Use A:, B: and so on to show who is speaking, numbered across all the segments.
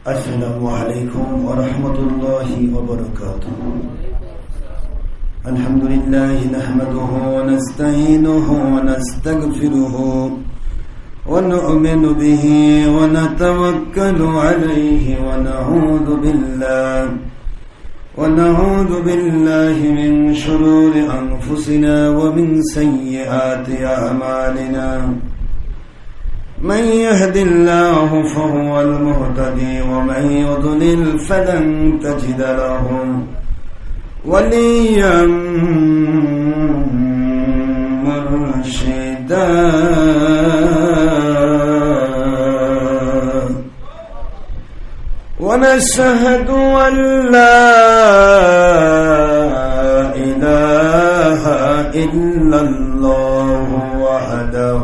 A: السلام عليكم ورحمة الله وبركاته. الحمد لله نحمده ونستعينه ونستغفره ونؤمن به ونتوكل عليه ونعوذ بالله من شرور أنفسنا ومن سيئات أعمالنا. من يهد الله فهو المهتدي ومن يضلل فلن تجد له وليا مرشدا. ونشهد أن لا إله إلا الله وحده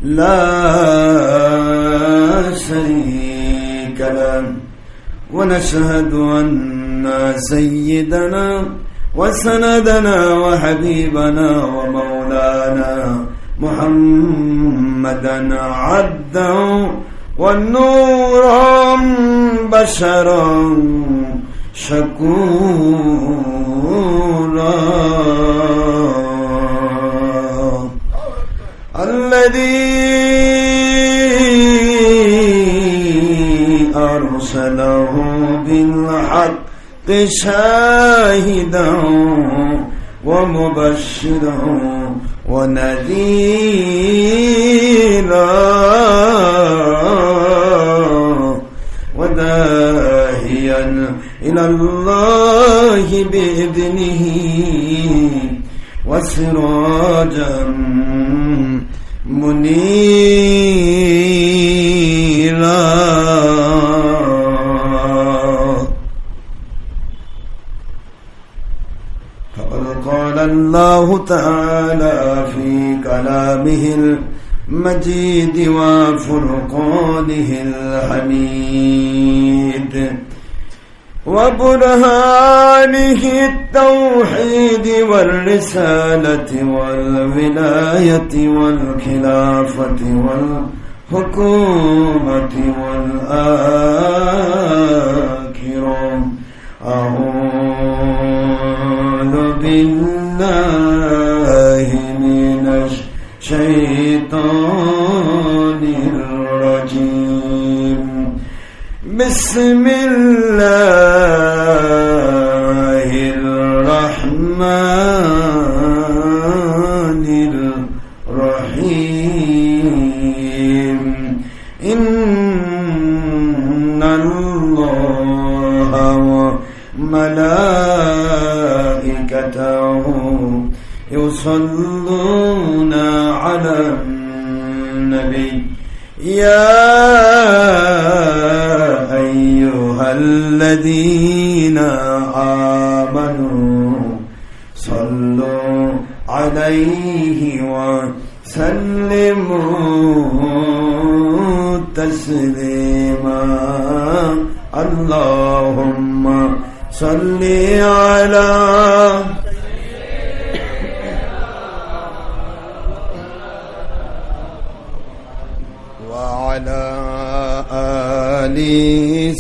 A: لا شريك له. ونشهد أن سيدنا وسندنا وحبيبنا ومولانا محمدا عبده ونورا بشرا شكورا الذي أرسله بالحق شاهدا ومبشرا ونذيرا وداعيا إلى الله بإذنه وسراجا منيرا. فقد قال الله تعالى في كلامه المجيد وفرقانه الحميد وبرهانه التوحيد والرسالة والولاية والخلافة والحكومة والآخرة. أعوذ بالله من الشيطان الرجيم. بسم الله الرحمن الرحيم. إن الله وملائكته يصلون على النبي يا أيها الذين آمنوا صلوا عليه وسلموا تسليما. اللهم صل على وعلى آل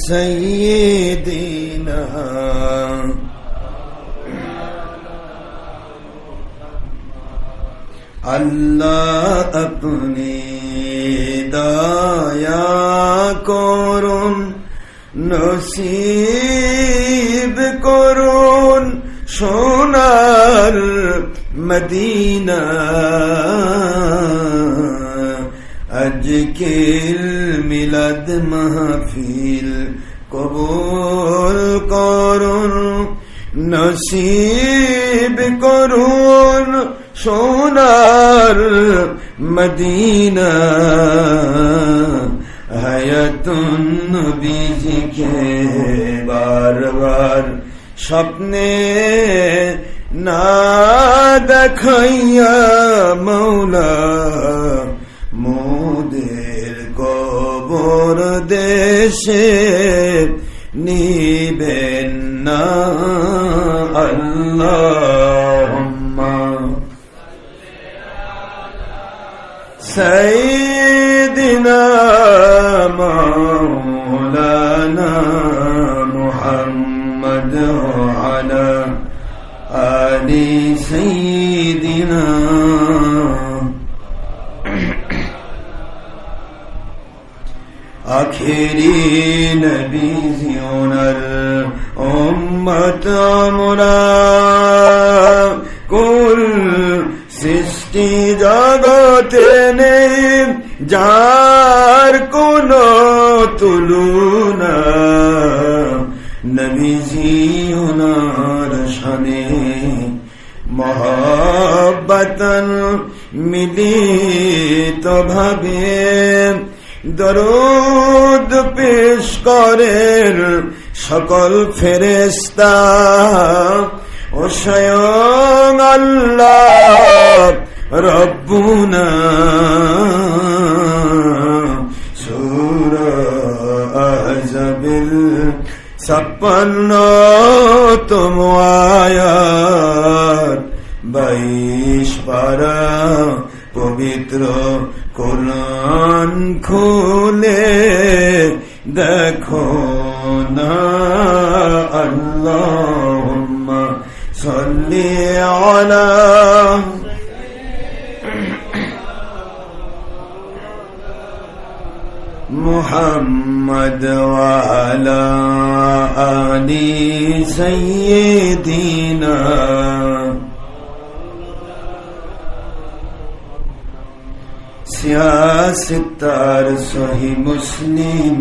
A: سيدنا अल्लाह अपनी दया করুন নসিব করুন সোনার মদিনা আজকের মিলাদ মাহফিল কবুল করুন নসিব করুন সোনার মদিনা হায়াতুন নবীজিকে বারবার স্বপ্নে না দেখাইয়া মৌলা মোদের কবর দেশে নিবেন না আল্লাহুম্মা সাইয়্যিদিনা মাওলানা سيدنا আখেরি নবী ওনার উম্মত আমরা কুল সৃষ্টি জগতে নেই যার কোন তুলনা নবীজি ওনার শানে মহব্বতন মিলিত ভাবে দরুদ পেশ করেন সকল ফেরেশতা ও স্বয়ং আল্লাহ রব্বুনা সূরা আহজাবিল 56তম আয়াত 22 পারা পবিত্র কোরআন খুলে দেখো না আল্লাহুম্মা সাল্লি আলা মুহাম্মদ ওয়া আলা আলি সাইয়্যিদিনা সিয়াসতার সহি মুসলিম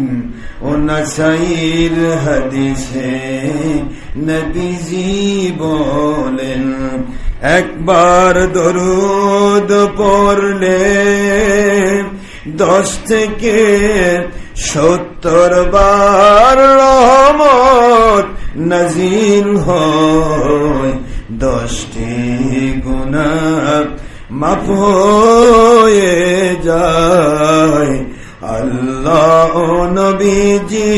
A: ও নাসাইর হাদিসে নবীজি বলেন একবার দরুদ পড়লে 10 থেকে 70 বার রহমত নাজিল হয় 10টি গুনাহ মাফ হয়ে যায় আল্লাহ নবীজি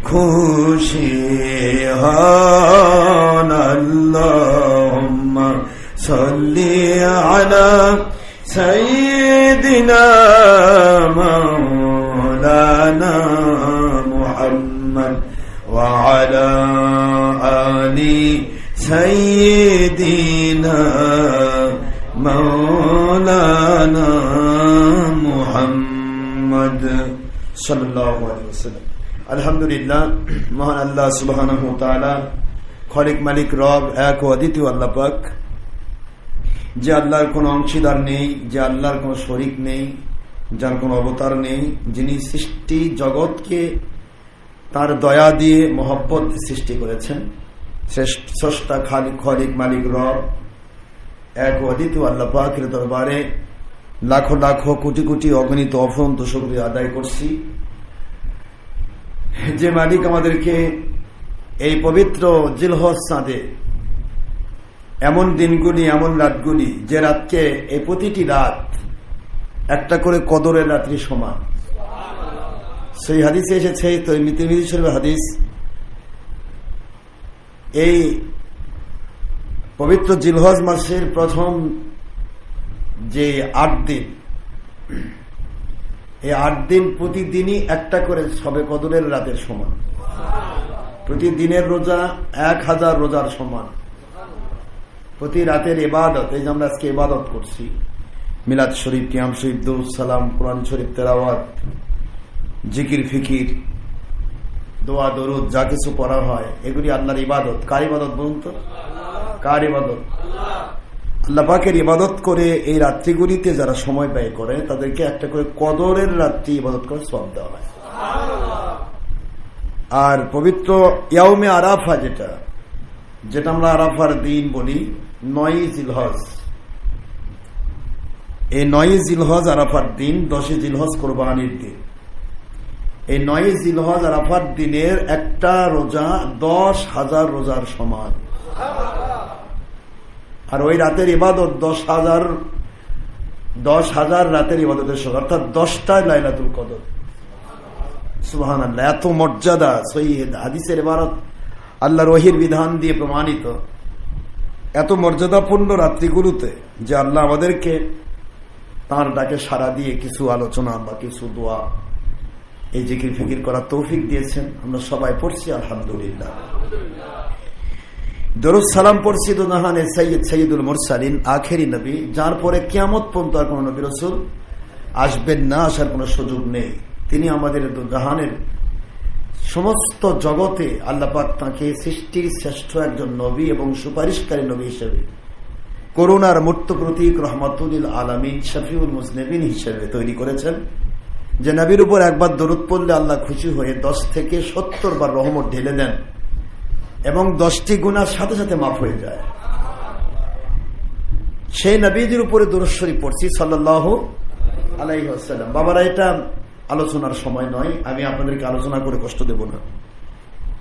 A: খুশি হন আল্লাহুম্মা সাল্লি আলা সাইয়্যিদিনা মাওলানা মুহাম্মদ ওয়া আলা আলি সাইয়্যিদিনা মাওলানা মুহাম্মদ সাল্লাল্লাহু আলাইহি ওয়াসাল্লাম। আলহামদুলিল্লাহ, মহান আল্লাহ সুবহানাহু ওয়া তাআলা খালিক মালিক রব এক ও অদ্বিতীয় আল্লাহ পাক, যে আল্লাহর কোনো অংশীদার নেই, যে আল্লাহর কোনো শরীক নেই, যার কোনো অবতার নেই, যিনি সৃষ্টি জগৎকে তার দয়া দিয়ে মহব্বত সৃষ্টি করেছেন, স্রষ্টা খালিক মালিক রব এক অদ্বিতীয় আল্লাহ পাকের দরবারে লাখো লাখো কোটি কোটি অগণিত অফুরন্ত শুকরিয়া আদায় করছি, যে মালিক আমাদেরকে এই পবিত্র জিলহজ চাঁদে এমন দিনগুলি, এমন রাতগুলি, যে রাতকে এই প্রতিটি রাত একটা করে কদরের রাত্রি সমান। সেই হাদিসে এসেছে, তিরমিজি শরীফের হাদিস, এই পবিত্র জিলহজ মাসের প্রথম যে 8 দিন, এই 8 দিন প্রতিদিনই একটা করে সবে কদরের রাতের সমান। প্রতিদিনের রোজা 1000 রোজার সমান। প্রতি রাতের ইবাদত, এই যে আমরা আজকে ইবাদত করছি, মিলাদ শরীফ, কিয়াম শরীফ, দুরূদ সালাম, কোরআন শরীফ তেলাওয়াত, জিকির ফিকির, দোয়া দরুদ যা কিছু পড়া হয়, এগুলি আল্লাহর ইবাদত। কার ইবাদত বলুন তো? কার ইবাদত? আল্লাহ পাকের ইবাদত করে এই রাত্রিগুলিতে যারা সময় ব্যয় করে তাদেরকে একটা করে কদরের রাত্রি ইবাদত করে সওয়াব দেওয়া হয়। আর পবিত্র ইয়াউমে আরাফা, যেটা আমরা আরাফার দিন বলি, 9 জিলহজ, এই 9 জিলহজ আরাফার দিন, 10 জিলহজ কোরবানির দিন। এই 9 জিলহজ আরাফার দিনের একটা রোজা 10,000 রোজার সমান। আর ওই রাতের ইবাদত 10,000 রাতের ইবাদতের সমান, অর্থাৎ 10টায় লাইলাতুল কদর। সুবহানাল্লাহ, এত মর্যাদা। সহিহ হাদিসের ইবারত আল্লাহর ওহীর বিধান দিয়ে প্রমাণিত। এত মর্যাদাপূর্ণ রাত্রিগুলোতে যে আল্লাহ আমাদেরকে তাঁর ডাকে সাড়া দিয়ে কিছু আলোচনা বা কিছু দোয়া, এই জিকির ফিকির করার তৌফিক দিয়েছেন। আমরা সবাই পড়ছি আলহামদুলিল্লাহ। দরুদ সালাম পড়ছি দুজাহানে সৈয়দ সৈয়দুল মুরসালিন আখেরি নবী, যার পরে কিয়ামত পর্যন্ত আর কোন নবী রাসূল আসবেন না, আসার কোন সুযোগ নেই। তিনি আমাদের দুজাহানের সমস্ত জগতে আল্লাহ পাক তাঁকে সৃষ্টির শ্রেষ্ঠ একজন নবী এবং সুপারিশকারী নবী হিসেবে, করুণার মূর্ত প্রতীক, রহমাতুল আলামিন, শফিউল মুজনিবিন হিসেবে তৈরি করেছেন। যে নবীর উপর একবার দরুদ পড়লে আল্লাহ খুশি হয়ে 10 থেকে 70 বার রহমত ঢেলে দেন এবং 10টি গুনাহ সাথে সাথে মাফ হয়ে যায়। সেই নবীজির উপরে দরুদ শরীফ পড়ছি সাল্লাল্লাহু আলাইহি ওয়াসাল্লাম। বাবারা, এটা আলোচনার সময় নয়, আমি আপনাদেরকে আলোচনা করে কষ্ট দেব না।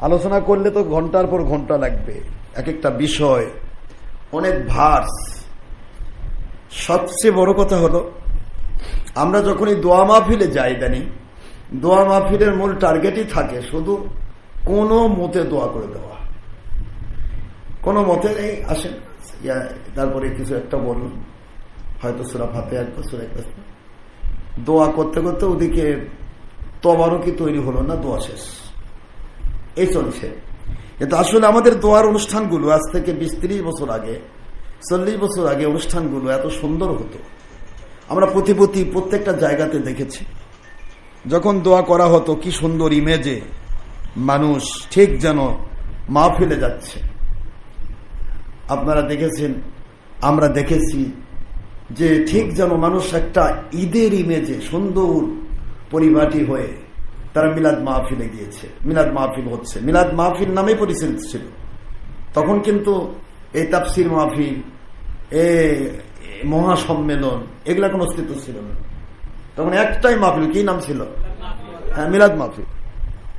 A: আলোচনা করলে তো ঘন্টার পর ঘন্টা লাগবে, এক একটা বিষয়, অনেক ভার্স। সবচেয়ে বড় কথা হলো, আমরা যখনই দোয়া মাহফিলে যাই, জানি দোয়া মাহফিলের মূল টার্গেটই থাকে শুধু কোনো মতে দোয়া করে দেওয়া। কোনো মতে নেই, আসেন তারপরে কিছু একটা বলুন, হয়তো সূরা ফাতিহা একবার, সূরা একবার, দোয়া করতে করতে ওদিকে তবারকি তৈরি হলো না, দোয়া শেষ, এই চলছে। কিন্তু আসলে আমাদের দোয়ার অনুষ্ঠানগুলো আজ থেকে 20-30 বছর আগে, 40 বছর আগে অনুষ্ঠানগুলো এত সুন্দর হতো। আমরা প্রত্যেকটা জায়গাতে দেখেছি, যখন দোয়া করা হতো কি সুন্দর ইমেজে মানুষ ঠিক যেন মাহফিলে যাচ্ছে। আপনারা দেখেছেন, আমরা দেখেছি যে ঠিক যেন মানুষ একটা ঈদের ইমেজে সুন্দর পরিপাটি হয়ে তারা মিলাদ মাহফিলে গিয়েছে, মিলাদ মাহফিল হচ্ছে। মিলাদ মাহফিল নামে পরিচিত ছিল তখন, কিন্তু এই তাফসির মাহফিল, মহাসম্মেলন, এগুলা কোনো অস্তিত্ব ছিল না। তখন একটাই মাহফিল, কি নাম ছিল? হ্যাঁ, মিলাদ মাহফিল।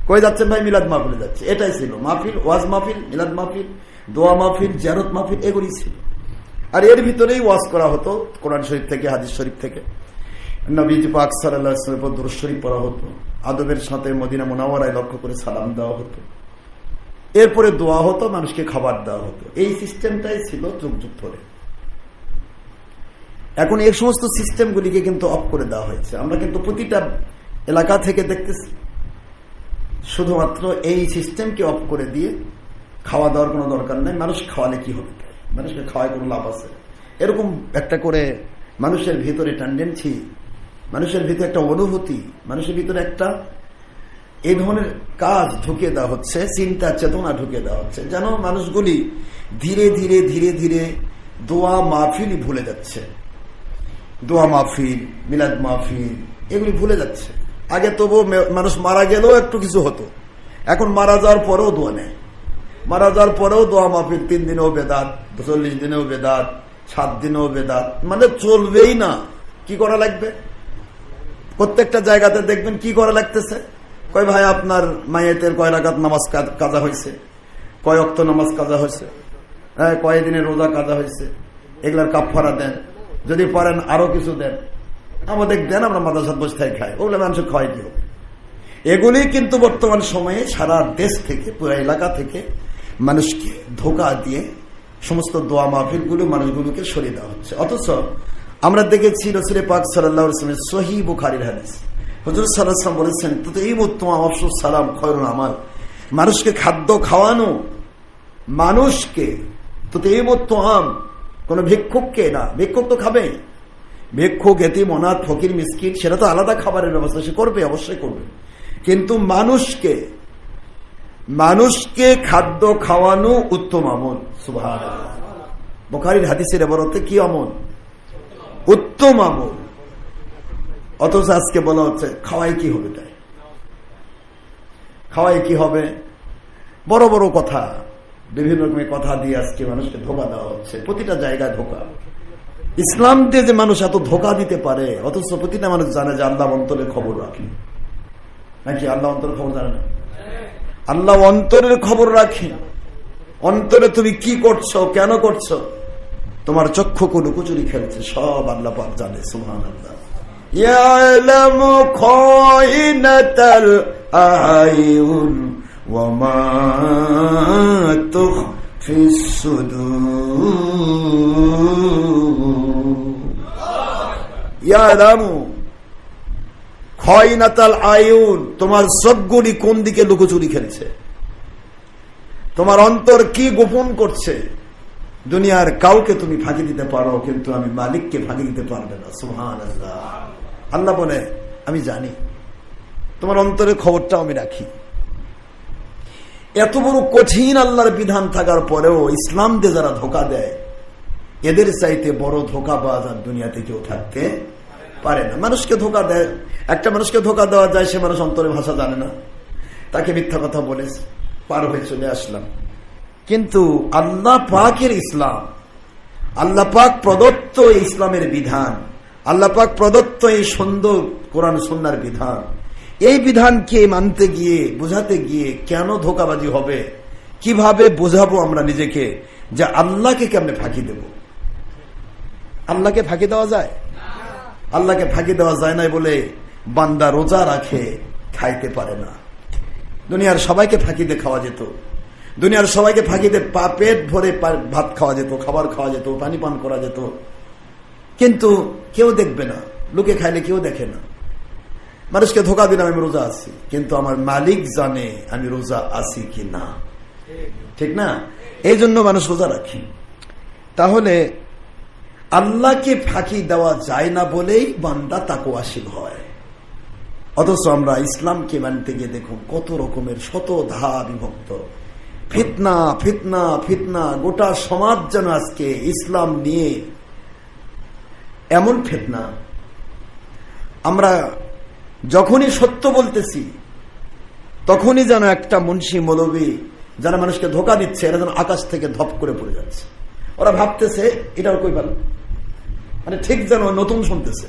A: কই যাচ্ছেন ভাই? মিলাদ মাহফিলে যাচ্ছে, এটাই ছিল মাহফিল। ওয়াজ মাহফিল, মিলাদ মাহফিল, দোয়া মাহফিল, জিয়ারত মাহফিল, এগুলি ছিল। আর এর ভিতরেই ওয়াজ করা হতো কোরআন শরীফ থেকে, হাদিস শরীফ থেকে। নবীজি পাক সাল্লাল্লাহু আলাইহি ওয়াসাল্লামের উপর দরুদ শরীফ পড়া হতো, আদবের সাথে মদিনা মুনাওয়ারায় লক্ষ্য করে সালাম দেওয়া হতো, এরপরে দোয়া হতো, মানুষকে খাবার দেওয়া হতো। এই সিস্টেমটাই ছিল যুগ যুগ ধরে। এখন এই সমস্ত সিস্টেমগুলিকে কিন্তু অফ করে দেওয়া হয়েছে। আমরা কিন্তু প্রতিটা এলাকা থেকে দেখতেছি, শুধুমাত্র এই সিস্টেমকে অফ করে দিয়ে খাওয়া দাওয়ার কোনো দরকার নেই, মানুষ খাওয়ালে কি হবে, মানুষকে খাওয়ায় কোনো লাভ আছে, এরকম একটা করে মানুষের ভিতরে টেন্ডেন্সি, মানুষের ভিতরে একটা অনুভূতি, মানুষের ভিতরে একটা এই ধরনের কাজ ঢুকিয়ে দেওয়া হচ্ছে, চিন্তা চেতনা ঢুকিয়ে দেওয়া হচ্ছে, যেন মানুষগুলি ধীরে ধীরে ধীরে ধীরে দোয়া মাহফিলই ভুলে যাচ্ছে। দোয়া মাহফিল, মিলাদ মাহফিল, এগুলি ভুলে যাচ্ছে। আগে তবু মানুষ মারা গেলেও একটু কিছু হতো, এখন মারা যাওয়ার পরেও দোয়া নেই, মারা যাওয়ার পরেও দোয়া মাহফিল। 3 দিনেও বেদাত, 40 দিনেও বেদাত, 7 দিনেও বেদাত, মানে চলবেই না। কি করা লাগবে? প্রত্যেকটা জায়গাতে দেখবেন কি করা লাগতেছে। কয় ভাই, আপনার মাইয়াতের কয় রাকাত নামাজ কাজা হয়েছে, কয় ওয়াক্ত নামাজ কাজা হয়েছে, হ্যাঁ, কয় দিনের রোজা কাজা হয়েছে, এগুলার কাফারা দেন, যদি পারেন আরো কিছু দেন, আমাদের দেন, আমরা মাদ্রাসাত বসে থেকে খাই, ওগুলো মানুষ খাওয়াই কি হবে। এগুলি কিন্তু বর্তমান সময়ে সারা দেশ থেকে, পুরো এলাকা থেকে মানুষকে ধোঁকা দিয়ে সমস্ত দোয়া মাহফিলগুলো মানুষগুলোকে সরিয়ে দেওয়া হচ্ছে। অথচ আমরা দেখেছি রাসূল পাক সাল্লাল্লাহু আলাইহি ওয়াসাল্লামের সহিহ বুখারীর হাদিস, হুজুর সাল্লাল্লাহু আলাইহি ওয়াসাল্লাম বলেছেন, তো এই উত্তম আফসুস সালাম খয়রুল আমাল, মানুষকে খাদ্য খাওয়ানো, মানুষকে তো এই উত্তম, কোন ভিক্ষুককে না, ভিক্ষুক তো খাবে, ভিক্ষুক, এতিম, অনাথ, ফকির, মিসকিন, সেটা তো আলাদা খাবারের ব্যবস্থা সে করবে, অবশ্যই করবে, কিন্তু মানুষকে খাদ্য খাওয়ানো উত্তম আমল। সুবহানাল্লাহ, বুখারীর হাদিসের ইবারতে কি আমল? উত্তম আমল। অথচ আজকে বলা হচ্ছে খাওয়াই কি হবে, তাই খাওয়াই কি হবে, বড় বড় কথা, বিভিন্ন রকমের কথা দিয়ে আজকে মানুষকে ধোঁকা দেওয়া হচ্ছে, প্রতিটা জায়গায় ধোঁকা। ইসলাম দিয়ে যে মানুষ এত ধোঁকা দিতে পারে, অথচ প্রতিটা মানুষ জানে যে আল্লাহ অন্তরের খবর রাখেন, নাকি আল্লাহ অন্তরের খবর জানে না? আল্লাহ অন্তরের খবর রাখেন। অন্তরে তুমি কি করছো, কেন করছো, তোমার চক্ষু কোনো কুচুরি খেলছে, সব আল্লাহ পাক জানে। সুবহানাল্লাহ। ইয়ালামু খায়িনাতাল আয়ুন ওয়া মা তুখফিস সুদূর। ইয়ালামু খায়িনাতাল আয়ুন, তোমার চোখগুলি কোন দিকে লুকোচুরি খেলছে। তোমার অন্তর কি গোপন করছে দুনিয়ার কাউকে তুমি ফাঁকি দিতে পারো, কিন্তু আমি মালিককে ফাঁকি দিতে পারবে না। সুবহানাল্লাহ। আল্লাহ বলে আমি জানি, তোমার অন্তরের খবরটাও আমি রাখি। এত বড় কঠিন আল্লাহর বিধান থাকার পরেও ইসলাম দিয়ে যারা ধোকা দেয়, এদের চাইতে বড় ধোকাবাজ আর দুনিয়াতে কেউ থাকতে পারে না। মানুষকে ধোকা দেয়, একটা মানুষকে ধোকা দেওয়া যায়, সে মানুষ অন্তরের ভাষা জানে না, তাকে মিথ্যা কথা বলে পার হয়ে চলে আসলাম। কিন্তু আল্লাহ পাকের ইসলাম, আল্লাহ পাক প্রদত্ত ইসলামের বিধান, আল্লাহ পাক প্রদত্ত এই সুন্দর কোরআন সুন্নাহর বিধান, এই বিধানকে মানতে গিয়ে বোঝাতে গিয়ে কেন ধোকাবাজি হবে? কিভাবে বোঝাবো আমরা নিজেকে যে আল্লাহকে কেমনে ফাঁকি দেব? আল্লাহকে ফাঁকি দেওয়া যায়? আল্লাহকে ফাঁকি দেওয়া যায় না বলে বান্দা রোজা রাখে, খাইতে পারে না। দুনিয়ার সবাইকে ফাঁকি দিয়ে খাওয়া যেত, দুনিয়ার সবাইকে ফাঁকি দিয়ে পেট ভরে ভাত খাওয়া যেত, খাবার খাওয়া যেত, পানি পান করা যেত, কিন্তু কেউ দেখবে না। লোকে খাইলে কেউ দেখে না। মানুষকে ধোকা দিলাম আমি রোজা আছি, কিন্তু আমার মালিক জানে আমি রোজা আছি কি না, ঠিক না? এই জন্য মানুষ রোজা রাখি। তাহলে আল্লাহকে ফাঁকি দেওয়া যায় না বলেই বান্দা তাকওয়াশীল হয়। অথচ আমরা ইসলামকে মানতে গিয়ে দেখুন কত রকমের শত ধা বিভক্ত, ফিতনা ফিতনা ফিতনা। গোটা সমাজ যেন আজকে ইসলাম নিয়ে এমন ফিতনা। আমরা যখনই সত্য বলতেছি তখনই যেন একটা মুন্সি মৌলবী যারা মানুষকে ধোকা দিচ্ছে, এরা যেন আকাশ থেকে ধপ করে পড়ে যাচ্ছে। ওরা ভাবতেছে এটাও কই ভালো, মানে ঠিক যেন নতুন শুনতেছে।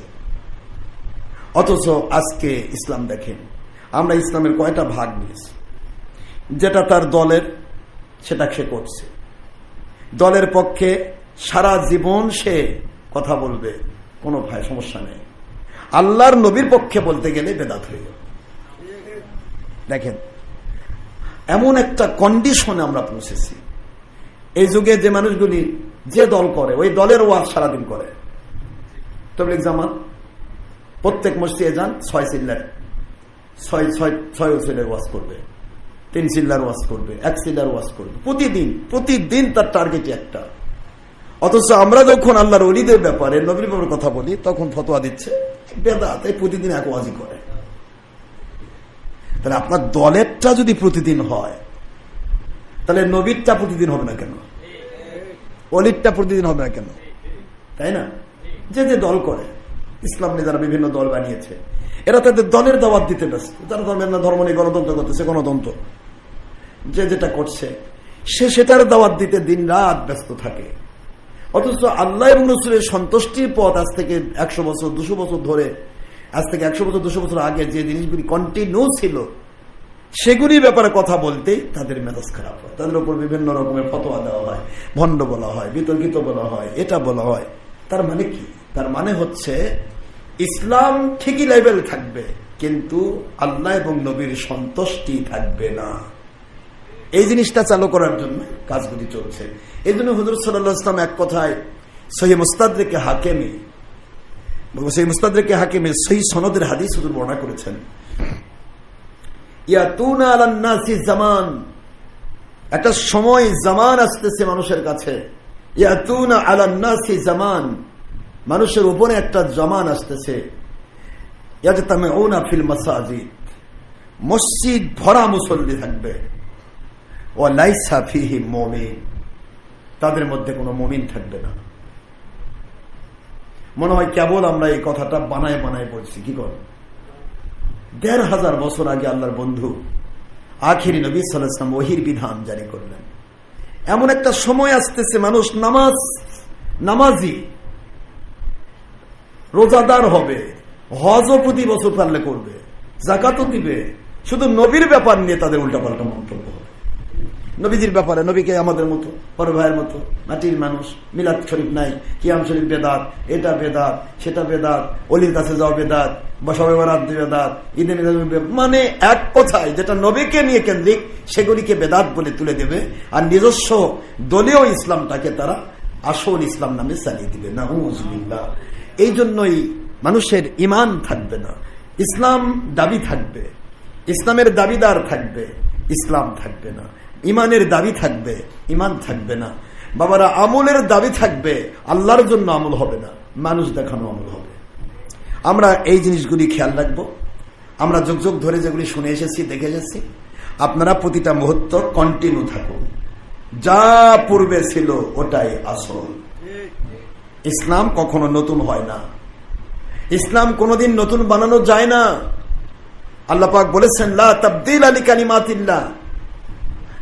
A: অথচ আজকে ইসলাম দেখেন, আমরা ইসলামের কয়টা ভাগ নিয়েছি। যেটা তার দলের সেটা সে করছে, দলের পক্ষে সারা জীবন সে কথা বলবে, কোনো ভয় সমস্যা নেই। আল্লাহর নবীর পক্ষে বলতে গেলে বেদাত হয়ে যাবে। দেখেন এমন একটা কন্ডিশনে আমরা পৌঁছেছি। এই যুগে যে মানুষগুলি যে দল করে, ওই দলের ওয়াজ সারাদিন করে। তাবলীগ জামাত প্রত্যেক মসজিদে যান, 6 চিল্লার 6 চিল্লার ওয়াজ করবে, 3 চিল্লার ওয়াজ করবে, 1 চিল্লার ওয়াজ করবে, প্রতিদিন তার টার্গেট একটা। অথচ আমরা যখন আল্লাহর ওলিদের ব্যাপারে, নবীর ব্যাপারে কথা বলি, তখন ফতোয়া দিচ্ছে বেদাত, এই প্রতিদিন এক ওয়াজই করে। তাহলে আপনার দলেরটা যদি প্রতিদিন হয়, তাহলে নবীরটা প্রতিদিন হবে না কেন? অলিরটা প্রতিদিন হবে না কেন? তাই না? যে যে দল করে, ইসলাম নিয়ে যারা বিভিন্ন দল বানিয়েছে, এরা তাদের দলের দাওয়াত দিতে ব্যস্ত। যারা ধর্মের না, ধর্ম নিয়ে গণতন্ত্র করতেছে, গণতন্ত্র, যে যেটা করছে সে সেটার দাওয়াত দিতে দিন রাত ব্যস্ত থাকে। অথচ আল্লাহ এবং রাসূলের সন্তুষ্টির পথ আজ থেকে 100 বছর 200 বছর ধরে, আজ থেকে 100 বছর 200 বছর আগে যে জিনিসগুলি কন্টিনিউ ছিল, সেগুলির ব্যাপারে কথা বলতেই তাদের মেজাজ খারাপ হয়। তাদের উপর বিভিন্ন রকমের ফতোয়া দেওয়া হয়, ভণ্ড বলা হয়, বিতর্কিত বলা হয়, এটা বলা হয়। তার মানে কি? তার মানে হচ্ছে ইসলাম ঠিকই লেভেল থাকবে, কিন্তু আল্লাহ এবং নবীর সন্তুষ্টি থাকবে না। এই জিনিসটা চালু করার জন্য কাজগুলি চলছে। এই জন্য হুজুর সাল্লাল্লাহু আলাইহি ওয়াসাল্লাম এক কথায় সহিহ মুস্তাদরিকে হাকিমে সহিহ সনদের হাদিস হুজুর বর্ণনা করেছেন, ইয়াতুনা আলান নাসি জামান, একটা সময় জামান আসতেছে মানুষের কাছে। ইয়াতুনা আলান নাসি জামান, মানুষের উপরে একটা জামান আসতেছে। ইয়াজতামিউনা ফিল মাসাজিদ, মসজিদ ভরা মুসল্লি থাকবে। ওয়া লাইসা ফিহি মুমিন, তাদের মধ্যে কোনো মুমিন থাকবে না। মনে হয় কেবল আমরা এই কথাটা বানায় বলছি। কি কর 1500 বছর আগে আল্লাহর বন্ধু আখিরি নবী সাল্লাল্লাহু আলাইহি ওয়াসাল্লাম ওহীর বিধান জারি করলেন। এমন একটা সময় আসতেছে মানুষ নামাজি রোজাদার হবে, হজও প্রতি বছর পারলে করবে, যাকাতও দিবে, শুধু নবীর ব্যাপার নিয়ে তাদের উল্টাপাল্টা মন্তব্য হবে। নবীজির ব্যাপারে, নবীকে আমাদের মতো বড় ভাইয়ের মতো, মাটির মানুষ, মিলাদ শরীফ নাই, কিয়াম শরীফ বেদাত, এটা বেদাত, সেটা বেদাত, অলির কাছে যাওয়া বেদাত, শবে বরাত বেদাত, ঈদে মিলাদ, মানে এক কথায় যেটা নবীকে নিয়ে কেন্দ্রিক সেগুলিকে বেদাত বলে তুলে দেবে, আর নিজস্ব দলীয় ইসলামটাকে তারা আসল ইসলাম নামে চালিয়ে দিবে। নাউযুবিল্লাহ। এই জন্যই মানুষের ঈমান থাকবে না, ইসলাম দাবি থাকবে, ইসলামের দাবিদার থাকবে, ইসলাম থাকবে না। ইমানের দাবি থাকবে, ইমান থাকবে না। বাবারা, আমলের দাবি থাকবে, আল্লাহর জন্য আমল হবে না, মানুষ দেখানো আমল হবে। আমরা এই জিনিসগুলি খেয়াল রাখবো। আমরা যুগ যুগ ধরে যেগুলি শুনে এসেছি, দেখে এসেছি, আপনারা প্রতিটা মুহূর্ত কন্টিনিউ থাকুন। যা পূর্বে ছিল ওটাই আসল। ইসলাম কখনো নতুন হয় না, ইসলাম কোনোদিন নতুন বানানো যায় না। আল্লাহ পাক বলেছেন, লা তাবদীল লিকালিমাতিল্লাহ,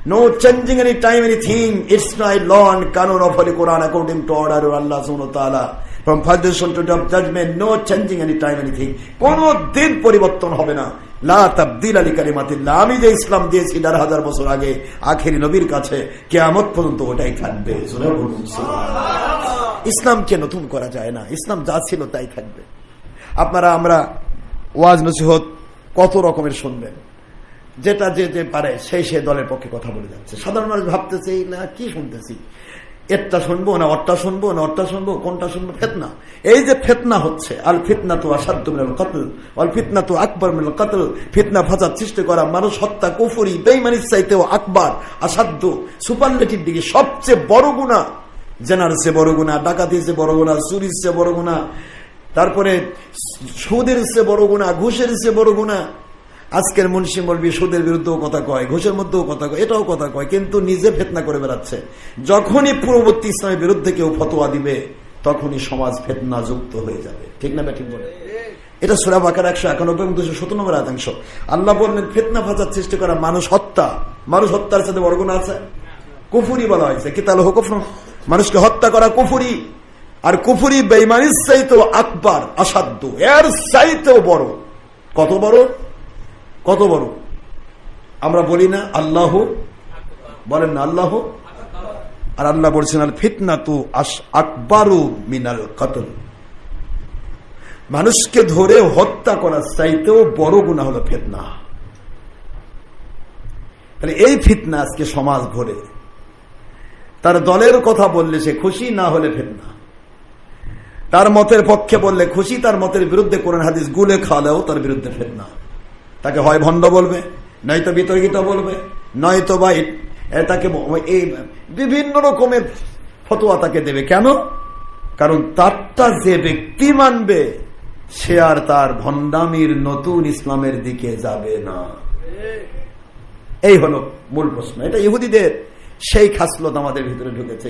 A: no changing any time anything. It's my law and canon of Holy Quran according to order of Allah subhanahu wa ta'ala from foundation to the judgment. No changing any time anything. কোনো দিন পরিবর্তন হবে না। লা তাবদীল লিকালিমাতিল্লাহ, আমি যে ইসলাম দিয়েছি ১,৫০০ বছর আগে আখেরি নবীর কাছে, কিয়ামত পর্যন্ত ওটাই থাকবে। ইসলামকে নতুন করা যায় না, ইসলাম যা ছিল তাই থাকবে। আপনারা আমরা ওয়াজ নসিহত কত রকমের শুনবেন, যেটা যে পারে সে দলের পক্ষে কথা বলে যাচ্ছে। সাধারণ মানুষ ভাবতেছে না কি শুনতেছি, এরটা শুনবো না ওরটা শুনবো না ওরটা শুনবো, কোনটা শুনবো? ফিতনা। এই যে ফিতনা হচ্ছে, আল ফিতনাতু আশাদ্দু মিনাল কতল ওয়াল ফিতনাতু আকবার মিনাল কতল, ফিতনা ফাসাদ সৃষ্টি করা, মানুষ হত্যা, কুফরি, বেঈমানির চাইতেও আকবার, আশাদ্দু, সুপারলেটিভ ডিগ্রি, সবচেয়ে বড় গুনাহ। জেনার চেয়ে বড় গুনাহ, ডাকাতির চেয়ে বড় গুনাহ, চুরির চেয়ে বড় গুনাহ, তারপরে সুদের চেয়ে বড় গুনাহ, ঘুষের চেয়ে বড় গুনাহ। আজকের মুন্সি মৌলবি সুদের বিরুদ্ধেও কথা কয়, ঘুষের মধ্যেও কথা কয়, এটাও কথা কয়, কিন্তু নিজে ফিতনা করে বেড়াচ্ছে। যখনই পূর্ববর্তী ইসলামের বিরুদ্ধে কেউ ফতোয়া দিবে, তখনই সমাজ ফিতনা যুক্ত হয়ে যাবে। ঠিক না ব্যাঠিক বলে? এটা সূরা বাকারা ১৯১ এবং ২১৭ আয়াতাংশ। আল্লাহ বললেন, ফিতনা ফাসাদ সৃষ্টি করা, মানুষ হত্যা। মানুষ হত্যার সাথে বড় গুনাহ আছে? কুফরি বলা হয়েছে, কিতালহু কুফরুন, মানুষকে হত্যা করা কুফরি। আর কুফরি বেঈমানির চাইতেও আকবার, আসাধ্য, এর চাইতেও বড়। কত বড়? কত বড়? আমরা বলি না আল্লাহ, বলেন না আল্লাহ। আর আল্লাহ বলছেন, আল ফিতনাতু আকবারু মিনাল কতল, মানুষকে ধরে হত্যা করার চাইতেও বড় গুনাহ হলো ফিতনা। তাহলে এই ফিতনা আজকে সমাজ ভরে। তার দলের কথা বললে সে খুশি, না হলে ফিতনা। তার মতের পক্ষে বললে খুশি, তার মতের বিরুদ্ধে কোরআন হাদিস গুলে খাওয়ালেও তার বিরুদ্ধে ফিতনা। তাকে হয় ভণ্ড বলবে, নয়তো বিতর্কিত বলবে, নয়তো বা তাকে এই বিভিন্ন রকমের ফতোয়া তাকে দেবে। কেন? কারণ তারটা যে ব্যক্তি মানবে, সে আর তার ভণ্ডামির নতুন ইসলামের দিকে যাবে না। এই হলো মূল প্রশ্ন। এটা ইহুদিদের সেই খাসলত আমাদের ভিতরে ঢুকেছে।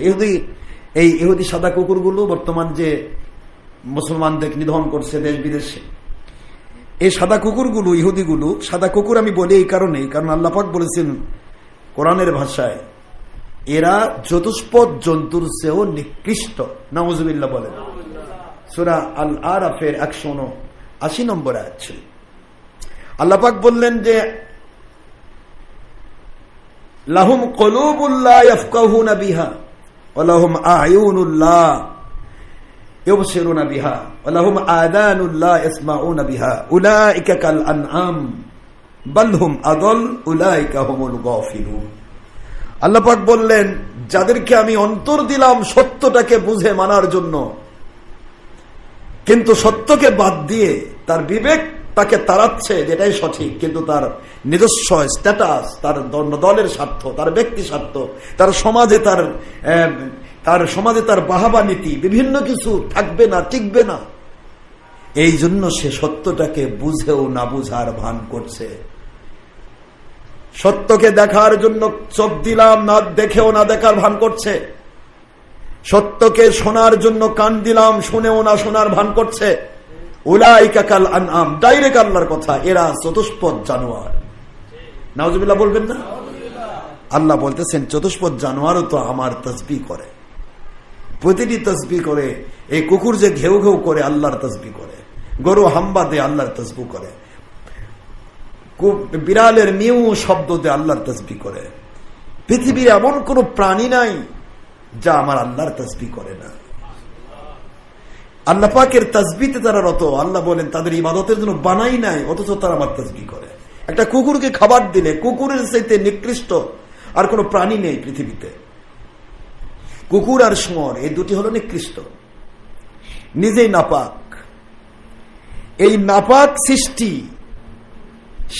A: এই ইহুদি সাদা কুকুরগুলো বর্তমান যে মুসলমানদের নিধন করছে দেশ বিদেশে, এই সাদা কুকুরগুলো, ইহুদিগুলো সাদা কুকুর আমি বলি এই কারণেই, কারণ আল্লাহ পাক বলেছেন কোরআনের ভাষায়, এরা চতুষ্পদ জন্তুর চেয়েও নিকৃষ্ট। নাউজুবিল্লাহ বলেন। সূরা আল আরাফের ১৭৯ নম্বর আয়াত ছিল। আল্লাহ পাক বললেন যে, লাহুম কুলুবুল লা ইয়াফকাহুনা বিহা ওয়া লাহুম আ'য়ুনুল লা ইউবসিরুনা বিহা ওয়া লাহুম আযানুল লা ইয়াসমাউনা বিহা উলাইকা কাল আনআম বাল হুম আদাল উলাইকা হুমুল গাফিলুন। আল্লাহ পাক বললেন, যাদেরকে আমি অন্তর দিলাম সত্যটাকে বুঝে মানার জন্য, কিন্তু সত্যকে বাদ দিয়ে তার বিবেক তাকে তাড়াচ্ছে যেটাই সঠিক, কিন্তু তার নিজস্ব স্ট্যাটাস, তার দলের স্বার্থ, তার ব্যক্তি স্বার্থ, তার সমাজে তার বাহাবা নীতি, বিভিন্ন কিছু থাকবে না, টিকবে না। এই জন্য সে সত্যটাকে বুঝেও না বুঝার ভান করছে। সত্যকে দেখার জন্য চোখ দিলাম, না দেখেও না দেখার ভান করছে। সত্যকে শোনার জন্য কান দিলাম, শুনেও না শোনার ভান করছে। উলাইকা কাল আনআম, ডাইরেক্ট আল্লাহর কথা, এরা চতুষ্পদ জানোয়ার। নাউজুবিল্লাহ বলবেন না? আল্লাহ বলতেছেন, চতুষ্পদ জানোয়ারও তো আমার তাসবিহ করে, প্রতিটি তাসবিহ করে। এই কুকুর যে ঘেউ ঘেউ করে আল্লাহর তাসবিহ করে, গরু হাম্বা দে আল্লাহর তাসবিহ করে, বিড়ালের মিউ শব্দ দিয়ে আল্লাহর তাসবিহ করে। পৃথিবীর এমন কোন প্রাণী নাই যা আমার আল্লাহর তাসবিহ করে না। আল্লাহ পাকের তাসবিহতে তারা রত। আল্লাহ বলেন, তাদের ইবাদতের জন্য বানাই নাই, অথচ তারা আমার তাসবিহ করে। একটা কুকুরকে খাবার দিলে কুকুরের চাইতে নিকৃষ্ট আর কোন প্রাণী নেই পৃথিবীতে। কুকুর আর শুয়োর, এই দুটি হলো নিকৃষ্ট, নিজেই নাপাক। এই নাপাক সৃষ্টি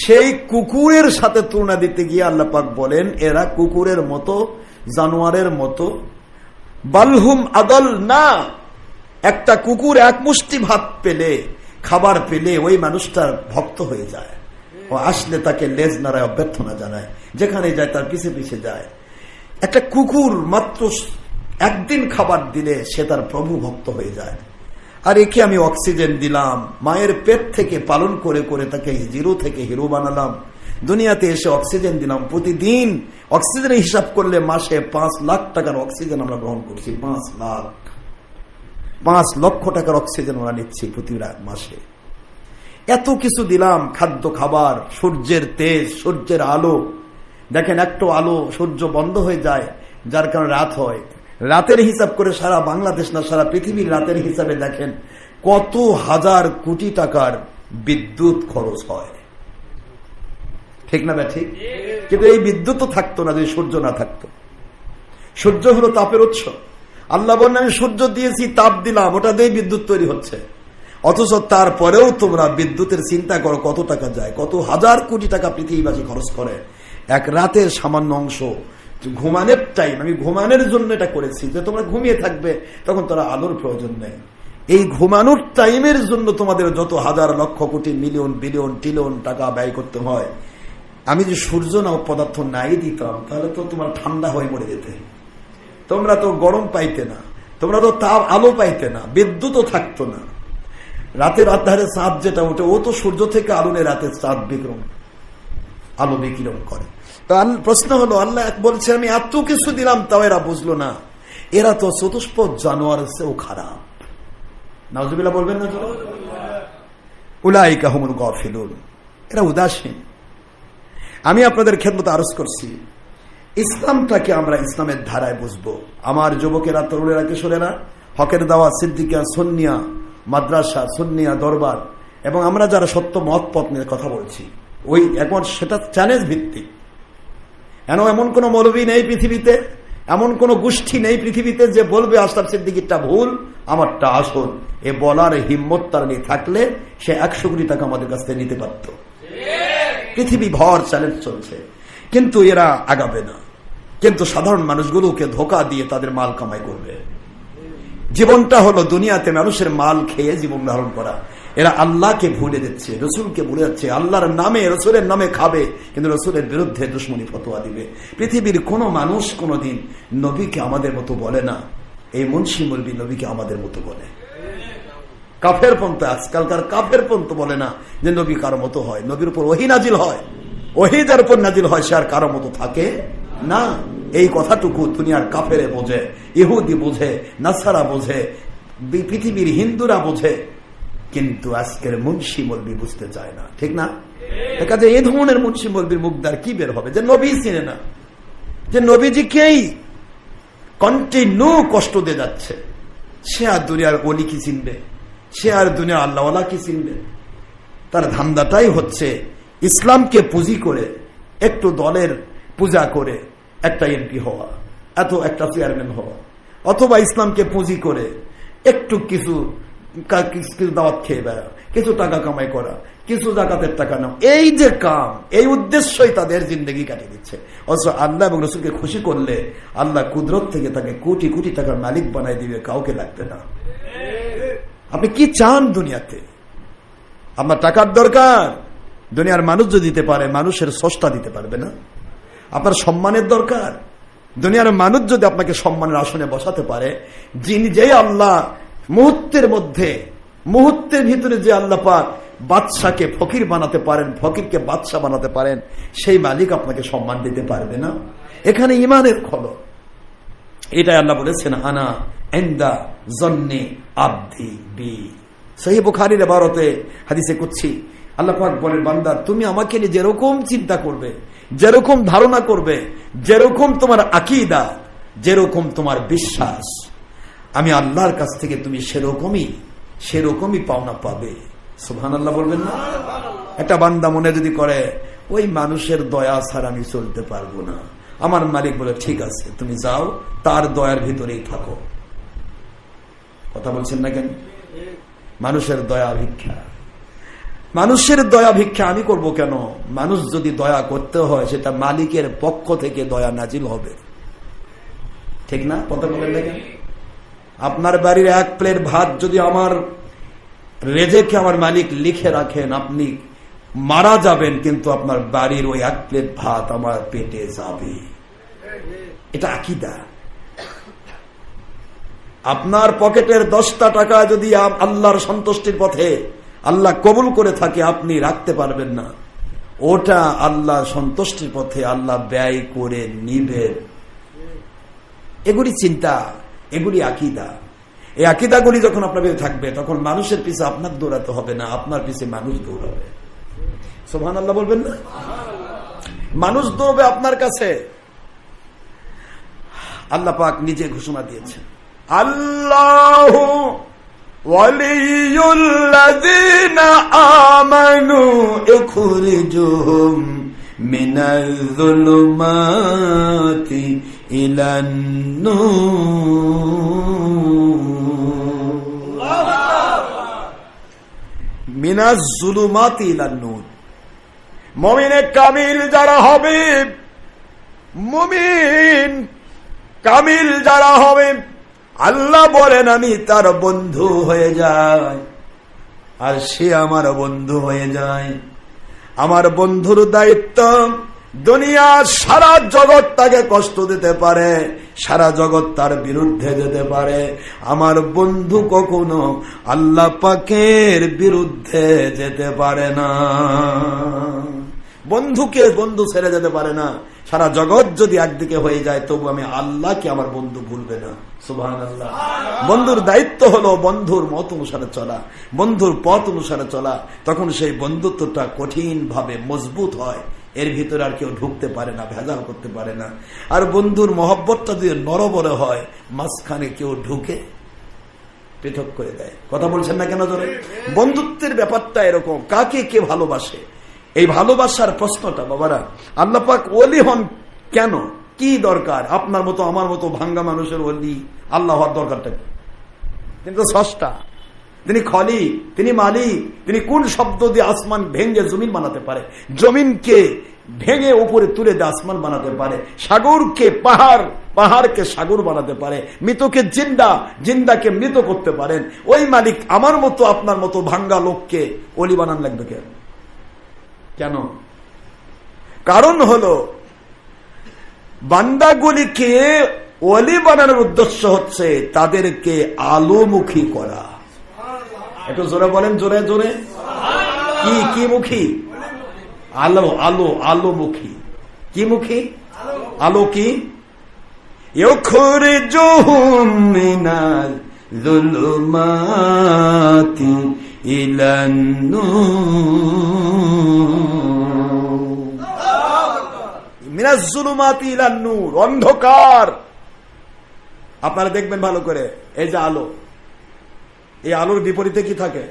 A: সেই কুকুরের সাথে তুলনা দিতে গিয়ে আল্লাহ পাক বলেন এরা কুকুরের মতো, জানোয়ারের মতো। বালহুম আদল না, একটা কুকুর এক মুষ্টি ভাত পেলে, খাবার পেলে ওই মানুষটার ভক্ত হয়ে যায়। ও আসলে তাকে লেজ নাড়ায়, অভ্যর্থনা জানায়, যেখানে যায় তার পিছে পিছে যায়। একটা কুকুর মাত্র একদিন খাবার দিলে সে তার প্রভু ভক্ত হয়ে যায়। আর একে আমি অক্সিজেন দিলাম, মায়ের পেট থেকে পালন করে করে তাকে জিরো থেকে হিরো বানালাম, দুনিয়াতে এসে অক্সিজেন দিলাম। প্রতিদিন অক্সিজেনের হিসাব করলে মাসে 5 লাখ টাকার অক্সিজেন আমরা গ্রহণ করছি। 5 লক্ষ টাকার অক্সিজেন আমরা নিচ্ছি প্রতি মাসে। এত কিছু দিলাম, খাদ্য খাবার, সূর্যের তেজ, সূর্যের আলো। দেখেন একটু আলো, সূর্য বন্ধ হয়ে যায়, যার কারণে রাত হয়। রাতের হিসাব করে সারা বাংলাদেশ না সারা পৃথিবীর রাতের হিসাবে দেখেন কত হাজার কোটি টাকার বিদ্যুৎ খরচ হয়, ঠিক না ভাই? ঠিক। কিন্তু এই বিদ্যুৎ তো থাকতো না যদি সূর্য না থাকতো। সূর্য হলো তাপের উৎস। আল্লাহ বলেন আমি সূর্য দিয়েছি, তাপ দিলাম, ওটা দিয়ে বিদ্যুৎ তৈরি হচ্ছে। অথচ তারপরেও তোমরা বিদ্যুতের চিন্তা করো কত টাকা যায়, কত হাজার কোটি টাকা পৃথিবীবাসী খরচ করে এক রাতের সামান্য অংশ। ঘুমানোর টাইম, আমি ঘুমানোর জন্য এটা করেছি যে তোমরা ঘুমিয়ে থাকবে, তখন তারা আলোর প্রয়োজন নেই। এই ঘুমানোর টাইমের জন্য তোমাদের যত হাজার lakh crore million billion trillion টাকা ব্যয় করতে হয়। আমি যে সূর্য না পদার্থ নাই দিতাম, তাহলে তো তোমার ঠান্ডা হয়ে মরে যেতে, তোমরা তো গরম পাইতে না, তোমরা তো তাপ আলো পাইতে না, বিদ্যুৎও থাকতো না। রাতের আধারে চাঁদ যেটা ওঠে, ও তো সূর্য থেকে আলো নেই, রাতের চাঁদ আলো বিকিরণ করে। প্রশ্ন হলো আল্লাহ বলছে আমি এত কিছু দিলাম, তাও এরা বুঝলো না। এরা তো চতুষ্পদ জানোয়ারের চেয়েও খারাপ। নাউজুবিল্লাহ বলবেন না? উলাইকা হুমুল গাফিলুন, এরা উদাসীন। আমি আপনাদের খেদমতে আরজ করছি, ইসলামটাকে আমরা ইসলামের ধারায় বুঝবো। আমার যুবকেরা, তরুণেরা, কিশোরেরা, হকের দাওয়া, সিদ্দিকিয়া, সুন্নিয়া মাদ্রাসা, সুন্নিয়া দরবার, এবং আমরা যারা সত্য মত পথ নিয়ে কথা বলছি, ওই এখন সেটা চ্যালেঞ্জ ভিত্তিক। এমন কোন মৌলবী নেই পৃথিবীতে, এমন কোন গোষ্ঠী নেই পৃথিবীতে যে বলবে আশরাফ সিদ্দিকীরটা ভুল, আমারটা আসল। এ বলার হিম্মত তার নিয়ে থাকলে সে 100 কোটি টাকা আমাদের কাছ থেকে নিতে পারত। পৃথিবী ভর চ্যালেঞ্জ চলছে, কিন্তু এরা আগাবে না। কিন্তু সাধারণ মানুষগুলোকে ধোকা দিয়ে তাদের মাল কামাই করবে। জীবনটা হলো দুনিয়াতে মানুষের মাল খেয়ে জীবন ধারণ করা। এরা আল্লাহকে ভুলে যাচ্ছে, রসুলকে ভুলে যাচ্ছে। আল্লাহর নামে, রসুলের নামে খাবে, কিন্তু রসুলের বিরুদ্ধে দুশ্মনী ফতোয়া দিবে। পৃথিবীর কোন মানুষ কোনদিন নবীকে আমাদের মতো বলে না। এই মুন্সি মুরবি নবীকে আমাদের মতো বলে। কাফের পন্থা, আজকালকার কাফের পন্থ বলে না যে নবী কারো মতো হয়। নবীর উপর ওহী নাজিল হয়, ওহী যার উপর নাজিল হয় সে আর কারো মতো থাকে না। এই কথাটুকু দুনিয়ার কাফেরে বোঝে, ইহুদি বোঝে, নাসারা বোঝে, পৃথিবীর হিন্দুরা বোঝে, কিন্তু আজকের মুন্সি মৌলবি বুঝতে চায় না, ঠিক না? কাজে এই ধরনের মুন্সি মৌলবির মুখদার কি বের হবে যে নবী চিনে না, যে নবীজিকেই কন্টিনিউ কষ্ট দিয়ে যাচ্ছে। সে আর দুনিয়ার ওলি কি চিনবে, সে আর দুনিয়ার আল্লাহওয়ালা কি চিনবে? তার ধান্দাটাই হচ্ছে ইসলামকে পুঁজি করে, একটু দলের পূজা করে একটা এমপি হওয়া, এত একটা চেয়ারম্যান হওয়া, অথবা ইসলামকে পুঁজি করে একটু কিছু দাওয়াত খেয়ে বেড়া, কিছু টাকা কামাই করা, কিছু জাকাতের টাকা নাও। এই যে কাম, এই উদ্দেশ্যই তাদের জিন্দগি কাটিয়ে দিচ্ছে। অথচ আল্লাহ এবং রসুলকে খুশি করলে আল্লাহ কুদরত থেকে তাকে কোটি কোটি টাকার মালিক বানাই দিবে, কাউকে লাগবে না। আপনি কি চান দুনিয়াতে? আপনার টাকার দরকার, দুনিয়ার মানুষ যদি দিতে পারে, মানুষের স্রষ্টা দিতে পারবে না। আপনার সম্মানের দরকার, দুনিয়ার মানুষ যদি আপনাকে সম্মানের আসনে বসাতে পারে, যিনি যে আল্লাহ মুহূর্তের মধ্যে, মুহূর্তের ভিতরে যে আল্লাহ পাক বাদশাকে ফকির বানাতে পারেন, ফকিরকে বাদশা বানাতে পারেন, সেই মালিক আপনাকে সম্মান দিতে পারবে না। এখানে ইমানের খল, এটাই আল্লাহ বলেছেন আনা ইনদা জন্নি আবদি বি। সহিহ বুখারীর ইবারতে হাদিসে কুদসি আল্লাহ পাক বলেন, বান্দা তুমি আমাকে নিয়ে যেরকম চিন্তা করবে, যেরকম ধারণা করবে, যেরকম তোমার আকীদা, যেরকম তোমার বিশ্বাস, আমি আল্লাহর কাছ থেকে তুমি সেরকমই পাওনা পাবে। সুবহানাল্লাহ বলবেন না? একটা বান্দা মনে যদি করে ওই মানুষের দয়া ছাড়া আমি চলতে পারবো না, আমার মালিক বলে ঠিক আছে তুমি যাও, তার দয়ার ভিতরেই থাকো। কথা বলছেন না কেন? মানুষের দয়া ভিক্ষা। মানুষের দয়া ভিক্ষা আমি করব কেন? মানুষ যদি দয়া করতে হয় সেটা মালিকের পক্ষ থেকে দয়া নাজিল হবে, ঠিক না? কথা বলেন না কেন? আপনার বাড়ির এক প্লেট ভাত যদি আমার রেজেকে আমার মালিক লিখে রাখেন, আপনি মারা যাবেন, কিন্তু আপনার বাড়ির ওই এক প্লেট ভাত আমার পেটে যাবে। এটা আকীদা। আপনার পকেটের 10টা টাকা যদি আল্লাহর সন্তুষ্টির পথে আল্লাহ কবুল করে থাকে, আপনি রাখতে পারবেন না। ওটা আল্লাহ সন্তুষ্টির পথে আল্লাহ ব্যয় করে নিবেন। এগুলি চিন্তা, এগুলি আকীদা। এই আকীদাগুলি যখন আপনার থাকবে, তখন মানুষের পিছে আপনার দৌড়াতে হবে না, আপনার পিছে মানুষ দৌড়াবে। সুবহানাল্লাহ বলবেন না? মানুষ দৌড়বে আপনার কাছে। আল্লাহ পাক নিজে ঘোষণা দিয়েছেন, আল্লাহু ওয়ালিয়ুল্লাযীনা আমানু ইখরিজুহুম মিনাজ-যুলুমাতি ইলান-নূর। মিনাজ-যুলুমাতি ইলান-নূর। মুমিনে কামিল যারা হবে, মুমিন কামিল যারা হবে, আল্লাহ বলেন আমি তার বন্ধু হয়ে যাই, আর সে আমার বন্ধু হয়ে যায়। আমার বন্ধুর দায়িত্ব, দুনিয়ার সারা জগৎ তাকে কষ্ট দিতে পারে, সারা জগৎ তার বিরুদ্ধে যেতে পারে, আমার বন্ধু কখনো আল্লাহ পাকের বিরুদ্ধে যেতে পারে না। বন্ধুকে বন্ধু ছেড়ে যেতে পারে না। সারা জগৎ যদি একদিকে হয়ে যায়, তবু আমি আল্লাহকে আমার বন্ধু ভুলবে না। সুবহানাল্লাহ। বন্ধুর দায়িত্ব হলো বন্ধুর মত অনুসারে চলা, বন্ধুর পথ অনুসারে চলা। তখন সেই বন্ধুত্বটা কঠিন ভাবে মজবুত হয়, এর ভিতরে আর কেউ ঢুকতে পারে না, ভেজাল করতে পারে না। আর বন্ধুর মহব্বতটা যদি নরবরে হয়, মাঝখানে কেউ ঢুকে পৃথক করে দেয়। কথা বলছেন না কেন জোরে? বন্ধুত্বের ব্যাপারটা এরকম, কাকে কে ভালোবাসে, এই ভালোবাসার প্রশ্নটা বাবারা, আল্লাহ পাক ওলি হন কেন, কি দরকার? আপনার মতো আমার মতো ভাঙ্গা মানুষের ওলি আল্লাহ হওয়ার দরকারটা কি? তিনি তো স্রষ্টা, তিনি খলিক, তিনি মালিক। তিনি কোন শব্দ দিয়ে আসমান ভেঙে জমিন বানাতে পারে, জমিনকে ভেঙে উপরে তুলে দিয়ে আসমান বানাতে পারে, সাগরকে পাহাড়, পাহাড়কে সাগর বানাতে পারে, মৃতকে জিন্দা, জিন্দাকে মৃত করতে পারেন। ওই মালিক আমার মতো আপনার মতো ভাঙ্গা লোককে ওলি বানান লাগবে কেন? কেন? কারণ হলো বান্দাগুলিকে ওলি বানানোর উদ্দেশ্য হচ্ছে তাদেরকে আলোমুখী করা। একটু জোরে বলেন, জোরে জোরে। কি কি মুখী? আলো, আলো, আলোমুখী। কি মুখী? আলো কি? ইখরিজুহুম মিনাজ-যুলুমাতি ইলান-নূর। মিনাজ-যুলুমাতি ইলান-নূর, অন্ধকার। আপনারা দেখবেন ভালো করে, এই যে আলো, এই আলোর বিপরীতে কি থাকে?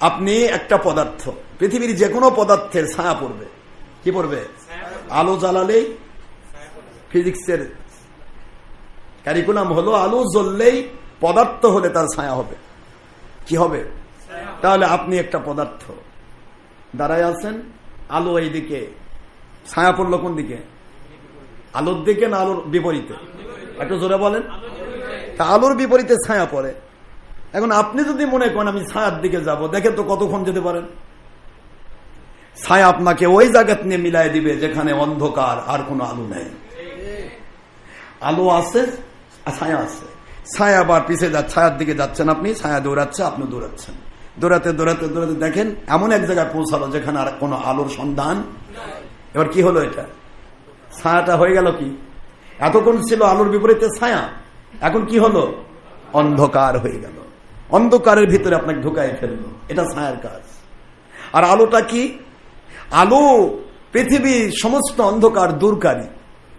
A: আপনি একটা পদার্থ, পৃথিবীর যে কোনো পদার্থের ছায়া পড়বে। কি পড়বে? আলো জ্বালালেই, ফিজিক্সের কারিকুলাম হলো আলো জ্বললেই পদার্থ হলে তার ছায়া হবে। কি হবে? তাহলে আপনি একটা পদার্থ দাঁড়ায় আছেন, আলো এইদিকে, ছায়া পড়লো কোন দিকে? আলোর দিকে না আলোর বিপরীতে? একটু জোরে বলেন। তা আলোর বিপরীতে ছায়া পড়ে। এখন আপনি যদি মনে করেন আমি ছায়ার দিকে যাব, দেখেন তো কতক্ষণ যেতে পারেন? ছায়া আপনাকে ওই জায়গা নিয়ে মিলাই দিবে যেখানে অন্ধকার, আর কোনো আলো নেই। আলো আছে, ছায়া আছে, ছায়া আবার পিছিয়ে যাচ্ছে, ছায়ার দিকে যাচ্ছেন আপনি, ছায়া দৌড়াচ্ছে, আপনি দৌড়াচ্ছেন। দৌড়াতে দৌড়াতে দৌড়াতে দেখেন এমন এক জায়গায় পৌঁছালো যেখানে আর কোনো আলোর সন্ধান। এবার কি হলো? এটা ছায়াটা হয়ে গেল কি? এতক্ষণ ছিল আলোর বিপরীতে ছায়া, এখন কি হলো? অন্ধকার হয়ে গেল। অন্ধকারের ভিতরে আপনাকে ঢুকাই ফেললো, এটা ছায়ার কাজ। আর আলোটা কি? আলো পৃথিবীর সমস্ত অন্ধকার দূরকারী।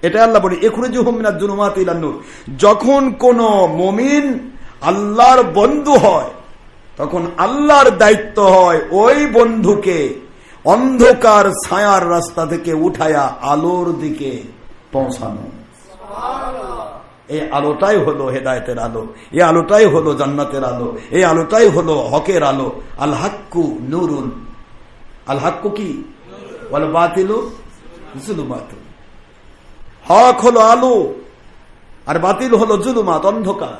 A: এটা আল্লাহ বলি ইখরিজুহুম মিনাজ-যুলুমাতি ইলান-নূর। যখন কোন মুমিন আল্লাহর বন্ধু হয়, তখন আল্লাহর দায়িত্ব হয় ওই বন্ধুকে অন্ধকার ছায়ার রাস্তা থেকে উঠায়া আলোর দিকে পৌঁছানো। এই আলোটাই হলো হেদায়েতের আলো, এই আলোটাই হলো জান্নাতের আলো, এই আলোটাই হলো হকের আলো। আল হাক্কু নূরুন, আল হাক্কু কি ওয়াল বাতিলু যুলুমাতুন। হক হলো আলো আর বাতিল হলো জুলুমাত, অন্ধকার।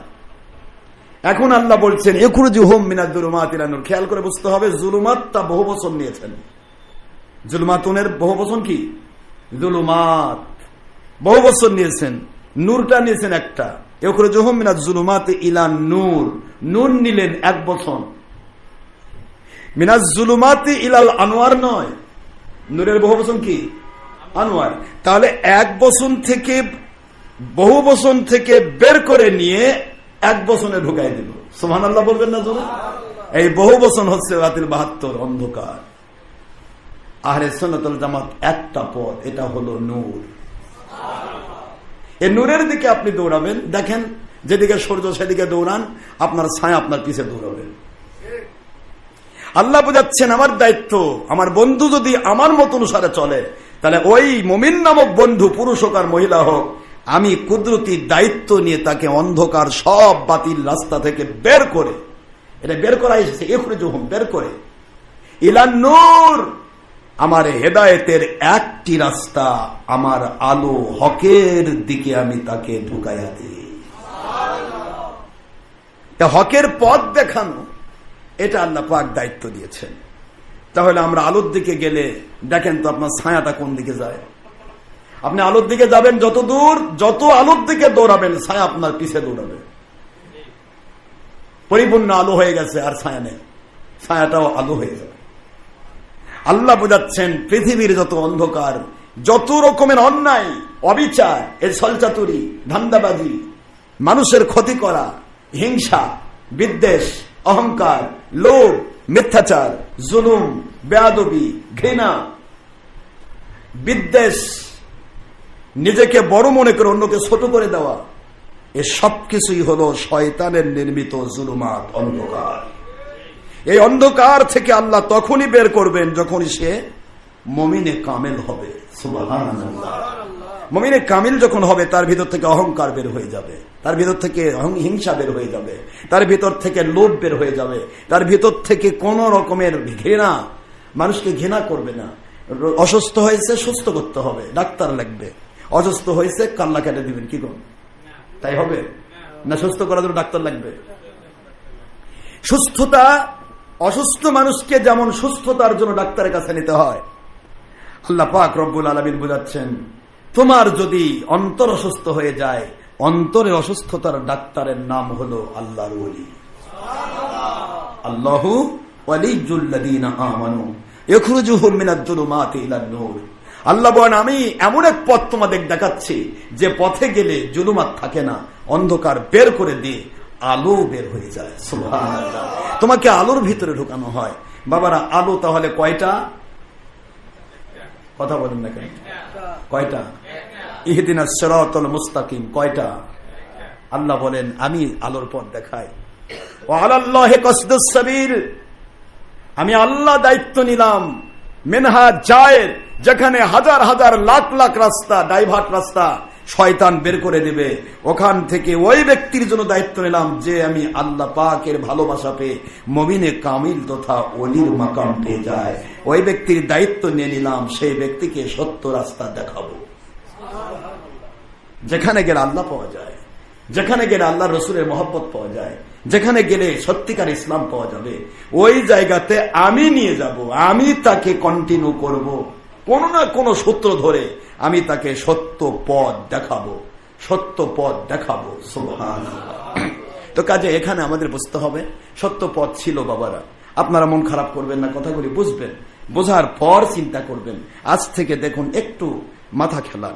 A: এখন আল্লাহ বলছেন ইখরুজুহুম মিনাজ যুলুমাতি ইলা নূর। খেয়াল করে বুঝতে হবে, জুলুমাতটা বহু বচন নিয়েছেন। জুলুমাতুনের বহু বচন কি? জুলুমাত বহু বচন নিয়েছেন, নূরটা নিয়েছেন একটা। ইখরুজুহুম মিনাজ যুলুমাতি ইলা নূর, নূর নিলেন এক বচন। মিনাজ যুলুমাতি ইলাল আনোয়ার নয়, নূরের বহু বচন কি? আনোয়ার। তাহলে এক বচন থেকে বহু বচন থেকে বের করে নিয়ে এক বচনে ঢুকাই দিল। সুবহানাল্লাহ বলবেন না জোরে? এই বহু বচন হচ্ছে বাতিল 72, অন্ধকার। আহলে সুন্নাত ওয়াল জামাত একটা পথ, এটা হলো নূর। এই নূরের দিকে আপনি দৌড়াবেন। দেখেন, যেদিকে সূর্য সেদিকে দৌড়ান, আপনার ছায়া আপনার পিছে দৌড়াবে। আল্লাহ বোঝাচ্ছেন আমার দায়িত্ব, আমার বন্ধু যদি আমার মত অনুসারে চলে, তাহলে ওই মুমিন নামক বন্ধু, পুরুষ হোক আর মহিলা হোক, আমি কুদরতি দায়িত্ব নিয়ে তাকে অন্ধকার সব বাতিল রাস্তা থেকে বের করে, এটা বের করা এসেছে ইখরুজুহুম, বের করে, ইলান নূর, আমার হেদায়েতের একটি রাস্তা, আমার আলো হকের দিকে আমি তাকে ঢুকাইয়া দিই। হকের পথ দেখানো, এটা আল্লাহ পাক দায়িত্ব দিয়েছেন। তাহলে আমরা আলোর দিকে গেলে দেখেন তো আপনার ছায়াটা কোন দিকে যায়। আপনি আলোর দিকে যাবেন যত দূর, যত আলোর দিকে দৌড়াবেন ছায়া আপনার পিছে দৌড়াবে। পরিপূর্ণ আলো হয়ে গেছে আর ছায়া নেই, ছায়াটাও আলো হয়ে যাবে। আল্লাহ বোঝাচ্ছেন পৃথিবীর যত অন্ধকার, যত রকমের অন্যায়, অবিচার, এই ছলচাতুরি, ধান্দাবাজি, মানুষের ক্ষতি করা, হিংসা, বিদ্বেষ, অহংকার, লোভ, মিথ্যাচার, জুলুম, বেয়াদবি, ঘৃণা, বিদ্বেষ, নিজেকে বড় মনে করে অন্যকে ছোট করে দেওয়া, এ সবকিছুই হলো শয়তানের নির্মিত জুলুমাত, অন্ধকার। এই অন্ধকার থেকে আল্লাহ তখনই বের করবেন যখনই সে মুমিনে কামেল হবে। সুবহানাল্লাহ। মুমিনে কামিল যখন হবে, তার ভিতর থেকে অহংকার বের হয়ে যাবে, তার ভিতর থেকে হিংসা বের হয়ে যাবে, তার ভিতর থেকে লোভ বের হয়ে যাবে, তার ভিতর থেকে কোন রকমের ঘৃণা, মানুষকে ঘৃণা করবে না। অসুস্থ হয়েছে, সুস্থ করতে হবে, ডাক্তার লাগবে। অসুস্থ হয়েছে, কান্না কেটে দিবেন, কি করুন? তাই হবে না? সুস্থ করার জন্য ডাক্তার লাগবে। সুস্থতা, অসুস্থ মানুষকে যেমন সুস্থতার জন্য ডাক্তারের কাছে নিতে হয়, আল্লাহ পাক রব্বুল আলামিন বোঝাচ্ছেন, তোমার যদি অন্তর অসুস্থ হয়ে যায়, অন্তরের অসুস্থতার ডাক্তারের নাম হলো আল্লাহর ওলি। আল্লাহু ওয়ালিয়্যুল লাযীনা আমানু ইখরুজুহুম মিনাজ যুলুমাতি ইলান নূর। আল্লাহ বলেন, আমি এমন এক পথ তোমাদের দেখাচ্ছি যে পথে গেলে জুলুমাত থাকে না, অন্ধকার বের করে দিয়ে আলো বের হয়ে যায়। সুবহানাল্লাহ। তোমাকে আলোর ভিতরে ঢুকানো হয়। বাবারা, আলো তাহলে কয়টা? কথা বলেন না কেন? কয়টা? ইহদিনাস সিরাতাল মুস্তাকিম কয়টা? আল্লাহ বলেন, আমি আলোর পথ দেখাই। ওয়া আলাল্লাহি কাসদুস সাবিল, আমি আল্লাহ দায়িত্ব নিলাম। মিনহা জায়ের, যেখানে হাজার হাজার লাখ লাখ রাস্তা, ডাইভার্ট রাস্তা শয়তান বের করে দেবে, ওখান থেকে ওই ব্যক্তির জন্য দায়িত্ব নিলাম যে আমি আল্লাহ পাকের ভালোবাসা পেয়ে মুমিনে কামিল তথা ওলির মাকাম পেয়ে যায়। ওই ব্যক্তির দায়িত্ব নিয়ে নিলাম, সেই ব্যক্তিকে সত্য রাস্তা দেখাবো। যেখানে গেলে আল্লাহ পাওয়া যায়, যেখানে গেলে আল্লাহ রসুলের মহব্বত পাওয়া যায়, যেখানে গেলে সত্যিকার ইসলাম পাওয়া যাবে, ওই জায়গাতে আমি নিয়ে যাব, আমি তাকে কন্টিনিউ করব, কোন না কোন সূত্র ধরে আমি তাকে সত্য পথ দেখাবো, সত্য পথ দেখাবো। সুবহানাল্লাহ। তো কাজে এখানে আমাদের বুঝতে হবে সত্য পথ ছিল। বাবারা, আপনারা মন খারাপ করবেন না, কথাগুলি বুঝবেন, বোঝার পর চিন্তা করবেন। আজ থেকে দেখুন, একটু মাথা খেলান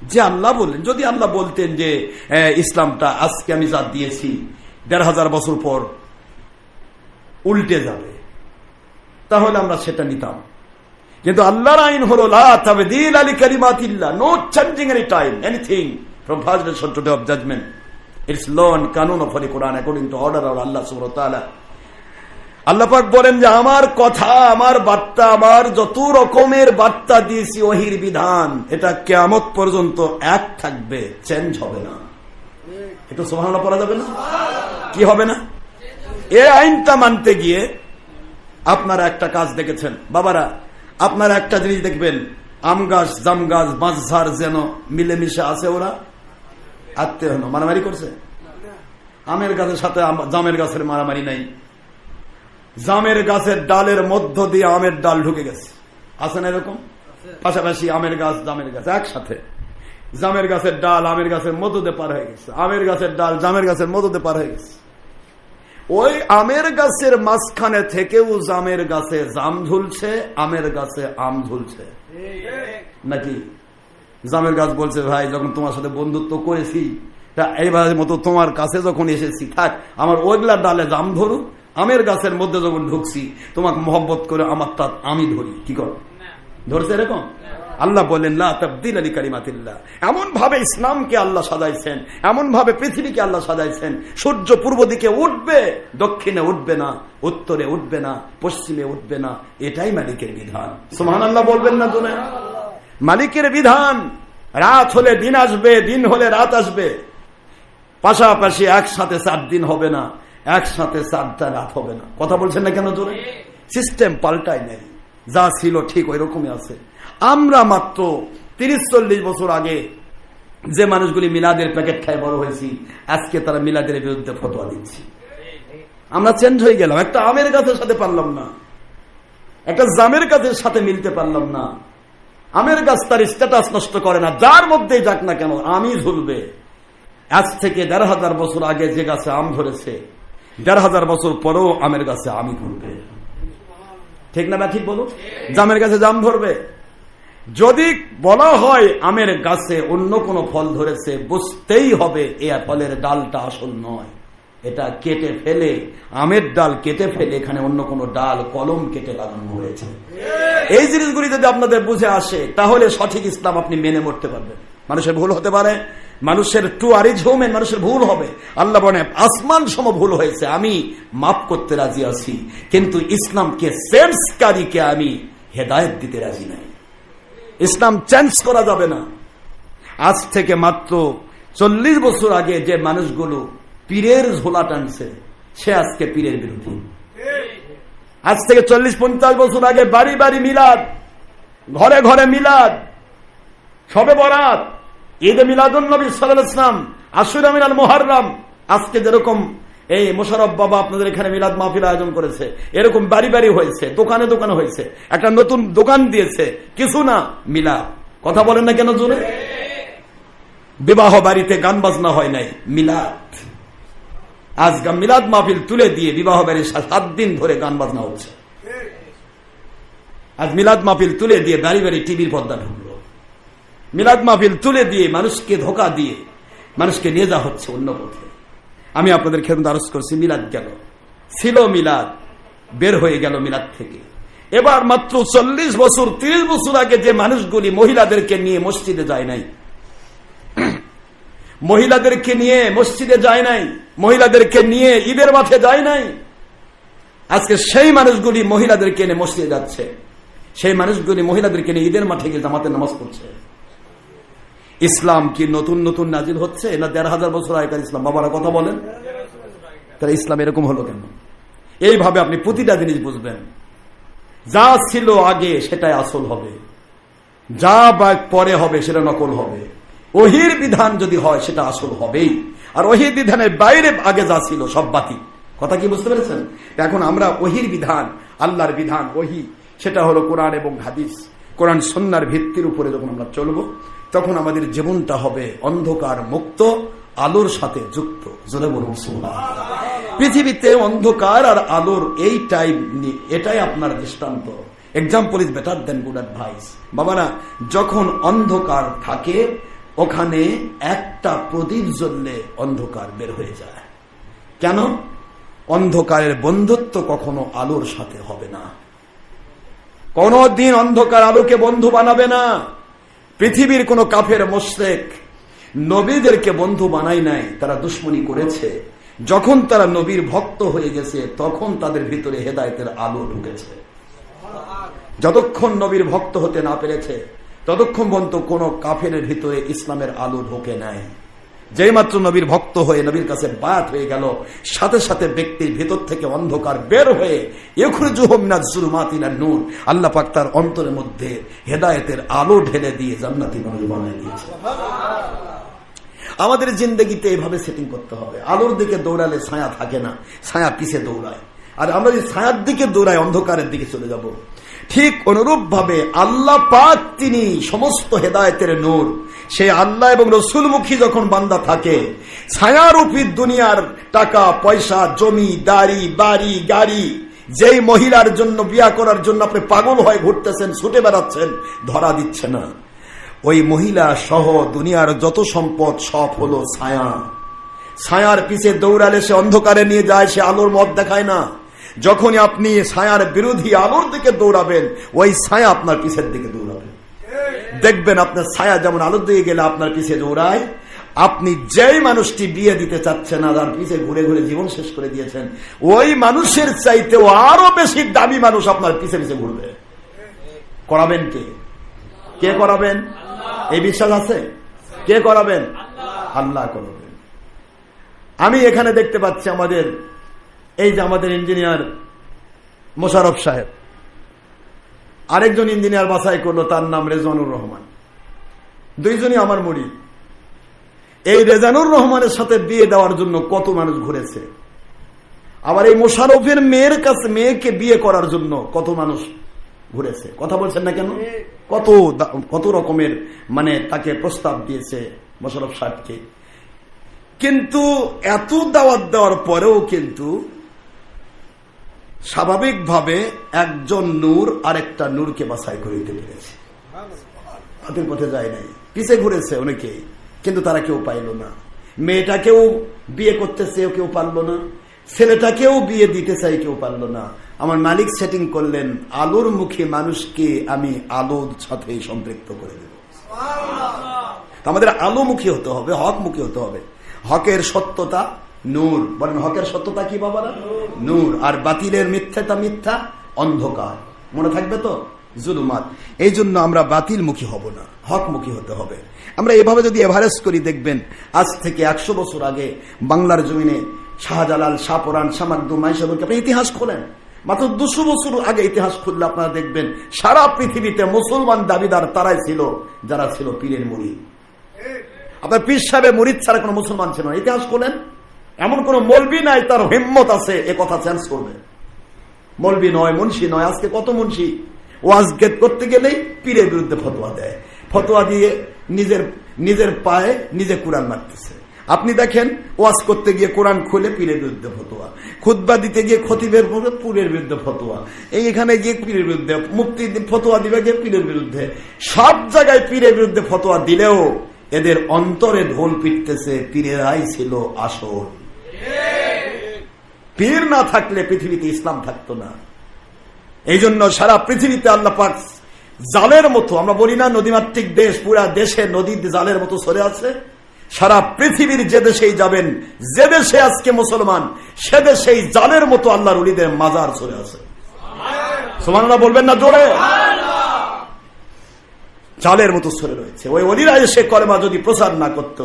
A: যে আল্লাহ বললেন, যদি আল্লাহ বলতেন যে ইসলামটা আজকে আমি যা দিয়েছি ১৫০০ বছর পর উল্টে যাবে, তাহলে আমরা সেটা নিতাম। কিন্তু আল্লাহর আইন হলো লা তাবদীল লিকালিমাতিল্লাহ, no changing any time, anything from first day to day of judgement. It's law and কানুন of the Quran according to order of Allah সুবহানাহু ওয়া তাআলা। আল্লাহ পাক বলেন যে আমার কথা, আমার বার্তা, আমার যত রকমের বার্তা দিয়েছি, ওহির বিধান, এটা কিয়ামত পর্যন্ত এক থাকবে, চেঞ্জ হবে না। একটু সুবহানাল্লাহ পড়া যাবে না? কি হবে না? এই আইনটা মানতে গিয়ে আপনারা একটা কাজ দেখেছেন বাবারা, আপনারা একটা জিনিস দেখবেন, আম গাছ, জাম গাছ, বাঁশঝাড় যেন মিলেমিশে আছে, ওরা আত্মীয় হলো মারামারি করছে। আমের গাছের সাথে জামের গাছের মারামারি নাই, জামের গাছের ডালের মধ্য দিয়ে আমের ডাল ঢুকে গেছে, আছে না এরকম? পাশাপাশি আমের গাছ জামের গাছ একসাথে, জামের গাছের ডাল আমের গাছের মধ্য দিয়ে পার হয়ে গেছে, আমের গাছের ডাল জামের গাছের মধ্য দিয়ে পার হয়ে গেছে। ওই আমের গাছের মাঝখানে থেকেও জামের গাছে জাম ঝুলছে, আমের গাছে আম ঝুলছে নাকি? জামের গাছ বলছে, ভাই যখন তোমার সাথে বন্ধুত্ব করেছি, তা এইবারের মতো তোমার কাছে যখন এসেছি, থাক আমার ওইগুলা ডালে জাম ধরুক, আমের গাছের মধ্যে যখন ঢুকছি তোমাকে মহব্বত করে আমারটা আমি ধরি। কি কর ধরছে এরকম? আল্লাহ বলেন লা তাবদীলা লিকালিমাতিল্লাহ। এমন ভাবে ইসলামকে আল্লাহ সাজাইছেন, এমন ভাবে পৃথিবীকে আল্লাহ সাজাইছেন, সূর্য পূর্ব দিকে উঠবে, দক্ষিণে উঠবে না, উত্তরে উঠবে না, পশ্চিমে উঠবে না। এটাই মালিকের বিধান। সুবহানাল্লাহ বলবেন না? তোলে মালিকের বিধান। রাত হলে দিন আসবে, দিন হলে রাত আসবে, পাশাপাশি একসাথে 4 দিন হবে না, একসাথে 4টা রাত হবে না। কথা বলছেন না কেন? জোরে সিস্টেম পাল্টায় নেই, যা ছিল ঠিক ওই রকমই আছে। আমরা মাত্র 30-40 বছর আগে যে মানুষগুলি মিলাদের প্যাকেট খায় বড় হয়েছি, আজকে তারা মিলাদের বিরুদ্ধে ফতোয়া দিচ্ছি। আমরা চেঞ্জ হয়ে গেলাম। একটা আমের গাছের সাথে পারলাম না, একটা জামের গাছের সাথে মিলতে পারলাম না। আমের গাছ তার স্ট্যাটাস নষ্ট করে না, যার মধ্যেই যাক না কেন আমি ঝুলবে। আজ থেকে 1500 বছর আগে যে গাছে আম ধরেছে, 1500 বছর পরেও আমের গাছে আমি ধরবে। ঠিক না? ঠিক বলো। জামের গাছে জাম ধরবে। যদি বলা হয় আমের গাছে অন্য কোন ফল ধরেছে, বুঝতেই হবে এ ফলের ডালটা আসল নয়, এটা কেটে ফেলে, আমের ডাল কেটে ফেলে এখানে অন্য কোন ডাল কলম কেটে লাগানো হয়েছে। এই জিনিসগুলি যদি আপনাদের বুঝে আসে, তাহলে সঠিক ইসলাম আপনি মেনে মরতে পারবেন। মানুষের ভুল হতে পারে, মানুষের টু আর ইজ হিউম্যান, মানুষের ভুল হবে। আল্লাহ বলেন আসমান সম ভুল হয়েছে, আমি মাফ করতে রাজি আছি, কিন্তু ইসলামকে সেন্সকারীকে আমি হেদায়েত দিতে রাজি নাই। ইসলাম চেঞ্জ করা যাবে না। আজ থেকে মাত্র 40 বছর আগে যে মানুষগুলো পীরের ঝোলা টানছে, সে আজকে পীরের বিরোধী। আজ থেকে 40-50 বছর আগে বাড়ি বাড়ি মিলাদ, ঘরে ঘরে মিলাদ, শবে বরাত, ঈদে মিলাদুন নবী সাল্লাল্লাহু আলাইহি ওয়াসাল্লাম, আশুরা মিনাল মুহররম, আজকে যেরকম এই মোশাররফ বাবা আপনাদের এখানে মিলাদ মাহফিল আয়োজন করেছে, এরকম বাড়ি বাড়ি হয়েছে, দোকানে দোকানে হয়েছে, একটা নতুন দোকান দিয়েছে, কিছু না মিলাদ। কথা বলেন না কেন জোরে? বিবাহ বাড়িতে গান বাজনা হয় নাই, মিলাদ। আজ মিলাদ মাহফিল তুলে দিয়ে বিবাহ বাড়ির 7 দিন ধরে গান বাজনা হচ্ছে। আজ মিলাদ মাহফিল তুলে দিয়ে বাড়ি বাড়ি টিভির পর্দা ঢুকলো। মিলাদ মাহফিল তুলে দিয়ে মানুষকে ধোকা দিয়ে মানুষকে নিয়ে যাওয়া হচ্ছে অন্য পথে। আমি আপনাদের খেদমতে আরজ করছি, মিলাদ গেল, ছিল মিলাদ, বের হয়ে গেল মিলাদ থেকে। এবার মাত্র 40 বছর 30 বছর আগে যে মানুষগুলি মহিলাদেরকে নিয়ে মসজিদে যায় নাই, মহিলাদেরকে নিয়ে মসজিদে যায় নাই, মহিলাদেরকে নিয়ে ঈদের মাঠে যায় নাই, আজকে সেই মানুষগুলি মহিলাদেরকে নিয়ে মসজিদে যাচ্ছে, সেই মানুষগুলি মহিলাদেরকে নিয়ে ঈদের মাঠে গিয়ে জামাতের নামাজ পড়ছে। ইসলাম কি নতুন নতুন নাজিল হচ্ছে না 1500 বছর আগেকার ইসলাম? বাবারা কথা বলেন। তাহলে ইসলাম এরকম হলো কেন? এইভাবে আপনি প্রতিটা জিনিস বুঝবেন। যা ছিল আগে সেটাই আসল হবে, যা পরে হবে সেটা নকল হবে। ওহির বিধান যদি হয় সেটা আসল হবেই, আর ওহির বিধানের বাইরে আগে যা ছিল সব বাতিল। কথা কি বুঝতে পেরেছেন? এখন আমরা ওহির বিধান, আল্লাহর বিধান, ওহি, সেটা হলো কোরআন এবং হাদিস, কোরআন সুন্নাহর ভিত্তির উপরে যখন আমরা চলবো, তখন আমাদের জীবনটা হবে অন্ধকার মুক্ত, আলোর সাথে যুক্ত। জোরে বলুন সুবহানাল্লাহ। পৃথিবীতে অন্ধকার আর আলোর এটাই আপনার দৃষ্টান্ত। Example is better then good advice. বাবারা, যখন অন্ধকার থাকে ওখানে একটা প্রদীপ জ্বললে অন্ধকার বের হয়ে যায়। কেন? অন্ধকারের বন্ধুত্ব কখনো আলোর সাথে হবে না। কোনদিন অন্ধকার আলোকে বন্ধু বানাবে না। পৃথিবীর কোন কাফের মুশরিক নবীদেরকে বন্ধু বানায় নাই, তারা দুশমনি করেছে। যখন তারা নবীর ভক্ত হয়ে গেছে তখন তাদের ভিতরে হেদায়েতের আলো ঢুকেছে। যতক্ষণ নবীর ভক্ত হতে না পেরেছে ততক্ষণ পর্যন্ত কোন কাফেরের ভিতরে ইসলামের আলো ঢোকে নাই। যেই মাত্র নবীর ভক্ত হয়ে নবীর কাছে বায়াত হয়ে গেল, সাথে সাথে ব্যক্তির ভেতর থেকে অন্ধকার বের হয়ে ইখরিজুহুম মিনাজ যুলুমাতি ইলান নূর, আল্লাহ পাক তার অন্তরের মধ্যে হেদায়েতের আলো ঢেলে দিয়ে জান্নাতি মানুষ বানিয়ে দিয়েছে। আমাদের জিন্দেগিতে এইভাবে সেটিং করতে হবে। আলোর দিকে দৌড়ালে ছায়া থাকে না, ছায়া পিছে দৌড়ায়। আর আমরা যদি ছায়ার দিকে দৌড়াই অন্ধকারের দিকে চলে যাব। ঠিক অনুরূপ ভাবে আল্লাহ পাক তিনি সমস্ত হেদায়েতের নূর। সেই আল্লাহ এবং রসুলমুখী যখন বান্দা থাকে, ছায়ারূপী দুনিয়ার টাকা পয়সা জমি দাড়ি বাড়ি গাড়ি, যেই মহিলার জন্য বিয়া করার জন্য আপনি পাগল হয়ে ঘুরতেছেন, ছুটে বেড়াচ্ছেন, ধরা দিচ্ছে না, ওই মহিলা সহ দুনিয়ার যত সম্পদ সব হলো ছায়া। ছায়ার পিছে দৌড়ালে সে অন্ধকারে নিয়ে যায়, সে আলোর মত দেখায় না। যখনই আপনি ছায়ার বিরোধী আলোর দিকে দৌড়াবেন, ওই ছায়া আপনার পিছের দিকে দৌড়াবে। দেখবেন আপনার ছায়া যেমন আলোর দিকে গেলে আপনার পিছে দৌড়ায়, আপনি যেই মানুষটি বিয়ে দিতে চাচ্ছেন না, তার পিছে ঘুরে ঘুরে জীবন শেষ করে দিয়েছেন, ওই মানুষের চাইতেও আরো বেশি দামি মানুষ আপনার পিছে পিছে ঘুরবে। করাবেন কে? কে করাবেন? এই বিশ্বাস আছে? কে করাবেন? আল্লাহ করাবেন। আমি এখানে দেখতে পাচ্ছি আমাদের এই যে আমাদের ইঞ্জিনিয়ার মোশাররফ সাহেব, আরেকজন ইঞ্জিনিয়ার বাছাই করলো, তার নাম রেজানুর রহমান। দুইজনই আমার মুরিদ। এই রেজানুর রহমানের সাথে বিয়ে দেওয়ার জন্য কত মানুষ ঘুরেছে, আবার এই মোশাররফের মেয়ের কাছে মেয়েকে বিয়ে করার জন্য কত মানুষ ঘুরেছে। কথা বলছেন না কেন? কত রকমের মানে তাকে প্রস্তাব দিয়েছে মোশাররফ সাহেবকে। কিন্তু এত দাওয়াত দেওয়ার পরেও কিন্তু স্বাভাবিকভাবে একজন নূর আরেকটা নূরকে বাছাই করে দিতে পেরেছে। হাতের পথে যায় নাই, পিছে ঘুরেছে অনেকেই, কিন্তু তারা কেউ পাইল না। মেয়েটাকেও বিয়ে করতে চেয়েও কেউ পারল না, ছেলেটাকেও বিয়ে দিতে চাই কেউ পারল না। আমার মালিক সেটিং করলেন, আলোর মুখে মানুষকে আমি আলোর সাথে সম্পৃক্ত করে দেব। আমাদের আলোমুখী হতে হবে, হকমুখী হতে হবে। হকের সত্যতা নূর। বলেন হকের সত্যতা কি বাবারা? নূর। আর বাতিলের মিথ্যাটা মিথ্যা, অন্ধকার। মনে থাকবে তো? জুলুমাত। এই জন্য আমরা বাতিলমুখী হব না, হকমুখী হতে হবে। আমরা এভাবে যদি এভারেস্ট করি, দেখবেন আজ থেকে 100 বছর আগে বাংলার জমিনে শাহজালাল, শাহপরান, শামাকদুম, মাইশাবুরকে আপনি ইতিহাস খোলেন, মাত্র 200 বছর আগে ইতিহাস খুললে আপনারা দেখবেন সারা পৃথিবীতে মুসলমান দাবিদার তারাই ছিল যারা ছিল পীরের মুরিদ। আপনার পীর সাহেবের মুরিদ ছাড়া কোনো মুসলমান ছিল না। ইতিহাস খোলেন, এমন কোন মৌলবি নাই তার হিম্মত আছে এ কথা চেঞ্জ করবে। মৌলবি নয়, মুন্সি নয়। আজকে কত মুন্সি ওয়াজ করতে গেলেই পীরের বিরুদ্ধে ফতোয়া দেয়, ফতোয়া দিয়ে নিজের পায়ে নিজে কোরআন মারতেছে। আপনি দেখেন ওয়াজ করতে গিয়ে কোরআন খুলে পীরের বিরুদ্ধে ফতোয়া, খুতবা দিতে গিয়ে খতিবের পীরের বিরুদ্ধে ফতোয়া, এখানে গিয়ে পীরের বিরুদ্ধে, মুফতি ফতোয়া দিবে গিয়ে পীরের বিরুদ্ধে। সব জায়গায় পীরের বিরুদ্ধে ফতোয়া দিলেও এদের অন্তরে ঢোল পিটতেছে পীরেরাই ছিল আসল। পীর না থাকলে পৃথিবীতে ইসলাম থাকতো না। এই জন্য সারা পৃথিবীতে আল্লাহ পাক জালের মতো, আমরা বলি না নদীমাতৃক দেশ, পুরা দেশে নদী জালের মতো সরে আছে। সারা পৃথিবীর যে দেশেই যাবেন, যে দেশে আজকে মুসলমান, সে দেশেই জালের মতো আল্লাহর ওলিদের মাজার সরে আছে। সুবহানাল্লাহ বলবেন না জোরে? জালের মতো সরে রয়েছে। ওই ওলিরা এসে কলেমা যদি প্রচার না করত,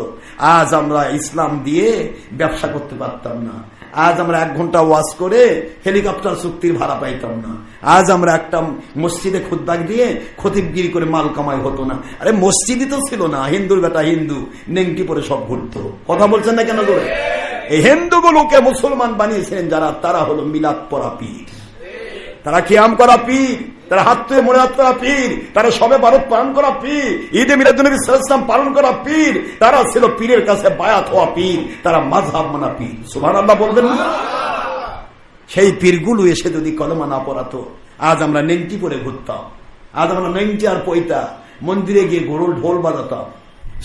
A: আজ আমরা ইসলাম দিয়ে ব্যবসা করতে পারতাম না। আজ আমরা 1 ঘন্টা ওয়াজ করে হেলিকপ্টার চুক্তির ভাড়া পাইতাম না। আজ আমরা একটা মসজিদে খুতবা দিয়ে খতিবগিরি করে মাল কামাই হতো না। আরে মসজিদই তো ছিল না, হিন্দুর বেটা হিন্দু নেংটি পরে সব ঘুরতো। কথা বলছেন না কেন করে? এই হিন্দুগুলোকে মুসলমান বানিয়েছেন যারা, তারা হলো মিলাদ পড়া পীর, তারা কিয়াম করা পীর, তারা হাত ধুয়ে মোনাজাত করা পীর, তারা সবে বারত পালন করা পীর, ঈদে মিলাদুন্নবী সাল্লাল্লাহু আলাইহি ওয়াসাল্লাম পালন করা পীর। তারা ছিল পীরের কাছে বায়াত হওয়া পীর, তারা মাযহাব মানা পীর। সুবহানাল্লাহ বলবেন না? সেই পীরগুলো এসে যদি কলেমা না পড়াতো, আজ আমরা নেংটি পরে ঘুরতাম, আজ আমরা নেংটি আর পয়তা মন্দিরে গিয়ে ঢোল বাজাতাম।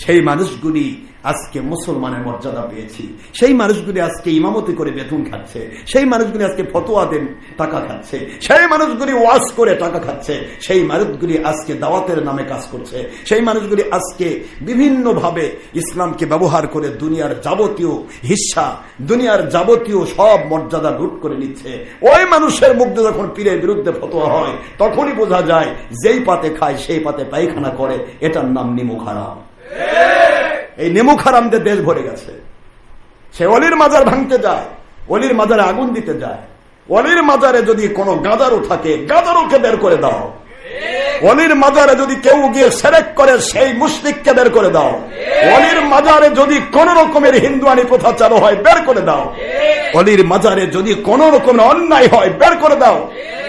A: সেই মানুষগুলি আজকে মুসলমানের মর্যাদা পেয়েছি, সেই মানুষগুলি আজকে ইমামতি করে বেতন খাচ্ছে, সেই মানুষগুলি আজকে ফতোয়া দেন টাকা খাচ্ছে, সেই মানুষগুলি ওয়াজ করে টাকা খাচ্ছে, সেই মানুষগুলি আজকে দাওয়াতের নামে কাজ করছে, সেই মানুষগুলি আজকে বিভিন্ন ভাবে ইসলামকে ব্যবহার করে দুনিয়ার যাবতীয় হিস্সা, দুনিয়ার যাবতীয় সব মর্যাদা লুট করে নিচ্ছে। ওই মানুষের মুখে যখন পীরের বিরুদ্ধে ফতোয়া হয়, তখনই বোঝা যায় যেই পাতে খায় সেই পাতে পায়খানা করে, এটার নাম নিমক হারাম। এই নেমুক হারামদের দেশ ভরে গেছে। সে অলির মাজার ভাঙতে যায়, অলির মাজারে আগুন দিতে যায়। অলির মাজারে যদি কোনো গাজারও থাকে, গাজারোকে বের করে দাও। অলির মাজারে যদি কেউ গিয়ে সেরেক করে, সেই মুশরিককে বের করে দাও। অলির মাজারে যদি কোন রকমের হিন্দুয়ানি প্রথা চালু হয়, বের করে দাও। অলির মাজারে যদি কোন রকমের অন্যায় হয়, বের করে দাও।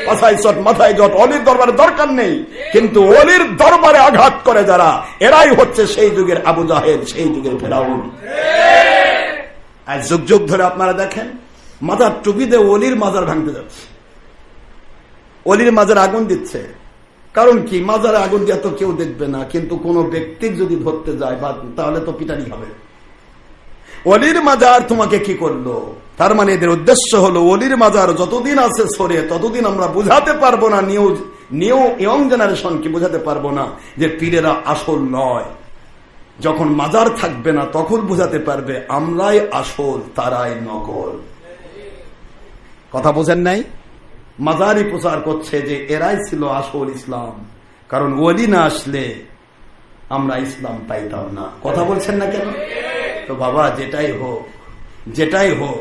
A: মাথায় চট মাথায় জট, অলির দরবারে দরকার নেই, কিন্তু অলির দরবারে আঘাত করে যারা, এরাই হচ্ছে সেই যুগের আবু জাহেল, সেই যুগের ফেরাউন। আর যুগ যুগ ধরে আপনারা দেখেন মাজার টুপি দিয়ে অলির মাজার ভাঙতে যাচ্ছে, অলির মাজার আগুন দিচ্ছে। কারণ কি? মাজারে আগুন দিয়ে তো কেউ দেখবে না, কিন্তু কোন ব্যক্তির যদি ধরতে যায় তাহলে তো পিটানি হবে। অলির মাজার তোমাকে কি করলো? তার মানে এদের উদ্দেশ্য হলো অলির মাজার যতদিন আছে সরে, ততদিন আমরা বুঝাতে পারবো না, নিউ ইয়ং জেনারেশনকে বুঝাতে পারবো না যে পীরেরা আসল নয়। যখন মাজার থাকবে না তখন বুঝাতে পারবে আমরাই আসল, তারাই নকল। কথা বোঝেন নাই? মাজারই প্রচার করছে যে এরাই ছিল আসল ইসলাম, কারণ ওলি না আসলে আমরা ইসলাম পাইতাম না। কথা বলছেন না কেন? তো বাবা যেটাই হোক, যেটাই হোক,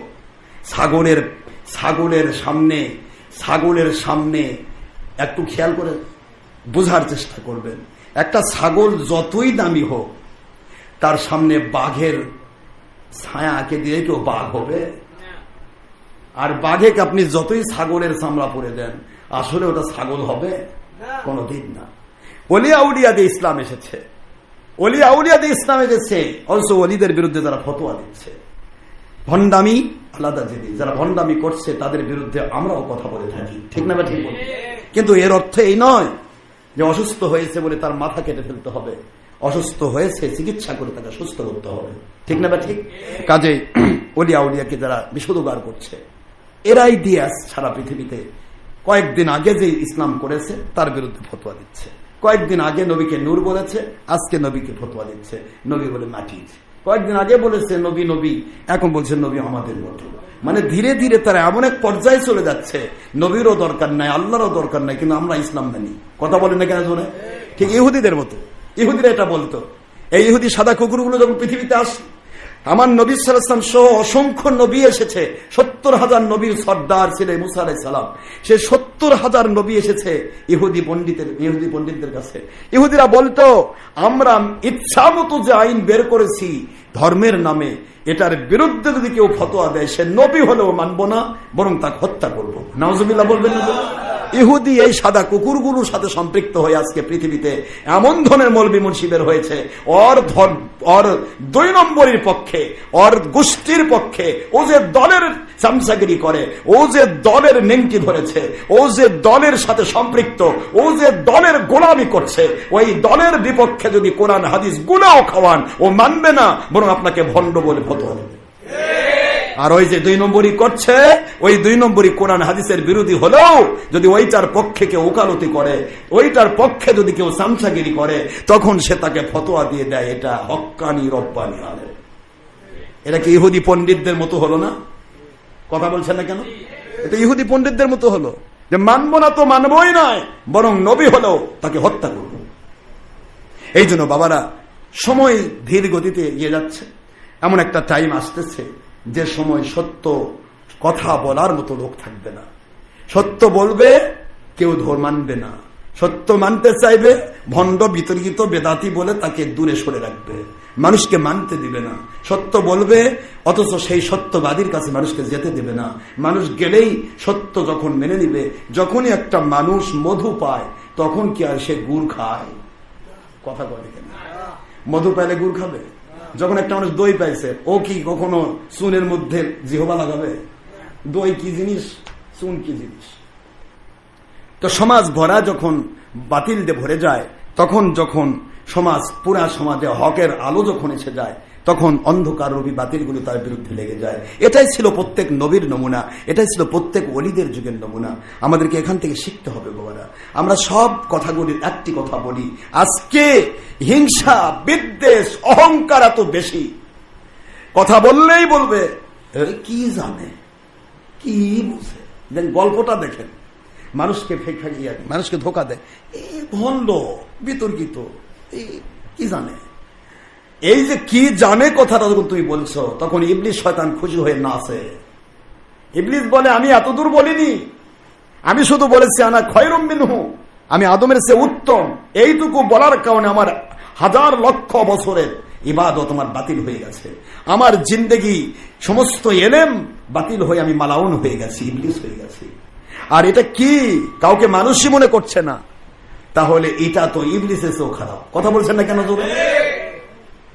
A: ছাগলের সামনে একটু খেয়াল করে বোঝার চেষ্টা করবেন। একটা ছাগল যতই দামি হোক, তার সামনে বাঘের ছায়া আঁকে দিয়ে কেউ বাঘ হবে? আর বাঘেকে আপনি যতই ছাগলের চামড়া পরে দেন, আসলে ওটা ছাগল হবে? কোনদিন না। ওলিয়া উলিয়াতে ইসলাম এসেছে, ওলিয়া উলিয়াতে ইসলাম এসেছে, অবশ্য ওলিদের বিরুদ্ধে যারা ফতোয়া দিচ্ছে, ভণ্ডামি আলাদা জিনিস। যারা ভণ্ডামি করছে তাদের বিরুদ্ধে আমরাও কথা বলে থাকি, ঠিক না? ঠিক বলি। কিন্তু এর অর্থ এই নয় যে অসুস্থ হয়েছে বলে তার মাথা কেটে ফেলতে হবে। অসুস্থ হয়েছে চিকিৎসা করে তাকে সুস্থ করতে হবে, ঠিক না? ঠিক। কাজে ওলিয়া উলিয়াকে যারা বিশুদ্ধগার করছে, এরাই দিয়ে সারা পৃথিবীতে কয়েকদিন আগে যে ইসলাম করেছে তার বিরুদ্ধে ফতোয়া দিচ্ছে। কয়েকদিন আগে নবীকে নূর বলেছে, আজকে নবীকে ফতোয়া দিচ্ছে নবী বলে মাটি। কয়েকদিন আগে বলেছে নবী নবী, এখন বলছে নবী আমাদের মতো। মানে ধীরে ধীরে তারা এমন এক পর্যায়ে চলে যাচ্ছে, নবীরও দরকার নাই, আল্লাহরও দরকার নাই, কিন্তু আমরা ইসলাম মানি। কথা বলেন না কেন শুনে? ঠিক ইহুদিদের মতো। ইহুদিরা এটা বলতো। এই ইহুদি সাদা কুকুরগুলো যখন পৃথিবীতে আসে, আমার নবী সাল্লাল্লাহু আলাইহি ওয়াসাল্লাম সহ অসংখ্য নবী এসেছে, 70,000 নবীর সর্দার ছিলেন মুসা আলাইহিস সালাম। সে 70,000 নবী এসেছে ইহুদি পণ্ডিতদের কাছে। ইহুদিরা বলতো, আমরা ইচ্ছা মতো যে আইন বের করেছি ধর্মের নামে, এটার বিরুদ্ধে যদি কেউ ফতোয়া দেয়, সে নবী হলেও মানব না, বরং তাকে হত্যা করবো। নাউজুবিল্লাহ বলবেন না? ইহুদি এই সাদা কুকুরগুলোর সাথে সম্পৃক্ত হয়ে আজকে পৃথিবীতে এমন ধরনের মৌলবী মুন্সিবের হয়েছে, ওর 2 নম্বরের পক্ষে, ওর গোষ্ঠীর পক্ষে, ও যে দলের চামচাগিরি করে, ও যে দলের নেংটি ধরেছে, ও যে দলের সাথে সম্পৃক্ত, ও যে দলের গোলামি করছে, ওই দলের বিপক্ষে যদি কোরআন হাদিস গুনাও খাওয়ান, ও মানবে না, বরং আপনাকে ভণ্ড বলে ফতোয়া দেবে। আর ওই যে 2 নম্বরই করছে, ওই 2 নম্বরই কোরআন হাদিসের বিরোধী হলেও যদি ওইটার পক্ষে কেউ ওকালতি করে, ওইটার পক্ষে যদি কেউ চামচাগিরি করে, তখন সে তাকে ফতোয়া দিয়ে দেয় এটা হক্কানি রব্বানি আলেম। এটা কি ইহুদি পণ্ডিতদের মতো হলো না? কথা বলছেন না কেন? এটা ইহুদি পণ্ডিতদের মতো হলো যে মানবো না তো মানবই নয়, বরং নবী হলেও তাকে হত্যা করব। এই জন্য বাবারা, সময় ধীর গতিতে এগিয়ে যাচ্ছে। এমন একটা টাইম আসতেছে যে সময় সত্য কথা বলার মতো লোক থাকবে না। সত্য বলবে, কেউ মানবে না। সত্য মানতে চাইবে, ভণ্ড বিতর্কিত বেদাতি বলে তাকে দূরে সরে রাখবে, মানুষকে মানতে দিবে না। সত্য বলবে, অথচ সেই সত্যবাদীর কাছে মানুষকে যেতে দেবে না। মানুষ গেলেই সত্য যখন মেনে নিবে, যখনই একটা মানুষ মধু পায়, তখন কি আর সে গুড় খায়? কথা বলে কেন? মধু পাইলে গুড় খাবে? যখন একটা মানুষ দই পাইছে, ও কি কখনো চুনের মধ্যে জিহবা লাগাবে? দই কি জিনিস, চুন কি জিনিস? তো সমাজ ভরা যখন বাতিল দিয়ে ভরে যায়, তখন যখন পুরা সমাজে হকের আলো যখন এসে যায়, তখন অন্ধকার রূপী বাতিলগুলো তার বিরুদ্ধে লেগে যায়। এটাই ছিল প্রত্যেক নবীর নমুনা, এটাই ছিল প্রত্যেক ওলিদের যুগের নমুনা। আমাদেরকে এখান থেকে শিখতে হবে বাবারা। আমরা সব কথাগুলির একটি কথা বলি, আজকে হিংসা, বিদ্বেষ, অহংকার এত বেশি, কথা বললেই বলবে কি জানে, কি বুঝে। গল্পটা দেখেন, মানুষকে ফেঁকিয়ে, মানুষকে ধোকা দেয়, এই ভণ্ড বিতর্কিত, এই কি জানে। এই যে কি জানে কথাটা যখন তুমি বলছো, তখন ইবলিস শয়তান খুশি হয়ে নাচে। ইবলিস বলে, আমি এতদূর বলিনি, আমি শুধু বলেছি আনা খয়রুম মিনহু, আমি আদমের চেয়ে উত্তম। এইটুকু বলার কারণে আমার হাজার লক্ষ বছরের ইবাদত আমার বাতিল হয়ে গেছে, আমার জিন্দেগি সমস্ত এলেম বাতিল হয়ে আমি মালাউন হয়ে গেছি, ইবলিস হয়ে গেছি। আর এটা কি কাউকে মানুষই মনে করছে না, তাহলে এটা তো ইবলিসের চেয়েও খারাপ। কথা বলছেন না কেন জোরে?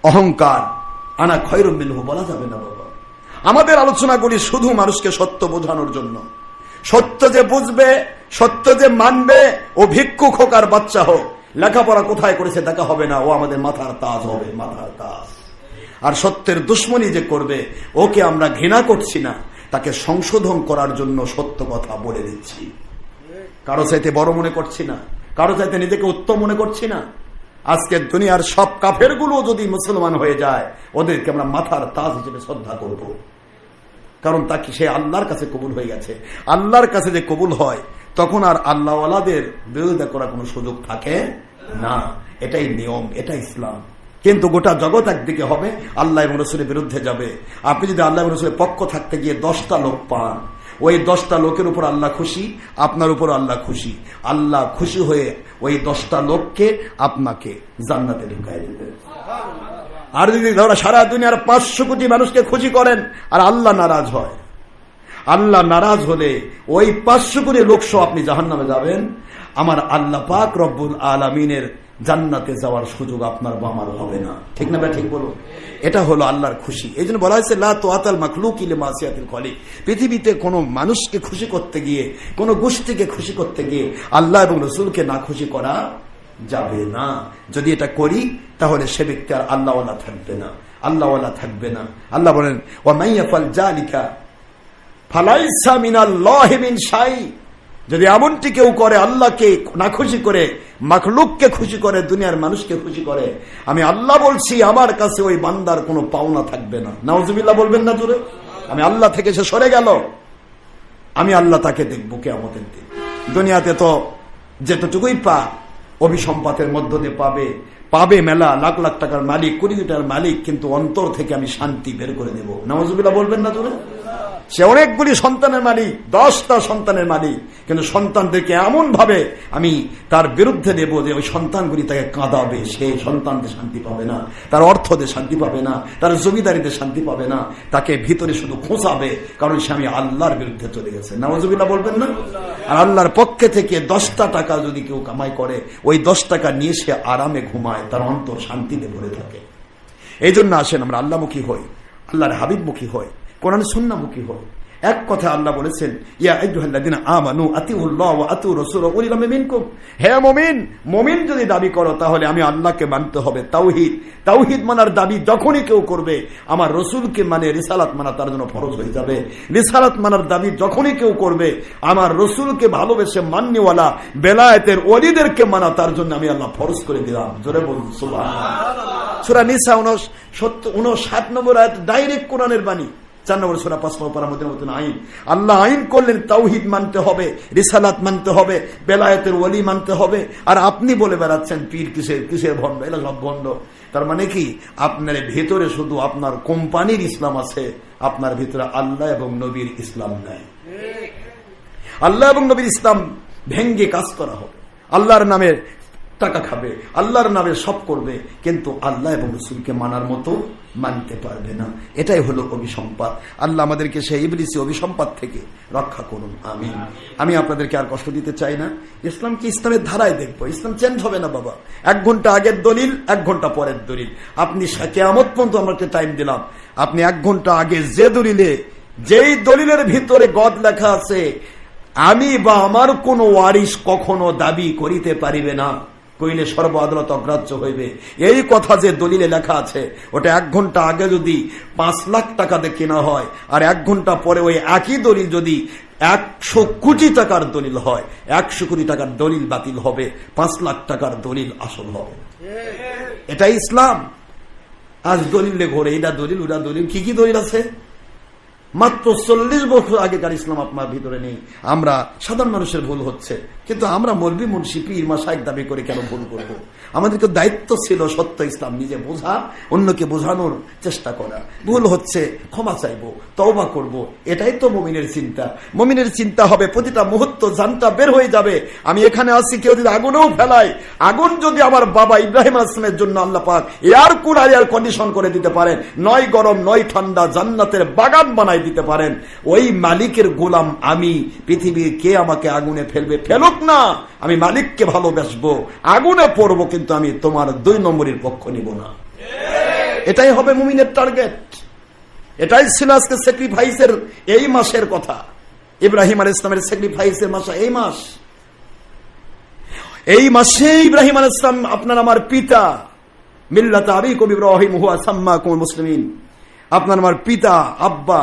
A: অহংকার, আনা খয়রুম মিনহু বলা যাবে না বাবা। আমাদের আলোচনাগুলি শুধু মানুষকে সত্য বোঝানোর জন্য। সত্য যে বুঝবে, সত্য যে মানবে, ও ভিক্ষুক হোক আর বাচ্চা হোক, লেখাপড়া কোথায় করেছে দেখা হবে না, ও আমাদের মাথার তাজ হবে, মাথার তাজ। আর সত্যের দুশ্মনী যে করবে, ওকে আমরা ঘৃণা করছি না, তাকে সংশোধন করার জন্য সত্য কথা বলে দিচ্ছি। কারো চাইতে বড় মনে করছি না, কারো চাইতে নিজেকে উত্তম মনে করছি না। আজকের দুনিয়ার সব কাফের গুলো যদি মুসলমান হয়ে যায়, ওদেরকে আমরা মাথার তাজ হিসেবে শ্রদ্ধা করব, কারণ তাকে সে আল্লাহর কাছে কবুল হয়ে গেছে। আল্লাহর কাছে যে কবুল হয়, তখন আর আল্লাহওয়ালাদের বিরোধিতা করার কোনো সুযোগ থাকে না। এটাই নিয়ম, এটাই ইসলাম। কিন্তু গোটা জগৎ একদিকে হবে, আল্লাহ এবং রসুলের বিরুদ্ধে যাবে। আপনি যদি আল্লাহ এবং রসুলের পক্ষ থাকতে গিয়ে 10টা লোক পান, ওই 10টা লোকের উপর আল্লাহ খুশি, আপনার উপর আল্লাহ খুশি। আল্লাহ খুশি হয়ে ওই 10টা লোককে আপনাকে জান্নাতে ঢুকাই দেবে। আর যদি ধরো সারা দুনিয়ার 500 কোটি মানুষকে খুশি করেন আর আল্লাহ নারাজ হয়, আল্লাহ নারাজ হলে ওই 500 কোটি লোকসহ আপনি জাহান্নামে যাবেন। আমার আল্লাহ পাক রব্বুল আলামিনের জান্নাতে যাওয়ার সুযোগ আপনার বা আমার হবে না। ঠিক না ভাই? ঠিক বলো। এটা হলো আল্লাহর খুশি। এই জন্য বলা হয়েছে লা তুআতাল মাখলুকি লিমাসিয়াতিল খালিক। পৃথিবীতে কোনো মানুষকে খুশি করতে গিয়ে, কোনো গোষ্ঠীকে খুশি করতে গিয়ে আল্লাহ এবং রাসূলকে না খুশি করা যাবে না। যদি এটা করি, তাহলে সে ব্যক্তি আর আল্লাহওয়ালা থাকবে না, আল্লাহওয়ালা থাকবে না। আল্লাহ বলেন, ওয়া মাইয়াফাল যালিকা ফালাইসা মিনাল্লাহি মিন শাই। যদি এমনটি কেউ করে, আল্লাহকে না খুশি করে, মাখলুককে খুশি করে, দুনিয়ার মানুষকে খুশি করে, আমি আল্লাহ বলছি আমার কাছে ওই বান্দার কোনো পাওনা থাকবে না। নাউজুবিল্লাহ বলবেন না জোরে? আমি আল্লাহ থেকে সে সরে গেল, আমি আল্লাহ তাকে দেখবো কিয়ামতের দিন। দুনিয়াতে তো যেটুকুই পা অভিসম্পাতের মধ্য দিয়ে পাবে মেলা, লাখ লাখ টাকার মালিক, কোটি কোটি টাকার মালিক, কিন্তু অন্তর থেকে আমি শান্তি বের করে দেব। নাউজুবিল্লাহ বলবেন না জোরে? সে অনেকগুলি সন্তানের মালিক, 10টা সন্তানের মালিক, কিন্তু সন্তানদেরকে এমন ভাবে আমি তার বিরুদ্ধে দেব যে ওই সন্তানগুলি তাকে কাঁদাবে। সে সন্তানদের শান্তি পাবে না, তার অর্থতে শান্তি পাবে না, তার জমিদারিতে শান্তি পাবে না, তাকে ভিতরে শুধু খোঁচাবে, কারণ সে আমি আল্লাহর বিরুদ্ধে চলে গেছে। নাউজুবিল্লাহ বলবেন না? আর আল্লাহর পক্ষে থেকে 10টা টাকা যদি কেউ কামাই করে, ওই 10 টাকা নিয়ে সে আরামে ঘুমায়, তার অন্তর শান্তিতে ভরে থাকে। এই জন্য আসেন আমরা আল্লাহমুখী হই, আল্লাহর হাবিবমুখী হই, কোরআন সুন্নাহমুখী হই। এক কথা আল্লাহ বলেছেন, ইয়া আইয়ুহাল্লাযীনা আমানু আতিউল্লাহ ওয়া আতিউর রাসূল ওয়া উলিল আমরি মিনকুম। হে মুমিন, মুমিন যদি দাবি করো, তাহলে আমি আল্লাহকে মানতে হবে। তাওহীদ, তাওহীদ মানার দাবি যখনই কেউ করবে, আমার রাসূলকে মানে রিসালাত মানা তার জন্য ফরজ হয়ে যাবে। রিসালাত মানার দাবি যখনই কেউ করবে, আমার রাসূলকে ভালোবেসে মাননেওয়ালা বেলায়েতের ওলিদেরকে মানা তার জন্য আমি আল্লাহ ফরজ করে দিলাম। জোরে বলুন সুবহানাল্লাহ। সূরা নিসা 59 নম্বর আয়াত ডাইরেক্ট কোরআনের বাণী। 4 নম্বর সূরা 5 নম্বর পারার মধ্যে আইন আল্লাহ আইন করলেন, তাওহীদ মানতে হবে, রিসালাত মানতে হবে, বেলায়েতের ওলি মানতে হবে। আর আপনি বলে বেড়াচ্ছেন পীর কিসের ভণ্ড, এলা সব ভণ্ড। তার মানে কি? আপনার ভেতরে শুধু আপনার কোম্পানির ইসলাম আছে, আপনার ভিতরে আল্লাহ এবং নবীর ইসলাম নাই। আল্লাহ এবং নবীর ইসলাম ভেঙ্গে কাজ করা হবে, আল্লাহর নামে টাকা খাবে, আল্লাহর নামে সব করবে, কিন্তু আল্লাহ এবং রাসূলকে মানার মতো মানতে পারবে না। এটাই হলো অভিসম্পাত। আল্লাহ আমাদেরকে সেই ইবলিসি অভিসম্পাত থেকে রক্ষা করুন, আমিন। আমি আপনাদেরকে আর কষ্ট দিতে চাই না। ইসলামকে ইসলামের ধারায় দেখবো, ইসলাম চেঞ্জ হবে না বাবা। 1 ঘন্টা আগের দলিল, 1 ঘন্টা পরের দলিল। আপনি কিয়ামত পর্যন্ত আমাকে টাইম দিলাম, আপনি 1 ঘন্টা আগে যেই দলিলের ভিতরে গদ লেখা আছে, আমি বা আমার কোন ওয়ারিস কখনো দাবি করিতে পারিবে না, কইলে সর্ব আদালত অগ্রাহ্য হইবে, এই কথা যে দলিলে লেখা আছে, ওটা 1 ঘন্টা আগে যদি 5 লাখ টাকা দিয়ে কেনা হয়, আর 1 ঘন্টা পরে ওই একই দলিল যদি 100 কোটি টাকার দলিল হয়, 100 কোটি টাকার দলিল বাতিল হবে, 5 লাখ টাকার দলিল আসল হবে। এটাই ইসলাম। আজ দলিলে ঘোরে, এটা দলিল ওটা দলিল, কি কি দলিল আছে? মাত্র 40 বছর আগেকার ইসলাম আপনার ভিতরে নেই। আমরা সাধারণ মানুষের ভুল হচ্ছে, কিন্তু আমরা মৌলভী মুন্সি পীর মাশায়েখ দাবি করে কেন ভুল করব? আমাদেরকে দায়িত্ব ছিল সত্য ইসলাম নিজে বোঝা, অন্যকে বোঝানোর চেষ্টা করা। ভুল হচ্ছে ক্ষমা চাইবো, তওবা করব, এটাই তো মুমিনের চিন্তা। মুমিনের চিন্তা হবে প্রতিটা মুহূর্ত জানটা বের হয়ে যাবে। আমি এখানে আছি, কেউ যদি আগুনেও ফেলায়, আগুন যদি আমার বাবা ইব্রাহিম আলাইহিস সালামের জন্য আল্লাহ পাক এয়ার কুল আর এয়ার কন্ডিশন করে দিতে পারেন, নয় গরম নয় ঠান্ডা জান্নাতের বাগান বানাই দিতে পারেন, ওই মালিকের গোলাম আমি। পৃথিবীর কে আমাকে আগুনে ফেলবে, ফেলুক না, আমি মালিককে ভালোবাসবো, আগুনে পড়বো, কিন্তু আমি তোমার 2 নম্বরের পক্ষ নিব না। এটাই হবে মুমিনের টার্গেট। এটাই ছিল আজকে স্যাক্রিফাইসের এই মাসের কথা। ইব্রাহিম আলাইহিস সালামের স্যাক্রিফাইসের মাস এই মাস। এই মাসে ইব্রাহিম আলাইহিস সালাম আপনার আমার পিতা, মিল্লাত আবিকুম ইব্রাহিম হুয়া সাম্মাকুমুল মুসলিমিন, আপনার আমার পিতা আব্বা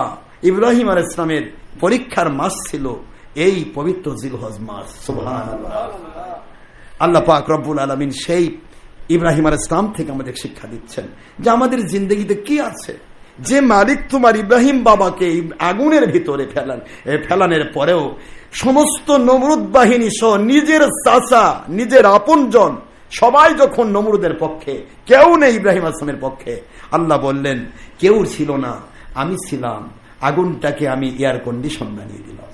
A: ইব্রাহিম আলাইহিস সালামের পরীক্ষার মাস ছিল এই পবিত্র জিলহজ মাস। সুবহানাল্লাহ। আল্লাহ পাক রব্বুল আলামিন সেই ইব্রাহিম আলাইহিস সালাম থেকে আমাদের শিক্ষা দিচ্ছেন যে আমাদের জিন্দগিতে কি আছে। যে মালিক তোমার ইব্রাহিম বাবাকে আগুনের ভিতরে ফেলানোর পরেও সমস্ত নমরুদ বাহিনী সহ নিজের চাচা, নিজের আপনজন সবাই যখন নমরুদের পক্ষে, কেউ নেই ইব্রাহিম আলাইহিস সালামের পক্ষে, আল্লাহ বললেন কেউ ছিল না, আমি ছিলাম, আগুনটাকে আমি এয়ার কন্ডিশন বানিয়ে দিলাম।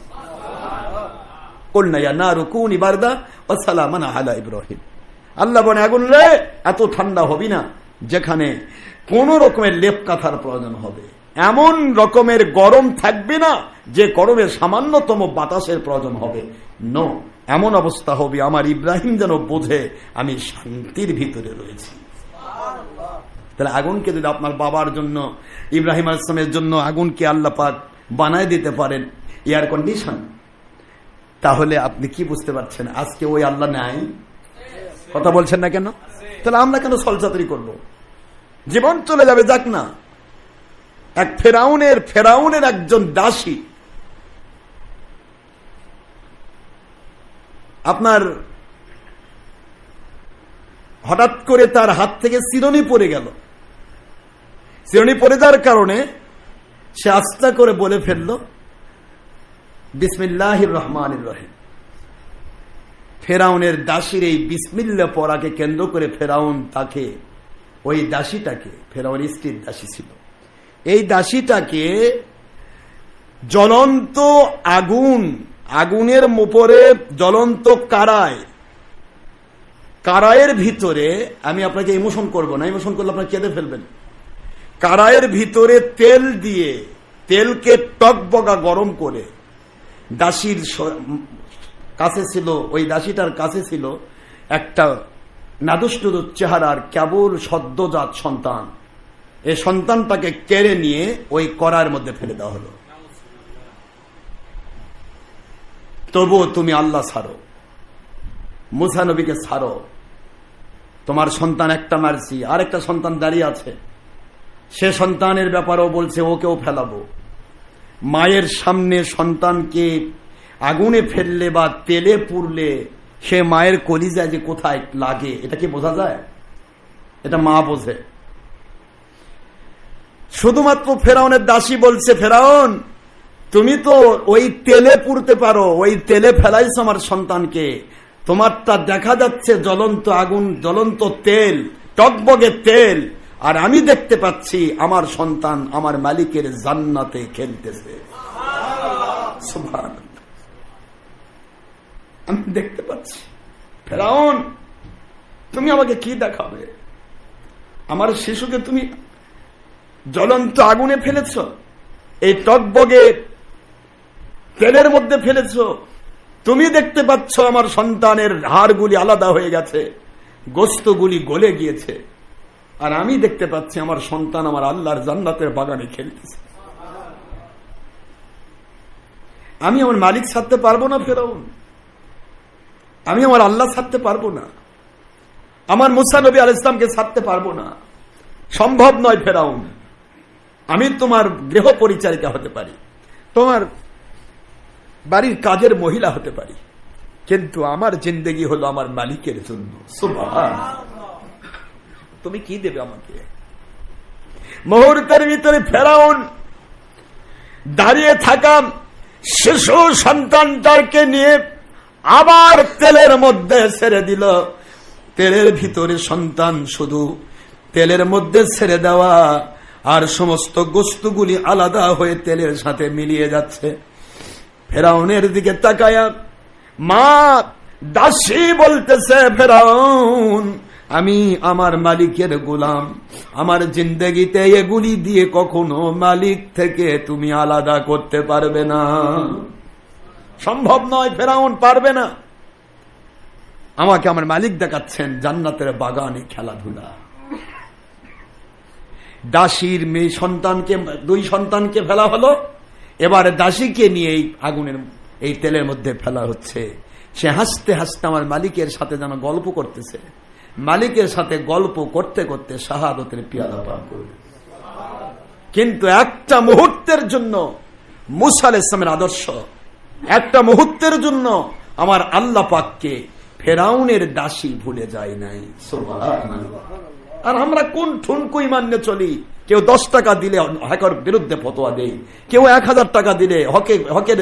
A: কুলনা ইয়া নারু কুনি বারদা ওয়া সালামান আলা ইব্রাহিম। আল্লাহ বলে আগুন রে এত ঠান্ডা হবি না যেখানে কোন রকমের লেপ কাঁথার প্রয়োজন হবে, এমন রকমের গরম থাকবে না যে গরমের সামান্যতম বাতাসের প্রয়োজন হবে। নো, এমন অবস্থা হবে আমার ইব্রাহিম যেন বোঝে আমি শান্তির ভিতরে রয়েছি। তাহলে আগুনকে যদি আপনার বাবার জন্য, ইব্রাহিম আলাইহিস সালামের জন্য আগুনকে আল্লাহ পাক বানায় দিতে পারেন এয়ার কন্ডিশন, তাহলে আপনি কি বুঝতে পারছেন আজকে ওই আল্লাহ নাই? কথা বলছেন না কেন? তাহলে আমরা কেন ছলচাতুরি করব? জীবন চলে যাবে, যাক না। এক ফেরাউনের একজন দাসী আপনার হঠাৎ করে তার হাত থেকে চিরুনি পড়ে গেল। চিরুনি পড়ে যাওয়ার কারণে সে আস্তে করে বলে ফেলল বিসমিল্লাহির রহমানির রহিম। ফেরাউনের দাসীর এই বিসমিল্লাহ পড়াকে কেন্দ্র করে ফেরাউন তাকে, ওই দাসীটাকে, ফেরাউনের স্ত্রীর দাসী ছিল, এই দাসীটাকে জ্বলন্ত আগুনের উপরে জ্বলন্ত কারায়ের ভিতরে, আমি আপনাকে ইমোশন করব না, ইমোশন করলে আপনার কেঁদে ফেলবেন। কারায়ের ভিতরে তেল দিয়ে, তেলকে টকবগা গরম করে দাসীর কাছে ছিল, ওই দাসীটার কাছে ছিল একটা নাদুস চেহারার কেবল সদ্যজাত সন্তান। এই সন্তানটাকে কেড়ে নিয়ে ওই কড়াইয়ের মধ্যে ফেলে দেওয়া হলো। তবুও তুমি আল্লাহ ছাড়ো, মুসা নবীকে ছাড়ো, তোমার সন্তান একটা মারছি, আরেকটা সন্তান দাঁড়িয়ে আছে, সে সন্তানের ব্যাপারেও বলছে ওকেও ফেলাবো। মায়ের সামনে সন্তানকে আগুনে ফেললে বা তেলে পুড়লে সে মায়ের কলিজা যে কোথায় লাগে এটা কি বোঝা যায়? এটা মা বোঝে। শুধুমাত্র ফেরাউনের দাসী বলছে, ফেরাউন তুমি তো ওই তেলে পুড়তে পারো, ওই তেলে ফেলাইছো আমার সন্তানকে, তোমারটা দেখা যাচ্ছে জ্বলন্ত আগুন, জ্বলন্ত তেল, টকবগে তেল, আর আমি দেখতে পাচ্ছি আমার সন্তান আমার মালিকের জান্নাতে খেলতেছে। সুবহানাল্লাহ, আমি দেখতে পাচ্ছি। ফেরাউন তুমি আমাকে কি দেখাবে? আমার শিশুকে তুমি জ্বলন্ত আগুনে ফেলেছ, এই টকবগে তেলের মধ্যে ফেলেছ, তুমি দেখতে পাচ্ছ আমার সন্তানের হাড়গুলি আলাদা হয়ে গেছে, গোস্তগুলি গলে গিয়েছে, আর আমি দেখতে পাচ্ছি আমার সন্তান আমার আল্লাহর জান্নাতের বাগানে খেলতেছে। আমি আমার মালিক ছাড়তে পারবো না ফেরাউন, আমি আমার আল্লাহ ছাড়তে পারবো না, আমার মুসা নবী আলাইহিস সালামকে ছাড়তে পারবো না, সম্ভব নয় ফেরাউন। আমি তোমার গৃহ পরিচারিকা হতে পারি, তোমার বাড়ির কাজের মহিলা হতে পারি, কিন্তু আমার জিন্দেগি হলো আমার মালিকের জন্য। সুবহানাল্লাহ, তুমি কি দেবে আমাকে? মুহূর্তের ভিতরে ফেরাউন দাঁড়িয়ে থাকা শিশু সন্তানটাকে নিয়ে আবার তেলের মধ্যে ছেড়ে দিল। তেলের ভিতরে সন্তান, শুধু তেলের মধ্যে ছেড়ে দেওয়া, আর সমস্ত গোস্তগুলি আলাদা হয়ে তেলের সাথে মিলিয়ে যাচ্ছে। ফেরাউনের দিকে তাকায়া মা দাসী বলতেছে, ফেরাউন, আমি আমার মালিকের গোলাম, আমার জিন্দেগিতে এগুলি দিয়ে কখনো মালিক থেকে তুমি আলাদা করতে পারবে না, সম্ভব নয়, ফেরাউন পারবে না। আমাকে আমার মালিক দেখাচ্ছেন জান্নাতের বাগানে খেলাধুলা। দাসীর মেয়ে সন্তানকে, দুই সন্তানকে ফেলা হলো, এবার দাসীকে নিয়ে এই আগুনের, এই তেলের মধ্যে ফেলা হচ্ছে। সে হাসতে হাসতে আমার মালিকের সাথে যেন গল্প করতেছে, মালিকের সাথে গল্প করতে করতে শাহাদতের পিয়ালা পান করবে। কিন্তু একটা মুহূর্তের জন্য মুসা আলাইহিস সালামের আদর্শ, একটা মুহূর্তের জন্য আমার আল্লাহ পাককে ফেরাউনের দাসী ভুলে যায় নাই। সুবহানাল্লাহ। আর আমরা কোন ঠুনকো ইমান নিয়ে চলি? কেউ 10 টাকা দিলে হকের বিরুদ্ধে ফতোয়া দেয়, কেউ 1000 টাকা দিলে হকের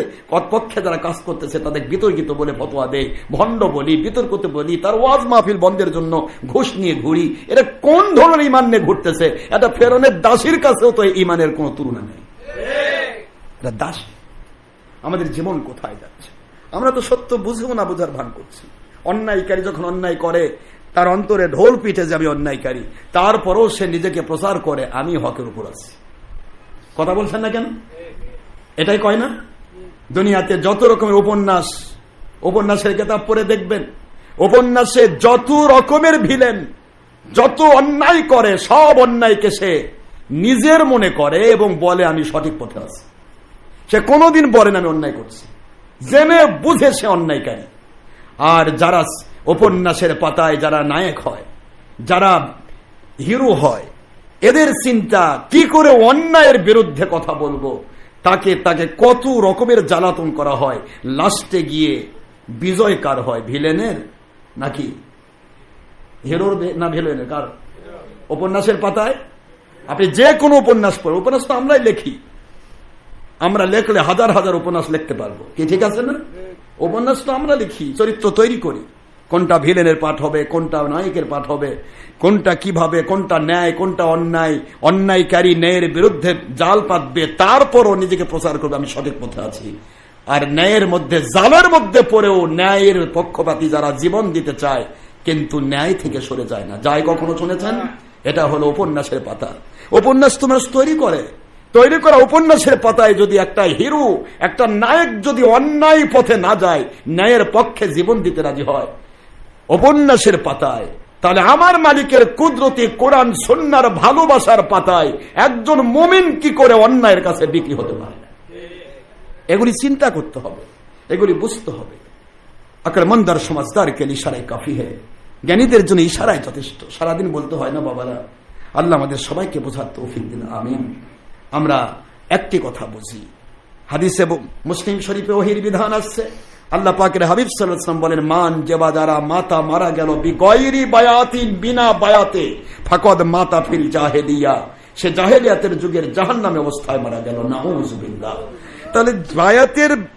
A: পক্ষে যারা কাজ করতেছে তাদের বিতর্কিত বলে ফতোয়া দেয়, ভণ্ড বলি, বিতর্কিত বলি, তার ওয়াজ মাহফিল বন্ধের জন্য ঘুষ নিয়ে ঘুরি। এটা কোন ধরনের ইমান নিয়ে ঘুরতেছে? এটা ফেরাউনের দাসীর কাছেও তো ইমানের কোন তুলনা নেই। এটা দাসী। আমাদের জীবন কোথায় যাচ্ছে? আমরা তো সত্য বুঝেও না বোঝার ভান করছি। অন্যায়কারী যখন অন্যায় করে তার অন্তরে ঢোল পিটে যাবে অন্যায়কারী, তারপরও সে নিজেকে প্রচার করে আমি হকের উপর আছি। কথা বলছেন না কেন? এটাই কয় না? দুনিয়াতে যত রকমের উপন্যাসের কিতাব পড়ে দেখবেন, উপন্যাসে যত রকমের ভিলেন, যত অন্যায় করে, সব অন্যায়কে সে নিজের মনে করে এবং বলে আমি সঠিক পথে আছি। সে কোনোদিন বলেন আমি অন্যায় করছি, জেনে বুঝে সে অন্যায়কারী। আর যারা উপন্যাসের পাতায় যারা নায়ক হয়, যারা হিরো হয়, এদের চিন্তা কি করে অন্যায়ের বিরুদ্ধে কথা বলবো, তাকে কত রকমের জ্বালাতন করা হয়, লাস্টে গিয়ে বিজয় কার হয়? ভিলেনের নাকি হিরোর? না ভিলেনের। কার? উপন্যাসের পাতায় আপনি যে কোনো উপন্যাস পড়েন, উপন্যাস তো আমরাই লেখি, আমরা লেখলে হাজার হাজার উপন্যাস লিখতে পারবো, কি ঠিক আছে না? উপন্যাস তো আমরা লিখি, চরিত্র তৈরি করি, কোনটা ভিলেনের পাঠ হবে, কোনটা নায়কের পাঠ হবে, কোনটা কিভাবে, কোনটা ন্যায়, কোনটা অন্যায়, অন্যায়কারী ন্যায়ের বিরুদ্ধে জাল পাতবে, তারপরও নিজেকে প্রচার করবে আমি সঠিক পথে আছি। আর ন্যায়ের মধ্যে, জালের মধ্যে পড়েও ন্যায়ের পক্ষপাতী যারা জীবন দিতে চায় কিন্তু ন্যায় থেকে সরে যায় না, যায় কখনো শুনেছেন? এটা হলো উপন্যাসের পাতা। উপন্যাস তোমার তৈরি করা উপন্যাসের পাতায় যদি একটা হিরো, একটা নায়ক যদি অন্যায় পথে না যায়, ন্যায়ের পক্ষে জীবন দিতে রাজি হয় উপন্যাসের পাতায়, তাহলে আমার মালিকের কুদরতি কোরআন সুন্নাহর ভালোবাসার পাতায় একজন মুমিন কি করে অন্যায়ের কাছে বিক্রি হতে পারে? এগুলি চিন্তা করতে হবে, এগুলি বুঝতে হবে। আকলমন্দার সমাজদার কে ইশারায় কাফি হে, জ্ঞানীদের জন্য ইশারায় যথেষ্ট। সারাদিন বলতে হয় না বাবারা। আল্লাহ আমাদের সবাইকে বোঝার তৌফিক দিন, আমিন। আমরা একটি কথা বুঝি, হাদিসে মুসলিম শরীফে ওহীর বিধান আসছে, আল্লাহ পাকের হাবিব সাল্লাল্লাহু আলাইহি ওয়াসাল্লাম বলেন, মান যেবা যারা মাতা মারা গেল বিগয়রি বায়াতিন, বিনা বায়াতে, ফাকাদ মাতা ফিল জাহেলিয়া, সে জাহেলিয়াতের যুগের জাহান্নামে অবস্থায় মারা গেল, নাউযুবিল্লাহ। তাহলে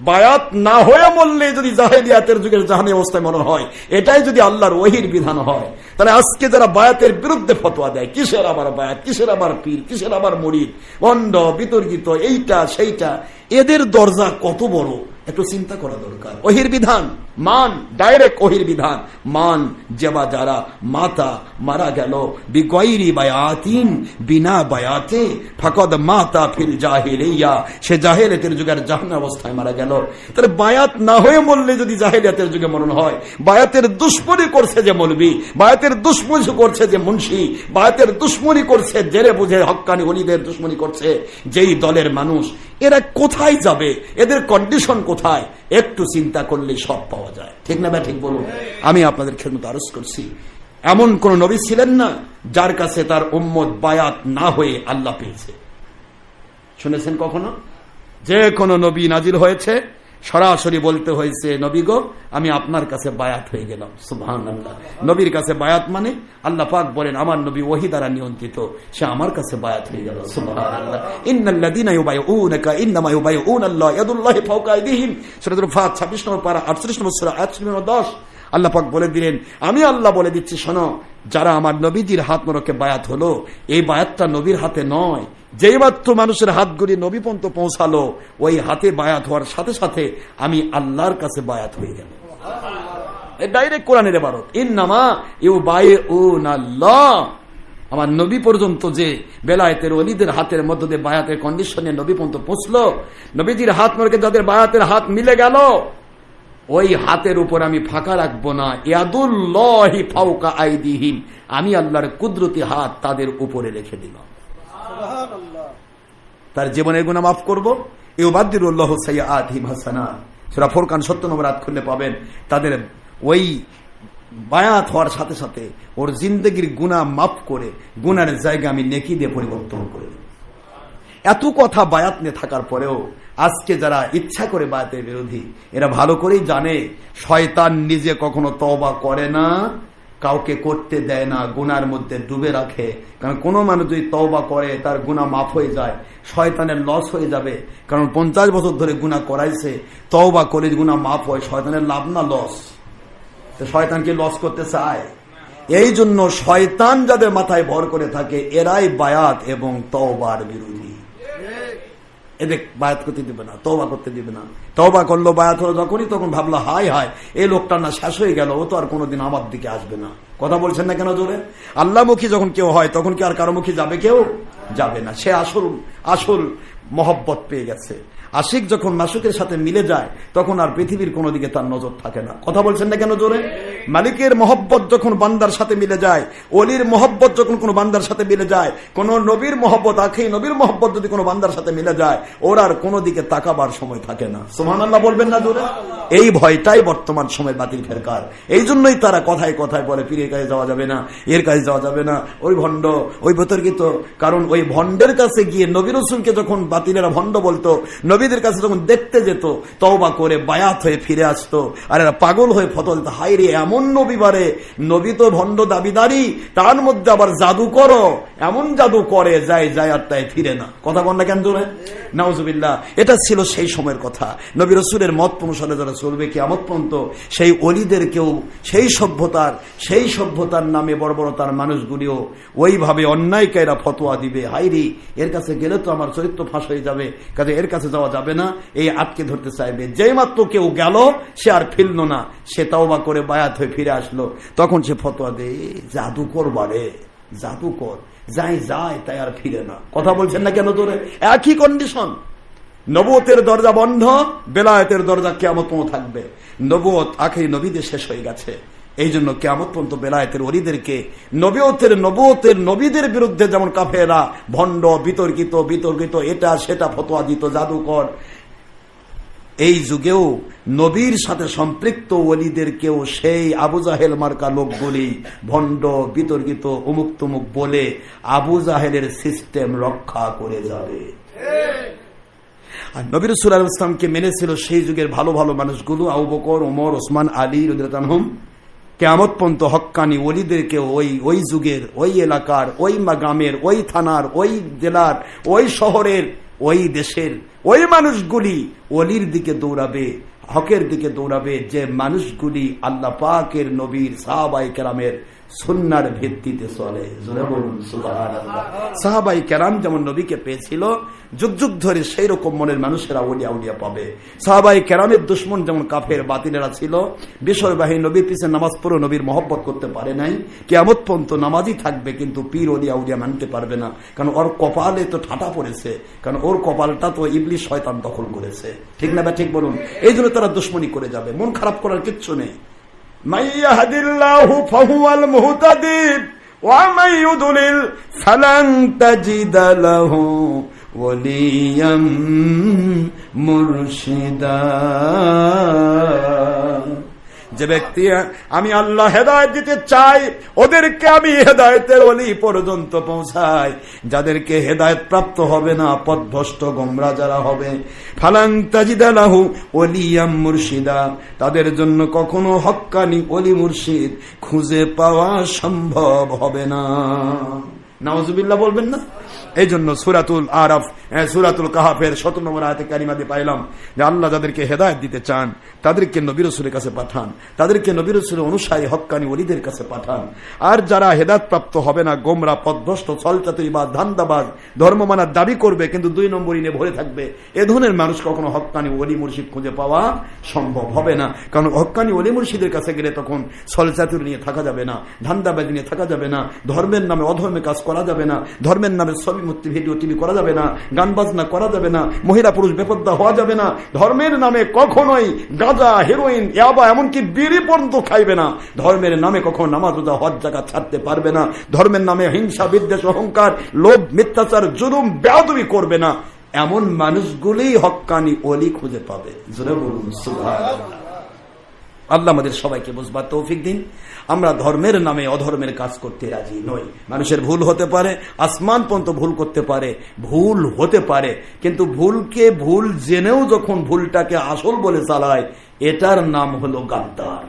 A: বায়াত না হয়ে মরলে যদি জাহেলিয়াতের যুগের জাহান্নামী অবস্থায় মরণ হয়, এটাই যদি আল্লাহর ওহীর বিধান হয়, তাহলে আজকে যারা বায়াতের বিরুদ্ধে ফতোয়া দেয়, কিসের আবার বায়াত, কিসের আবার পীর, কিসের আবার মুরিদ, ভণ্ড, বিতর্কিত, এইটা সেইটা, এদের দরজা কত বড় একটু চিন্তা করা দরকার। ওহীর বিধান মান, ডাইরেক্ট ওহীর বিধান মান, যেবা যারা মাতা মারা গেল বিগয়রি বায়াতিন, বিনা বায়াতে, ফাকাদ মাতা ফিল জাহিলিয়া, সে জাহেলিয়াতের যুগের জাহান্নামী অবস্থায় মারা গেল। তাহলে বায়াত না হয়ে মরলে যদি জাহেলিয়াতের যুগে মরণ হয়, বায়াতের দুশ্মনী করছে যে মৌলবি, বায়াতের দুশ্মনী করছে যে মুন্সি, বায়াতের দুশ্মনী করছে জেরে বুঝে হক্কানি ওলিদের দুশ্মনী করছে যেই দলের মানুষ, এরা কোথায় যাবে? এদের কন্ডিশন কোথায়? একটু চিন্তা করলে সব পাওয়া যায়, ঠিক না? ঠিক বলুন। আমি আপনাদের খেদমতে আরজ করছি, এমন কোন নবী ছিলেন না যার কাছে তার উম্মত বায়াত না হয়ে আল্লাহ পেয়েছে। শুনেছেন কখনো? যে কোন নবী নাজিল হয়েছে, সরাসরি বলতে হয়েছে, নবী গো আমি আপনার কাছে বায়াত হয়ে গেলাম। সুবহানাল্লাহ। নবীর কাছে বায়াত মানে আল্লাহ পাক বলেন আমার নবী ওহী দ্বারা নিয়ন্ত্রিত, সে আমার কাছে বায়াত হয়ে গেল। সুবহানাল্লাহ। ইন্নাল্লাযীনা ইউবাইউনাকা ইন্নামা ইউবাইউনাল্লাহ ইয়াদুল্লাহি ফাওকা আইদিহিম, সূরা ফাত 26 নম্বর পারা 38 নম্বর সূরা আয়াত 10। আল্লাহ পাক বলে দিলেন আমি আল্লাহ বলে দিচ্ছি, শোনো, যারা আমার নবীজির হাত মোবারকে বায়াত হলো, এই বায়াতটা নবীর হাতে নয়, যেই মাত্র মানুষের হাতগুলি নবী পর্যন্ত পৌঁছালো, ওই হাতে বায়াত হওয়ার সাথে সাথে আমি আল্লাহর কাছে বায়াত হয়ে গেল। ডাইরেক্ট কোরআনের ইবারত, ইন্নামা ইউবাইউনাল্লাহ। আমার নবী পর্যন্ত যে বেলায়েতের ওলিদের হাতের মধ্য দিয়ে বায়াতের কন্ডিশনে নবী পর্যন্ত পৌঁছলো, নবীজির হাত মোবারকে যাদের বায়াতের হাত মিলে গেল, ওই হাতের উপর আমি ফাঁকা রাখবো না। ইয়াদুল্লাহি ফাওকা আইদিহিম, আমি আল্লাহর কুদরতি হাত তাদের উপরে রেখে দিলাম। তার জীবনের গুনাহ মাফ করব। ইউবাদদিলুল্লাহু সাইয়্যাতিহিম হাসানাত, সূরা ফুরকান 70 নম্বর আয়াত খুললে পাবেন। তাদের ওই বায়াত হওয়ার সাথে সাথে ওর জিন্দেগির গুনাহ মাফ করে গুনার জায়গা আমি নেকি দিয়ে পরিবর্তন করে দেব। এত কথা বায়াত নিয়ে থাকার পরেও আজকে যারা ইচ্ছা করে বায়াতের বিরোধী, এরা ভালো করেই জানে শয়তান নিজে কখনো তওবা করে না, কাউকে করতে দেয় না, গুনার মধ্যে ডুবে রাখে। কারণ কোনো মানুষ যদি তওবা করে তার গুনাহ মাফ হয়ে যায়, শয়তানের লস হয়ে যাবে। কারণ 50 বছর ধরে গুনাহ করাইছে, তওবা করে গুনাহ মাফ হয়, শয়তানের লাভ না লস? তো শয়তানকে লস করতে চায়। এই জন্য শয়তান যাদের মাথায় ভর করে থাকে, এরাই বায়াত এবং তওবার বিরোধী। এদের বায়াত করতে দিবে না, তওবা করতে দিবে না। তওবা করলো, বায়াত হলো যখনই, তখন ভাবলো হায় হায় এই লোকটা না শেষ হয়ে গেল, ও তো আর কোনোদিন আমার দিকে আসবে না। কথা বলছেন না কেন জোরে? আল্লাহমুখী যখন কেউ হয় তখন কি আর কারো মুখী যাবে? কেউ যাবে না। সে আসল মহব্বত পেয়ে গেছে। আশিক যখন মাসুকের সাথে মিলে যায় তখন আর পৃথিবীর কোনো দিকে তার নজর থাকে না। কথা বলছেন না কেন জোরে? মালিকের মহব্বত যখন বান্দার সাথে মিলে যায়, ওলির মহব্বত যখন কোনো বান্দার সাথে মিলে যায়, কোন নবীর মহব্বত, আখি নবীর মহব্বত যদি কোনো বান্দার সাথে মিলে যায়, ওর আর কোনো দিকে তাকাবার সময় থাকে না। সুবহানাল্লাহ বলবেন না জোরে? এই ভয়টাই বর্তমান সময় বাতিল ফেরকার। এই জন্যই তারা কথায় কথায় বলে পীরের কাছে যাওয়া যাবে না, এর কাছে যাওয়া যাবে না, ওই ভণ্ড, ওই বিতর্কিত। কারণ ওই ভণ্ডের কাছে গিয়ে নবী রাসূলকে যখন বাতিলেরা ভণ্ড বলতো, নবীদের কাছে যখন দেখতে যেত, তওবা করে বায়াত হয়ে ফিরে আসতো, আর এরা পাগল হয়ে ফতল দিত, হায় রে এমন নবী বারে, নবী তো ভণ্ড দাবিদারি, তার মধ্যে আবার জাদু করো, এমন জাদু করে যায় আর তাই ফিরে না। কথা বল না কেন জোরে? নাউজুবিল্লাহ। এটা ছিল সেই সময়ের কথা। নবী রাসূলের মত অনুসারে যারা চলবে কিয়ামত পর্যন্ত, সেই অলিদেরকেও সেই সভ্যতার নামে বর্বরতার মানুষগুলিও ওইভাবে অন্যায়কারীরা ফতোয়া দিবে, হাইরি এর কাছে গেলে তো আমার চরিত্র ফাঁস হয়ে যাবে, কাজে এর কাছে যাওয়া যাবে না, এই আটকে ধরতে চাইবে। যেই মাত্র কেউ গেল, সে আর ফিরল না, সে তাওবা করে বায়াত হয়ে ফিরে আসলো, তখন সে ফতোয়া দেয় জাদুকর বারে, জাদুকর যায় তাই আর ফিরে না। কথা বলছেন না কেন তোরে? একই কন্ডিশন। নবুয়তের দরজা বন্ধ, বেলায়েতের দরজা কিয়ামত পর্যন্ত থাকবে। নবুয়ত আখেরি নবীদের শেষ হয়ে গেছে। এই জন্য কিয়ামত পর্যন্ত বেলায়েতের ওলিদেরকে নবুয়তের নবীদের বিরুদ্ধে যেমন কাফেররা ভণ্ড, বিতর্কিত এটা সেটা ফতোয়া দিত, জাদুকর, এই যুগেও নবীর সাথে সম্পৃক্ত ওলিদেরকেও সেই আবু জাহেল মার্কা লোকগুলি ভণ্ড, বিতর্কিত, অমুক তমুক বলে আবু জাহেলের সিস্টেম রক্ষা করে যাবে। আর নবী রাসূল সাল্লাল্লাহু আলাইহি ওয়াসাল্লামকে মেনেছিল সেই যুগের ভালো ভালো মানুষগুলো, আবু বকর, ওমর, ওসমান, আলী রাদিয়াল্লাহু আনহুম। কিয়ামত পর্যন্ত হক্কানি ওলিদেরকে ওই যুগের, ওই এলাকার, ওই গ্রামের, ওই থানার, ওই জেলার, ওই শহরের, ওই দেশের ওই মানুষগুলি ওলির দিকে দৌড়াবে, হকের দিকে দৌড়াবে, যে মানুষগুলি আল্লাহ পাকের নবীর সাহাবায়ে কেরামের সুন্নাহর ভিত্তিতে চলে। জোরে বলুন সুবহানাল্লাহ। সাহাবায়ে কেরাম যেমন নবীকে পেয়েছিল, যুগ যুগ ধরে সেই রকম মনের মানুষেরা ওলিয়া পাবে। সাহাবায়ে কেরামের দুশমন যেমন কাফের বাতিলেরা ছিল, বিষয়বাহী নবীর পিছে নামাজ পড়ে নবীর মহব্বত করতে পারে নাই, কিয়ামত পর্যন্ত নামাজই থাকবে কিন্তু পীর ওলিয়া মানতে পারবে না। কারণ ওর কপালে তো ঠাটা পড়েছে, কারণ ওর কপালটা তো ইবলিস শয়তান দখল করেছে। ঠিক না বা ঠিক বলুন? এই জন্য তারা দুশমনি করে যাবে। মন খারাপ করার কিচ্ছু নেই। মাইয়াহদিল্লাহু ফাহুয়াল মুহতাদি ওয়া মান ইউদলিল ফালান তাজিদা লাহু ওয়ালিয়াম মুরশিদা। যে ব্যক্তি আমি আল্লাহ হেদায়েত দিতে চাই ওদেরকে আমি হেদায়েতের ওলি পর্যন্ত পৌঁছাই। যাদেরকে হেদায়েত প্রাপ্ত হবে না, পথভ্রষ্ট গোমরা যারা হবে, ফালান তাজিদা লাহু ওলিয়াম মুরশিদা, তাদের জন্য কখনো হক্কানি ওলি মুর্শিদ খুঁজে পাওয়া সম্ভব হবে না। নাউজুবিল্লাহ বলবেন না? এই জন্য সূরাতুল আরাফ, সূরাতুল কাহাফের 17 নম্বর আয়াতে কারিমাতে পাইলাম যে আল্লাহ যাদেরকে হেদায়েত দিতে চান তাদেরকে নবী রাসূলের কাছে পাঠান, তাদেরকে নবী রাসূলের অনুসারী হক্কানি ওলিদের কাছে পাঠান। আর যারা হেদায়েত প্রাপ্ত হবে না, গোমরা পথভ্রষ্ট ছলচাতুরি বা ধান্দাবাজ, ধর্ম মানার দাবি করবে কিন্তু 2 নম্বরই নিয়ে ভরে থাকবে, এ ধরনের মানুষ কখনো হক্কানি ওলি মুর্শিদ খুঁজে পাওয়া সম্ভব হবে না। কারণ হক্কানি ওলি মুর্শিদের কাছে গেলে তখন ছলচাতুরি নিয়ে থাকা যাবে না, ধান্দাবাজ নিয়ে থাকা যাবে না, ধর্মের নামে অধর্মের কাজ করা যাবে না, ধর্মের নামে ছবি মূর্তি ভিডিও টিভি করা যাবে না, গান বাজনা করা যাবে না, মহিলা পুরুষ বেপর্দা হওয়া যাবে না, ধর্মের নামে কখনোই গাঁজা, হেরোইন, ইয়াবা এমনকি বিড়ি পর্যন্ত খাইবে না, ধর্মের নামে কখনো নামাজ রোজা হজ জাকাত ছাড়তে পারবে না, ধর্মের নামে হিংসা বিদ্বেষ অহংকার লোভ মিথ্যাচার জুলুম বেয়াদবি করবে না। এমন মানুষগুলি হক্কানি ওলি খুঁজে পাবে। জোরে বলুন সুবহানাল্লাহ। আল্লাহ আমাদের সবাইকে বুঝবার তৌফিক দিন। আমরা ধর্মের নামে অধর্মের কাজ করতে রাজি নই। মানুষের ভুল হতে পারে, আসমান পর্যন্ত ভুল করতে পারে, ভুল হতে পারে, কিন্তু ভুলকে ভুল জেনেও যখন ভুলটাকে আসল বলে চালায়, এটার নাম হলো গাদ্দার,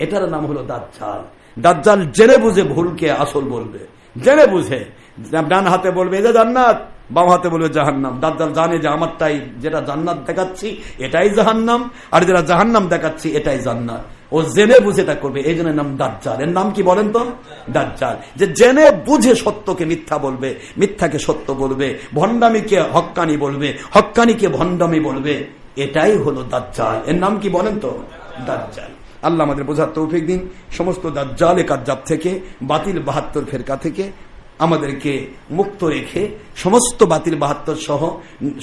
A: এটার নাম হলো দাজ্জাল। দাজ্জাল জেনে বুঝে ভুলকে আসল বলবে, জেনে বুঝে ডান হাতে বলবে যে জান্নাত, বাম হাতে বলবে জাহান্নাম। দাজ্জাল জানে যে আমারটাই যেটা জান্নাত দেখাচ্ছি এটাই জাহান্নাম, আর যেটা জাহান্নাম দেখাচ্ছি এটাই জান্নাত। ও জেনে বুঝে তা করবে, এই জন্য নাম দাজ্জাল। এর নাম কি বলেন তো? দাজ্জাল। যে জেনে বুঝে সত্যকে মিথ্যা বলবে, মিথ্যাকে সত্য বলবে, ভণ্ডামিকে হক্কানি বলবে, হক্কানিকে ভণ্ডামি বলবে, এটাই হলো দাজ্জাল। এর নাম কি বলেন তো? দাজ্জাল। আল্লাহ আমাদের বোঝার তৌফিক দিন। সমস্ত দাজ্জালে কাজ্জাব থেকে, বাতিল 72 ফেরকা থেকে আমাদেরকে মুক্ত রেখে, সমস্ত বাতিল 72 সহ,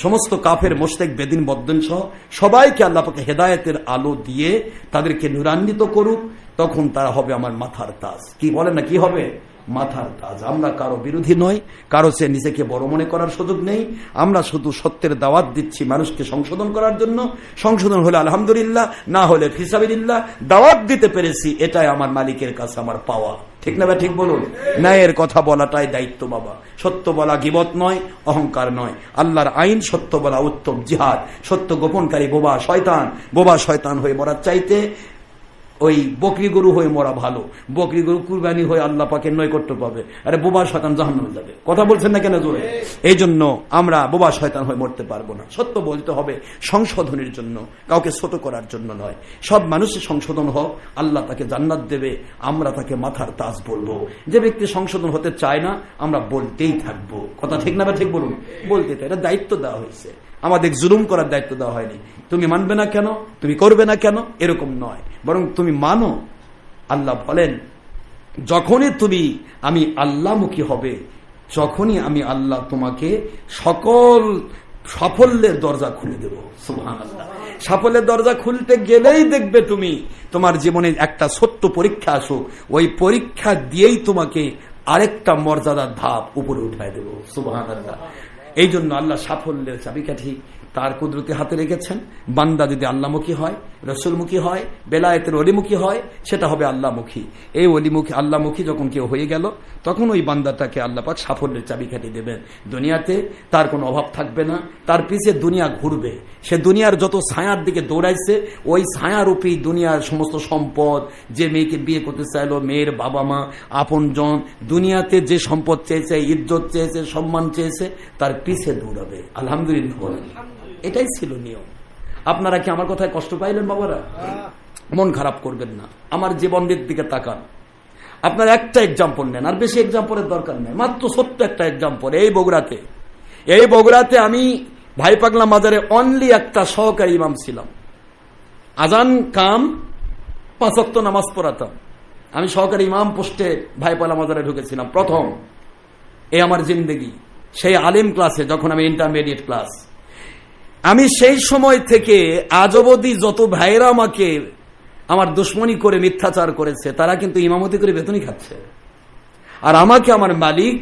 A: সমস্ত কাফের মুশরিক বেদিন বদ্দিন সহ সবাইকে আল্লাহ পাক হেদায়েতের আলো দিয়ে তাদেরকে নূরান্বিত করুক। তখন তারা হবে আমার মাথার তাজ। কি বলেন না, কি হবে? মাথার তাজ। আমরা কারো বিরোধী নই, কারো সে নিজেকে বড় মনে করার সুযোগ নেই। আমরা শুধু সত্যের দাওয়াত দিচ্ছি মানুষকে সংশোধন করার জন্য। সংশোধন হলে আলহামদুলিল্লাহ, না হলে ফিসাবিলিল্লাহ। দাওয়াত দিতে পেরেছি, এটাই আমার মালিকের কাছে আমার পাওয়া। ঠিক না? ঠিক বলুন। ন্যায়ের কথা বলাটাই দায়িত্ব বাবা। সত্য বলা গীবত নয়, অহংকার নয়। আল্লাহর আইন সত্য বলা উত্তম জিহাদ। সত্য গোপনকারী বোবা শয়তান, বোবা শয়তান হয়ে মরার চাইতে ওই বকরি গরু হয়ে মরা ভালো। বকরি গরু কুরবানি হয়ে আল্লাহ পাকের নৈকট্য পাবে, আরে বোবা শয়তান জাহান্নামে যাবে। কথা বলছেন না কেন জোরে? এই জন্য আমরা বোবা শয়তান হয়ে মরতে পারবো না। সত্য বলতে হবে সংশোধনের জন্য, কাউকে ছোট করার জন্য নয়। সব মানুষের সংশোধন হোক, আল্লাহ তাকে জান্নাত দেবে, আমরা তাকে মাথার তাজ বলবো। যে ব্যক্তি সংশোধন হতে চায় না, আমরা বলতেই থাকবো। কথা ঠিক না? ঠিক বলুন। বলতে তো এটা দায়িত্ব দেওয়া হয়েছে, আমাদের জুলুম করার দায়িত্ব দেওয়া হয়নি। তুমি মানবে না কেন, তুমি করবে না কেন, এরকম নয়, বরং তুমি মানো। আল্লাহ বলেন যখনই তুমি আমি আল্লাহমুখী হবে, যখনই আমি আল্লাহ তোমাকে সকল সাফল্যের দরজা খুলে দেব। সুবহানাল্লাহ। সাফল্যের দরজা খুলতে গেলেই দেখবে তুমি তোমার জীবনে একটা ছোট্ট পরীক্ষা আসুক, ওই পরীক্ষা দিয়েই তোমাকে আরেকটা মর্যাদার ধাপ উপরে উঠায় দেব। সুবহানাল্লাহ। এই জন্য আল্লাহ সাফল্যের চাবিকাঠি তার কুদরতি হাতে রেখেছেন। বান্দা যদি আল্লাহমুখী হয়, রসুলমুখী হয়, বেলায়েতের অলিমুখী হয়, সেটা হবে আল্লাহমুখী। এই অলিমুখী আল্লাহমুখী যখন কেউ হয়ে গেল, তখন ওই বান্দাটাকে আল্লাহ পাক সাফল্যের চাবিকাঠি দেবেন। দুনিয়াতে তার কোনো অভাব থাকবে না, তার পিছে দুনিয়া ঘুরবে। সে দুনিয়ার যত ছায়ার দিকে দৌড়াইছে, ওই ছায়ারূপী দুনিয়ার সমস্ত সম্পদ, যে মেয়েকে বিয়ে করতে চাইলো, মেয়ের বাবা মা আপনজন, দুনিয়াতে যে সম্পদ চেয়েছে, ইজ্জত চেয়েছে, সম্মান চেয়েছে, তার পিছে দৌড়াবে। আলহামদুলিল্লাহ বলেন। এটাই ছিল নিয়ম। আপনারা কি আমার কথায় কষ্ট পাইলেন বাবারা? মন খারাপ করবেন না, আমার জীবনের দিকে তাকান। আপনার একটা এক্সাম্পল নেন, আর বেশি এক্সাম্পলের দরকার নেই, মাত্র ছোট্ট একটা এক্সাম্পল। এই বগুড়াতে আমি ভাই পাগলা মাজারে অনলি একটা সহকারী ইমাম ছিলাম। আজান কাম 5 ওয়াক্ত নামাজ পড়াতাম। আমি সহকারী ইমাম পোস্টে ভাই পাগলা মাজারে ঢুকেছিলাম প্রথম। এই আমার জিন্দেগি। সেই আলিম ক্লাসে যখন আমি ইন্টারমিডিয়েট ক্লাস, আমি সেই সময় থেকে আজ অবধি যত ভাইরা আমাকে আমার দুশ্মনী করে মিথ্যাচার করেছে, তারা কিন্তু ইমামতি করে বেতনই খাচ্ছে। আর আমাকে আমার মালিক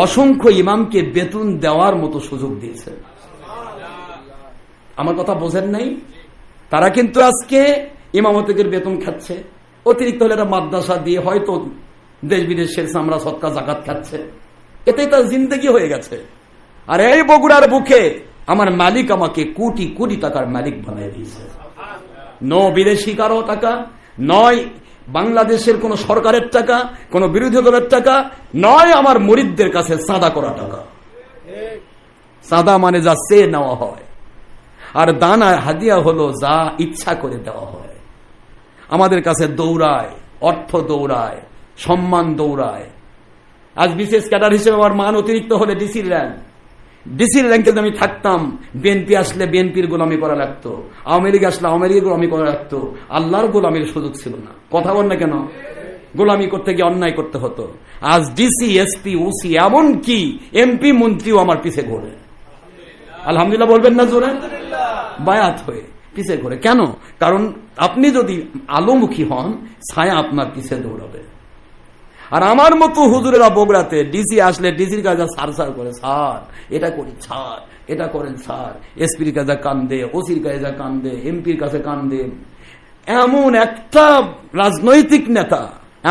A: অসংখ্য ইমামকে বেতন দেওয়ার মতো সুযোগ দিয়েছে। আমার কথা বোঝেন নাই? তারা কিন্তু আজকে
B: ইমামতের বেতন খাচ্ছে, অতিরিক্ত হলে একটা মাদ্রাসা দিয়ে হয়তো দেশ বিদেশের চামড়া সৎকা জাকাত খাচ্ছে, এতেই তার জিন্দেগি হয়ে গেছে। আর এই বগুড়ার বুকে আমার মালিক আমাকে কোটি কোটি টাকার মালিক বানিয়ে দিয়েছে। বিদেশি কারো টাকা নয়, বাংলাদেশের কোন সরকারের টাকা, কোন বিরোধী দলের টাকা নয়, আমার মুরিদদের কাছে চাঁদা করা টাকা। চাঁদা মানে যা চেয়ে নেওয়া হয়, আর দানা হাদিয়া হলো যা ইচ্ছা করে দেওয়া হয়। আমাদের কাছে দৌড়ায়, অর্থ দৌড়ায়, সম্মান দৌড়ায়। আজ বিশেষ ক্যাডার হিসেবে আমার মান অতিরিক্ত হলে ডিসির র্যাঙ্ক, ডিসির র্যাঙ্কে আমি থাকতাম, বিএনপি আসলে বিএনপির গোলামি করা লাগতো, আওয়ামী লীগ আসলে আওয়ামী লীগের গোলামি করা লাগতো। আল্লাহর গোলামির সুযোগ ছিল না। কথা বল না কেন? গোলামি করতে গিয়ে অন্যায় করতে হতো। আজ ডিসি, এসপি, ওসি, এমন কি এমপি মন্ত্রীও আমার পিছে ঘোরে। আলহামদুলিল্লাহ বলবেন না জোরে? বায়াত হয়ে পিছে ঘোরে। কেন? কারণ আপনি যদি আলোমুখী হন, ছায়া আপনার পিছে দৌড়াবে। আর আমার মতো হুজুরেরা বগুড়াতে ডিসি আসলে ডিসির কাছে সার সার করে, স্যার এটা করি, স্যার এটা করেন, স্যার এসপির কাছে কান্দে, ওসির কাছে কান্দে, এমপির কাছে কান্দে। এমন একটা রাজনৈতিক নেতা,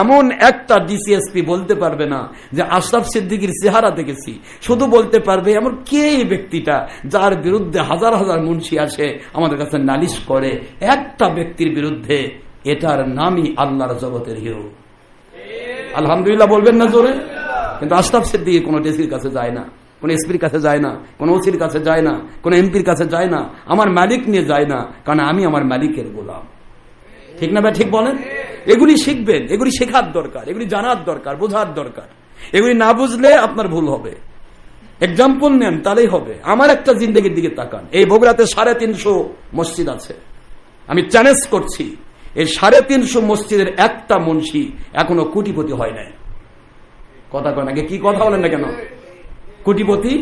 B: এমন একটা ডিসিএসপি বলতে পারবে না যে আশরাফ সিদ্দিকীর চেহারা দেখেছি। শুধু বলতে পারবে এমন কে এই ব্যক্তিটা যার বিরুদ্ধে হাজার হাজার মুন্সি আসে আমাদের কাছে নালিশ করে। একটা ব্যক্তির বিরুদ্ধে, এটার নামই আল্লাহর জগতের হিরো। আলহামদুলিল্লাহ বলবেন না জোরে? কিন্তু আশরাফ সিদ্দিকী কোনো ডিসির কাছে যায় না, কোন এসপির কাছে যায় না, কোন ওসির কাছে যায় না, কোন এমপির কাছে যায় না, আমার মালিক নিয়ে যায় না, কারণ আমি আমার মালিকের গোলাম। ঠিক না ভাই? ঠিক বলেন? এগুলি শিখবেন, এগুলি শেখার দরকার, এগুলি জানার দরকার, বোঝার দরকার। এগুলি না বুঝলে আপনার ভুল হবে। এক্সাম্পল নেন, তাহলেই হবে। আমার একটা জিন্দেগির দিকে তাকান। এই বগুড়াতে 350 মসজিদ আছে। আমি চ্যালেঞ্জ করছি, এই 350 মসজিদের একটা মুন্সি এখনো কোটিপতি হয় নাই। কথা কয় নাকি? কি কথা বলেন না কেন? কোটিপতি।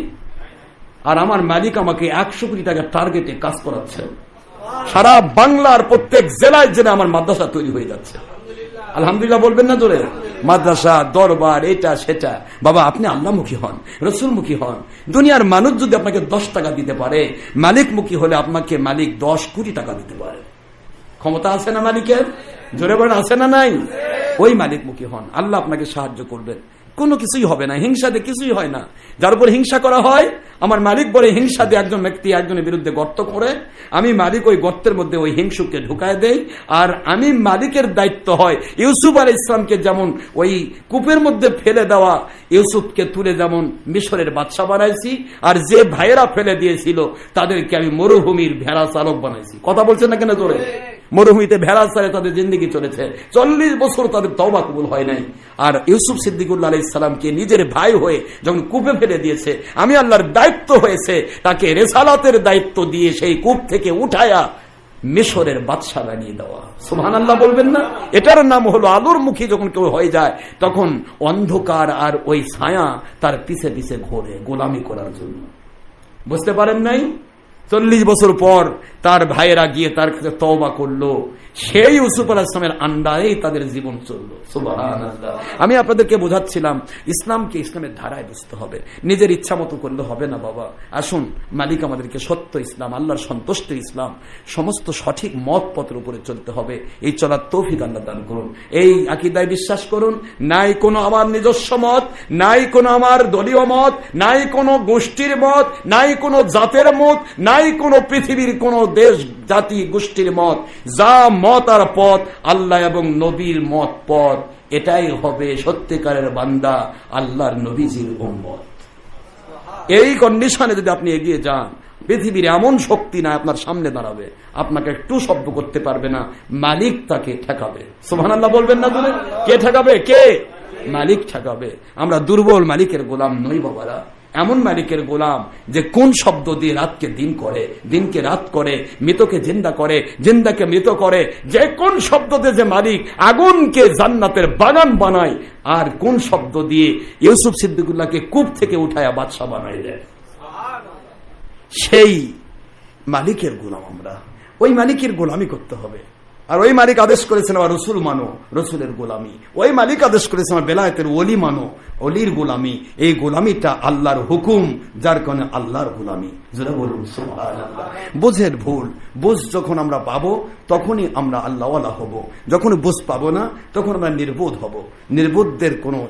B: আর আমার মালিক আমাকে 100 কোটি টাকার টার্গেটে কাজ করাচ্ছে। সারা বাংলার প্রত্যেক জেলায় জেলায় আমার মাদ্রাসা তৈরি হয়ে যাচ্ছে। আলহামদুলিল্লাহ বলবেন না জোরে? মাদ্রাসা, দরবার, এটা সেটা। বাবা আপনি আল্লাহমুখী হন, রসুলমুখী হন। দুনিয়ার মানুষ যদি আপনাকে 10 টাকা দিতে পারে, মালিকমুখী হলে আপনাকে মালিক 10 কোটি টাকা দিতে পারে। ক্ষমতা আছে না মালিকের? জোরে বলেন, আছে না নাই? ওই মালিকমুখী হন, আল্লাহ আপনাকে সাহায্য করবেন। কোনো কিছুই হবে না, হিংসা দিয়ে কিছুই হয় না। যার উপর হিংসা করা হয়, আমার মালিক বলে হিংসা দিয়ে একজন ব্যক্তি একজনের বিরুদ্ধে গর্ত করে, আমি মালিক ওই গর্তের মধ্যে ওই হিংসুককে ঢুকায় দেই। আর আমি মালিকের দায়িত্ব হয় ইউসুফ আলাইহিস সালামকে যেমন ওই কূপের মধ্যে ফেলে দেওয়া, ইউসুফকে তুলে যেমন মিশরের বাদশা বানাইছি, আর যে ভাইয়েরা ফেলে দিয়েছিল তাদেরকে আমি মরুভূমির ভেড়া চালক বানাইছি। কথা বলছেন না কেন জোরে? মরুভূমিতে ভেড়া চালে তাদের জিন্দগি চলেছে, 40 বছর তাদের তওবা কবুল হয় নাই। আর ইউসুফ সিদ্দিকুল্লাহ আলাইহিস সালামকে নিজের ভাই হয়ে যখন কূপে ফেলে দিয়েছে, আমি আল্লাহর দায়িত্ব হয়েছে তাকে রিসালাতের দায়িত্ব দিয়ে সেই কূপ থেকে উঠায়া মিশরের বাদশা বানিয়ে দেওয়া। সুবহানাল্লাহ বলবেন না? এটার নাম হলো আলোর মুখী। যখন কেউ হয়ে যায় তখন অন্ধকার আর ওই ছায়া তার পিছে পিছে ঘোরে গোলামি করার জন্য। বুঝতে পারেন নাই? 40 বছর পর তার ভাইয়েরা গিয়ে তার কাছে তওবা করলো, সেই ইউসুফ আলাইহিস সালামের আন্ডারেই তাদের জীবন চললো। সুবহানাল্লাহ। আমি আপনাদেরকে বোঝাচ্ছিলাম ইসলামকে ইসলামের ধারায় বুঝতে হবে, নিজের ইচ্ছা মতো করলে হবে না বাবা। আসুন, মালিক আমাদেরকে সত্য ইসলাম, আল্লাহর সন্তুষ্ট ইসলাম, সমস্ত সঠিক মত পথের উপরে চলতে হবে। এই চলার তৌফিক আল্লাহ দান করুন। এই আকীদায় বিশ্বাস করুন, নাই কোনো আমার নিজস্ব মত, নাই কোনো আমার দলীয় মত, নাই কোনো গোষ্ঠীর মত, নাই কোনো জাতের মত, নাই কোনো পৃথিবীর কোনো দেশ জাতি গোষ্ঠীর মত। যা মত আর পথ আল্লাহ এবং নবীর মত পথ, এটাই হবে সত্যিকারের বান্দা আল্লাহর নবীজির উম্মত। এই কন্ডিশনে যদি আপনি এগিয়ে যান, পৃথিবীর এমন শক্তি না আপনার সামনে দাঁড়াবে, আপনাকে একটু শব্দ করতে পারবে না, মালিক তাকে ঠেকাবে। সুবহানাল্লাহ বলবেন না বলে? কে ঠেকাবে? কে? মালিক ঠেকাবে। আমরা দুর্বল মালিকের গোলাম নই বাবারা, এমন মালিকের গোলাম যে কোন শব্দ দিয়ে রাতকে দিন করে, দিনকে রাত করে, মৃতকে জিন্দা করে, জিন্দাকে মৃত করে, যে কোন শব্দ দিয়ে যে মালিক আগুনকে জান্নাতের বাগান বানায়, আর কোন শব্দ দিয়ে ইউসুফ সিদ্দিকুল্লাহকে কূপ থেকে উঠায়া বাদশা বানাই দেয়, সেই মালিকের গোলাম আমরা। ওই মালিকের গোলামি করতে হবে। আর ওই মালিক আদেশ করেছেন আমার রসুল মানো, রসুলের গোলামি। ওই মালিক আদেশ করেছেন আমার বেলায়েতের ওলি মানো, অলির গোলামি। এই গোলামিটা আল্লাহর হুকুম, যার কারণে আল্লাহর গোলামি। যারা বলুন সুবহানাল্লাহ। বুঝের ভুল, বুঝ যখন আমরা পাবো তখনই আমরা আল্লাহওয়ালা হব। যখন বুঝ পাবো না তখন আমরা নির্বোধ হব। নির্বোধদের কোনো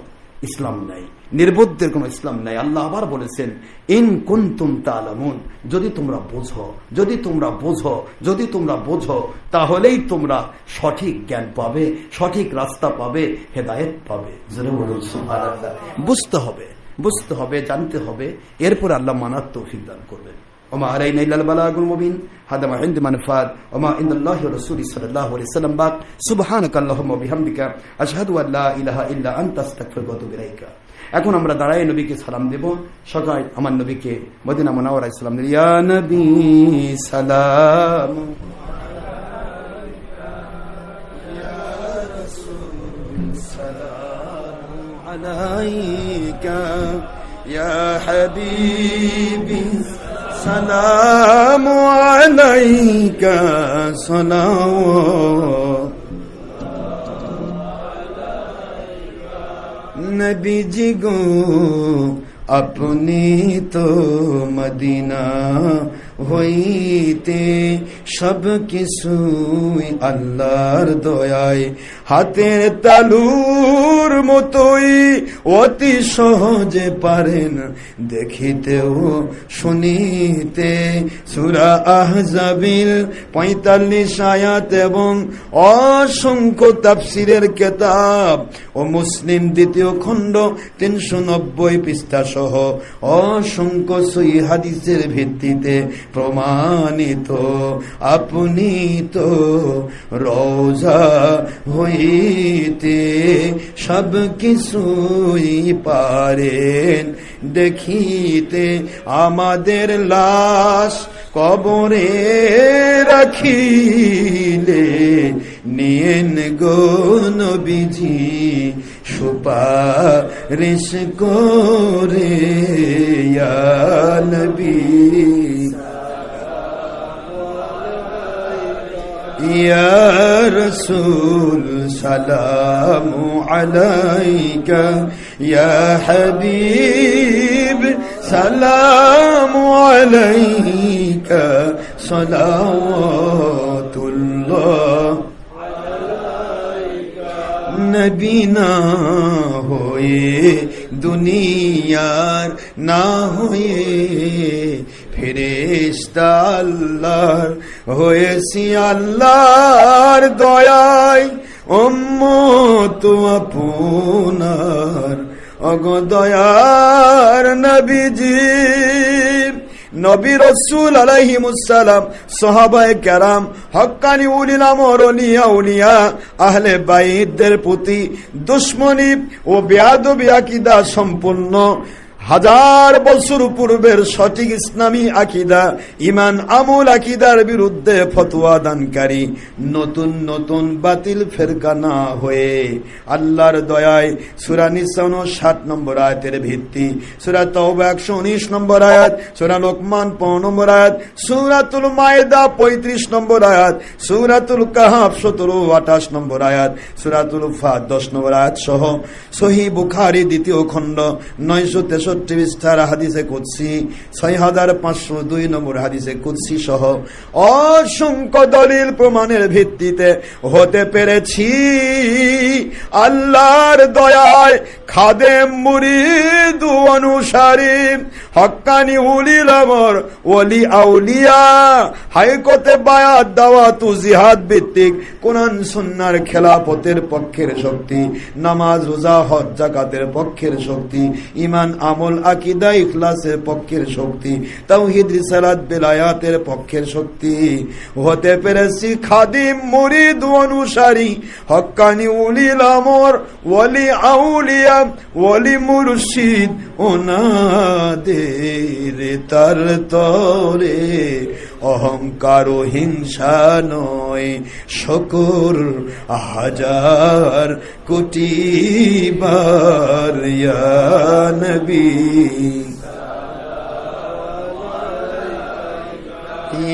B: ইসলাম নাই, নির্বোধদের কোনো ইসলাম নাই। আল্লাহ আবার বলেছেন, ইন কুনতুম তা'লামুন, যদি তোমরা বোঝো, যদি তোমরা বোঝো, যদি তোমরা বোঝো, তাহলেই তোমরা সঠিক জ্ঞান পাবে, সঠিক রাস্তা পাবে, হেদায়েত পাবে। যারা বলুন সুবহানাল্লাহ। বুঝতে হবে, বুঝতে হবে, জানতে হবে, এরপর আল্লাহ মানার তৌফিক দান করবেন। ওমা আলাইনা ইল্লাল বালাগুল মুবিন। হাদা মা ইনদি মানফাত ওমা ইনদাল্লাহি ওয়া রাসূলি সাল্লাল্লাহু আলাইহি ওয়াসাল্লাম। বাক সুবহানাকা আল্লাহুম্মা বিহামদিকা আশহাদু আল্লা ইলাহা ইল্লা আনতা আস্তাগফিরুকা ওয়া আতুবু ইলাইকা। এখন আমরা দাঁড়ায় নবীকে সালাম দেব। সকাল আমার নবীকে মদিনা মুনাওয়ারায় সালাম দেব। ইয়া নবী সালাম আলাইকা ইয়া হাবিবি সালামু আলাইকা সালাওয়াত নবী জি গো আপনি তো মদিনা হইতে সব কিছুই আল্লাহর দয়ায় হাতের তালুর মতোই অতি সহজে পারেন দেখিতেও শুনিতে। সূরা আহজাবিল ৪৫ আয়াত এবং অসংখ্য তাফসিরের কিতাব ও মুসলিম দ্বিতীয় খণ্ড ৩৯০ পৃষ্ঠা সহ অসংখ্য সহিহ হাদিসের ভিত্তিতে প্রমাণিত। আপনি তো রওজা হইতে সব কিছুই পারেন দেখিতে। আমাদের লাশ কবরে রাখিলে নিয়েন গো নবীজি সুপারিশ করে ইয়া নবী ইয়া রাসূল সালামু আলাইকা ইয়া হাবিব সালামু আলাইকা সালাওয়াতুল্লাহ। নবী না হয়ে দুনিয়ার না হয়ে ফেরেশতা আল্লাহর হয়েছি আল্লাহর দয়ায়। উম্মত আপনার ওগো দয়ার নবীজি। নবী রাসূল আলাইহিমুস সালাম, সাহাবায়ে কেরাম, হক্কানি উলিল আমর, ওলিয়া উলিয়া, আহলে বাইতদের প্রতি দুশমনী ও বেয়াদবি আকীদা সম্পূর্ণ 1000 বছর পূর্বের সঠিক ইসলামী আকীদা, ইমান আমল আকীদার বিরুদ্ধে ফতোয়া দানকারী নতুন নতুন বাতিল ফেরকা না হয়ে আল্লাহর দয়ায় সূরা নিসা 59 নম্বর আয়াতের ভিত্তি, সূরা তাওবা 119 নম্বর আয়াত, সূরা লোকমান 5 নম্বর আয়াত, সূরাতুল মায়েদা 35 নম্বর আয়াত, সূরাতুল কাহফ 17 28 নম্বর আয়াত, সূরাতুল ফাত 10 নম্বর আয়াত সহ সহিহ বুখারী দ্বিতীয় খণ্ড 963 পৃষ্ঠার হাদিসে কুদসি, 6502 নম্বর হাদিসে কুদসি সহ অসংখ্য দলিল প্রমাণের ভিত্তিতে হতে পেরেছি আল্লাহর দয়ায় খাদেম মুরিদ অনুসারী হক্কানি উলিল আমর ওলি আউলিয়া হাইকোর্টে বায়াত দাওয়াত ও জিহাদ ভিত্তিক কোরআন সুন্নাহর খেলাফতের পক্ষের শক্তি, নামাজ রোজা হজ যাকাতের পক্ষের শক্তি, ঈমান আমল আকীদা ইখলাসের পক্ষের শক্তি, তাওহীদ রিসালাত বেলায়াতের পক্ষের শক্তি হতে পেরেছি খাদিম মুরিদ অনুসারী হক্কানি উলিল আমর ওলি আউলিয়া ওলি মুর্শিদ ওনাদের তার তরে অহংকার ও হিংসা নয়, শুকর 1000 কোটি বার ইয়া নবী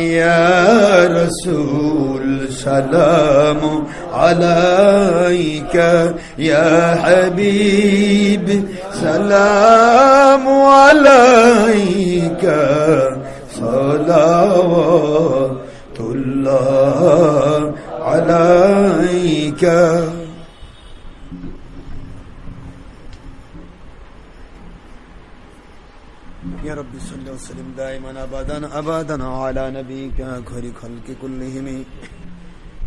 B: ইয়া রাসূল
A: السلام عليك يا حبيب سلام عليك صلوات الله عليك يا رب صل وسلم دائما ابدا على نبيك خير خلق كلهم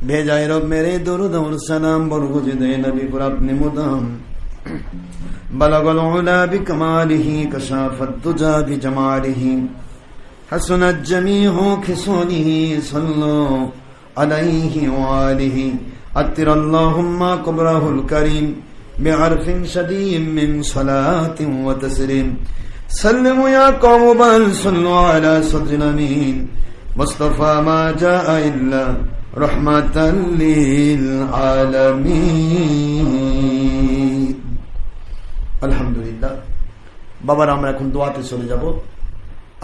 A: भेजाए रब मेरे दुरूद और सलाम बरगुज दे नबी पर अपने मुदाम बलगल उला बिकमालिही कशाफत दुजा बिजमालिही हसनत जमीउ खिसोनिही सल्लो अलैहि व आलिही अत्तिर अल्लाहुम्मा कब्रहुल करीम बिअरफिन शदीद मिन सलातिन व तस्लीम सल्लमु या कौम बल सल्लु अला सद्रिल अमीन मुस्तफा मा जाअ इल्ला रहमाताल लिल आलामीन। আলহামদুলিল্লাহ। বাবার আমরা এখন দোয়াতে চলে যাব।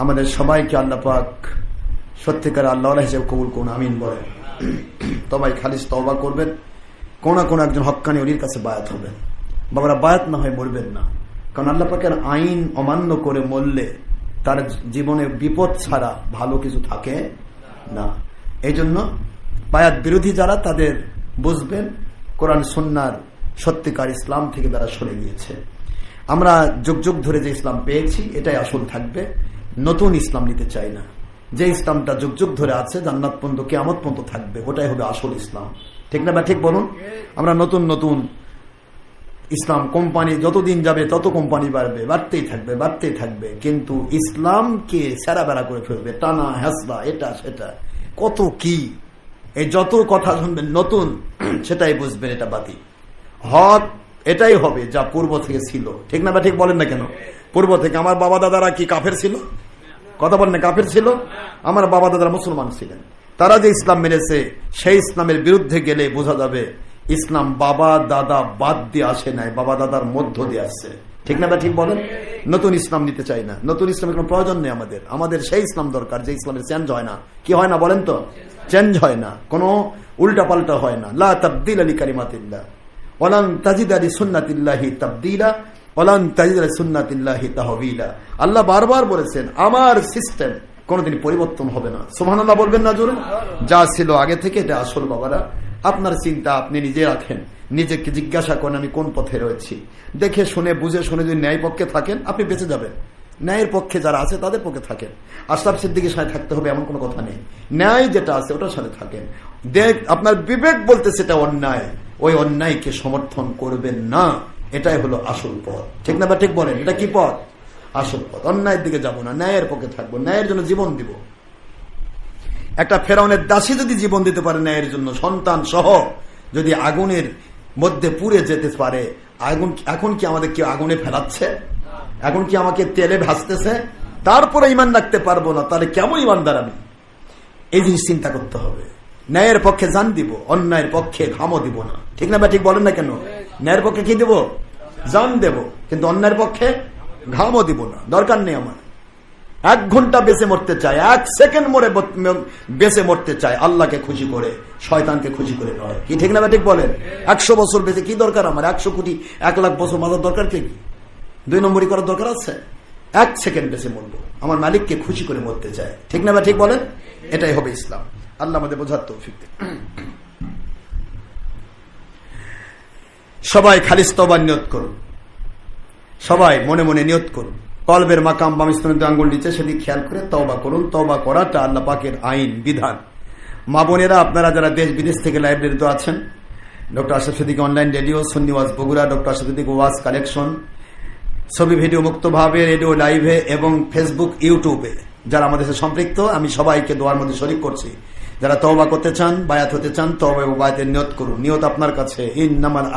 A: আমাদের সবাইকে আল্লাহ পাক সত্যিকার আল্লাহর হিসেবে কবুল করুন, আমিন বলেন। সবাই খালিস তওবা করবেন, কোন একজন হক্কানি ওলির কাছে বায়াত হবেন। বাবারা বায়াত না হয় মরবেন না, কারণ আল্লাহ পাকের আইন অমান্য করে মরলে তার জীবনে বিপদ ছাড়া ভালো কিছু থাকে না। এই জন্য বায়াত বিরোধী যারা তাদের বুঝবেন কোরআন সুন্নাহর সত্যিকার ইসলাম থেকে তারা সরে গিয়েছে। আমরা যুগ যুগ ধরে যে ইসলাম পেয়েছি এটাই আসল থাকবে, নতুন ইসলাম নিতে চাই না। যে ইসলামটা যুগ যুগ ধরে আছে জান্নাত পর্যন্ত কিয়ামত পর্যন্ত থাকবে ওটাই হবে আসল ইসলাম, ঠিক না? বা ঠিক বলুন। আমরা নতুন নতুন ইসলাম কোম্পানি যতদিন যাবে তত কোম্পানি বাড়তেই থাকবে, কিন্তু ইসলামকে সেরা বেড়া করে ফেলবে, টানা হেসলা এটা সেটা কত কি। এই যত কথা শুনবেন নতুন সেটাই বুঝবেন এটা বাতিল। হক এটাই হবে যা পূর্ব থেকে ছিল, ঠিক না? বা ঠিক বলেন না কেন? পূর্ব থেকে আমার বাবা দাদারা কি কাফের ছিল? কথা বলেন না, কাফের ছিল? আমার বাবা দাদারা মুসলমান ছিলেন, তারা যে ইসলাম মেনেছে সেই ইসলামের বিরুদ্ধে গেলে বোঝা যাবে ইসলাম বাবা দাদা বাদ দিয়ে আসে নাই, বাবা দাদার মধ্য দিয়ে আসছে, ঠিক না? বা ঠিক বলেন। নতুন ইসলাম নিতে চাই না, নতুন ইসলামের কোনো প্রয়োজন নেই আমাদের সেই ইসলাম দরকার যে ইসলামের চেঞ্জ হয় না। কি হয় না বলেন তো? চেঞ্জ হয় না, কোনো উল্টা পাল্টা হয় না। লা তাবদীলা লিকালিমাতিল্লাহ ওয়ালান তাজিদা লিসুন্নাতিল্লাহি তাবদীলা ওয়ালান তাজিদা লিসুন্নাতিল্লাহি তাহওয়িলা। আল্লাহ বারবার বলেছেন আমার সিস্টেম কোনোদিন পরিবর্তন হবে না। সুবহানাল্লাহ বলবেন না জোরে? যা ছিল আগে থেকে এটা আসল। বাবারা আপনার চিন্তা আপনি নিজে রাখেন, নিজেকে জিজ্ঞাসা করেন আমি কোন পথে রয়েছি। দেখে শুনে বুঝে শুনে যদি ন্যায় পক্ষে থাকেন আপনি বেঁচে যাবেন, ন্যায়ের পক্ষে যারা আছে তাদের পক্ষে থাকেন। আশরাফ সিদ্দিকীর সাথে থাকতে হবে এমন কোনো কথা নেই, ন্যায় যেটা আছে ওটার সাথে থাকেন। আপনার বিবেক বলতে সেটা অন্যায়, ওই অন্যায়কে সমর্থন করবেন না, এটাই হলো আসল পথ, ঠিক না? বা ঠিক বলেন, এটা কি পথ? আসল পথ। অন্যায়ের দিকে যাব না, ন্যায়ের পক্ষে থাকবো, ন্যায়ের জন্য জীবন দিব। একটা ফেরাউনের দাসী যদি জীবন দিতে পারে ন্যায়ের জন্য, সন্তান সহ যদি আগুনের মধ্যে পুড়ে যেতে পারে, আগুন এখন কি আমাদের কেউ আগুনে ফেলাচ্ছে? এখন কি আমাকে তেলে ভাসতেছে? তারপরে ইমান রাখতে পারবো না, তাহলে কেমন ইমানদার আমি? এই জিনিস চিন্তা করতে হবে। ন্যায়ের পক্ষে জান দিব, অন্যায়ের পক্ষে ঘামও দিব না, ঠিক না? বা ঠিক বলেন না কেন? ন্যায়ের পক্ষে কি দেব? জান দেব, কিন্তু অন্যায়ের পক্ষে ঘামও দিব না। দরকার নেই আমার। 1 ঘন্টা বেঁচে মরতে চাই, 1 সেকেন্ড মরে বেঁচে মরতে চাই আল্লাহকে খুশি করে, শয়তানকে খুশি করে নয়, কি ঠিক না? বা ঠিক বলেন। 100 বছর বেঁচে কি দরকার আমার? 100 কোটি 1 লাখ বছর মাজার দরকার কি? 2 নম্বরই করার দরকার আছে? 1 সেকেন্ড বেঁচে মরবো, আমার মালিককে খুশি করে মরতে চাই, ঠিক না? বা ঠিক বলেন। এটাই হবে ইসলাম। আল্লাহ আমাদের বোঝার তৌফিক দেন। সবাই খালিস তওবার নিয়ত করুন, সবাই মনে মনে নিয়ত করুন। কলবের মাকাম বাম স্তনের আঙ্গুল নিচে, সেদিকে খেয়াল করে তওবা করুন। তওবা করাটা আল্লাহ পাকের আইন বিধান। মা বোনেরা আপনারা যারা দেশ বিদেশ থেকে লাইব্রেরিতে আছেন, doctor Ashraf Siddiqui online radio, Sunni ওয়াজ বগুড়া, ডক্টর আশরাফ সিদ্দিকী ওয়াজ কালেকশন, ছবি ভিডিও মুক্তভাবে রেডিও লাইভে এবং ফেসবুক ইউটিউবে যারা আমাদের সাথে সম্পৃক্ত, আমি সবাইকে দোয়ার মধ্যে শরীক করছি। যারা তওবা করতে চান, বায়াত হতে চান, তওবা এবং বায়াতের নিয়ত করুন। নিয়ত আপনার কাছে। ইন্নামাল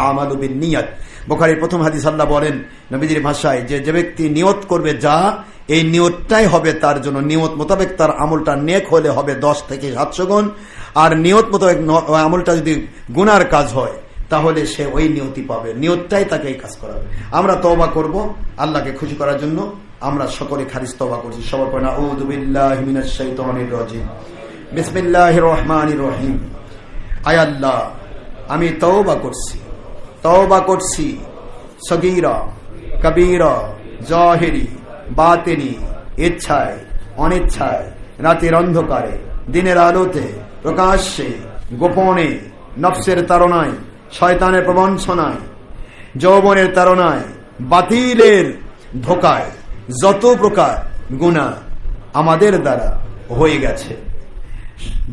A: আমালু বিন্নিয়াত, বুখারীর প্রথম হাদিস আল্লাহ বলেন নবীজির ভাষায় যে ব্যক্তি নিয়ত করবে যা, এই নিয়তটাই হবে তার জন্য। নিয়ত মোতাবেক তার আমলটা নেক হলে হবে 10 থেকে 700 গুণ, আর নিয়ত মোতাবেক আমলটা যদি গুনার কাজ হয় তাহলে সে ওই নিয়তি পাবে, নিয়তটাই তাকে এই কাজ করাবে। আমরা তওবা করব আল্লাহকে খুশি করার জন্য। আমরা সকলে খালিস তওবা করছি। সবার পরে আউযু বিল্লাহি মিনাশ শাইতানির রাজিম। বিসমিল্লাহির রহমানির রহিম। আয় আল্লাহ, আমি তওবা করছি সগীরা কবীরা জাহিরি বাতিনি, ইচ্ছায় অনিচ্ছায়, রাতের অন্ধকারে দিনের আলোতে, প্রকাশ্যে গোপনে, নফসের তাড়নায়, শয়তানের প্রবঞ্চনায়, যৌবনের তাড়নায়, বাতিলের ধোকায় যত প্রকার গুনাহ আমাদের দ্বারা হয়ে গেছে,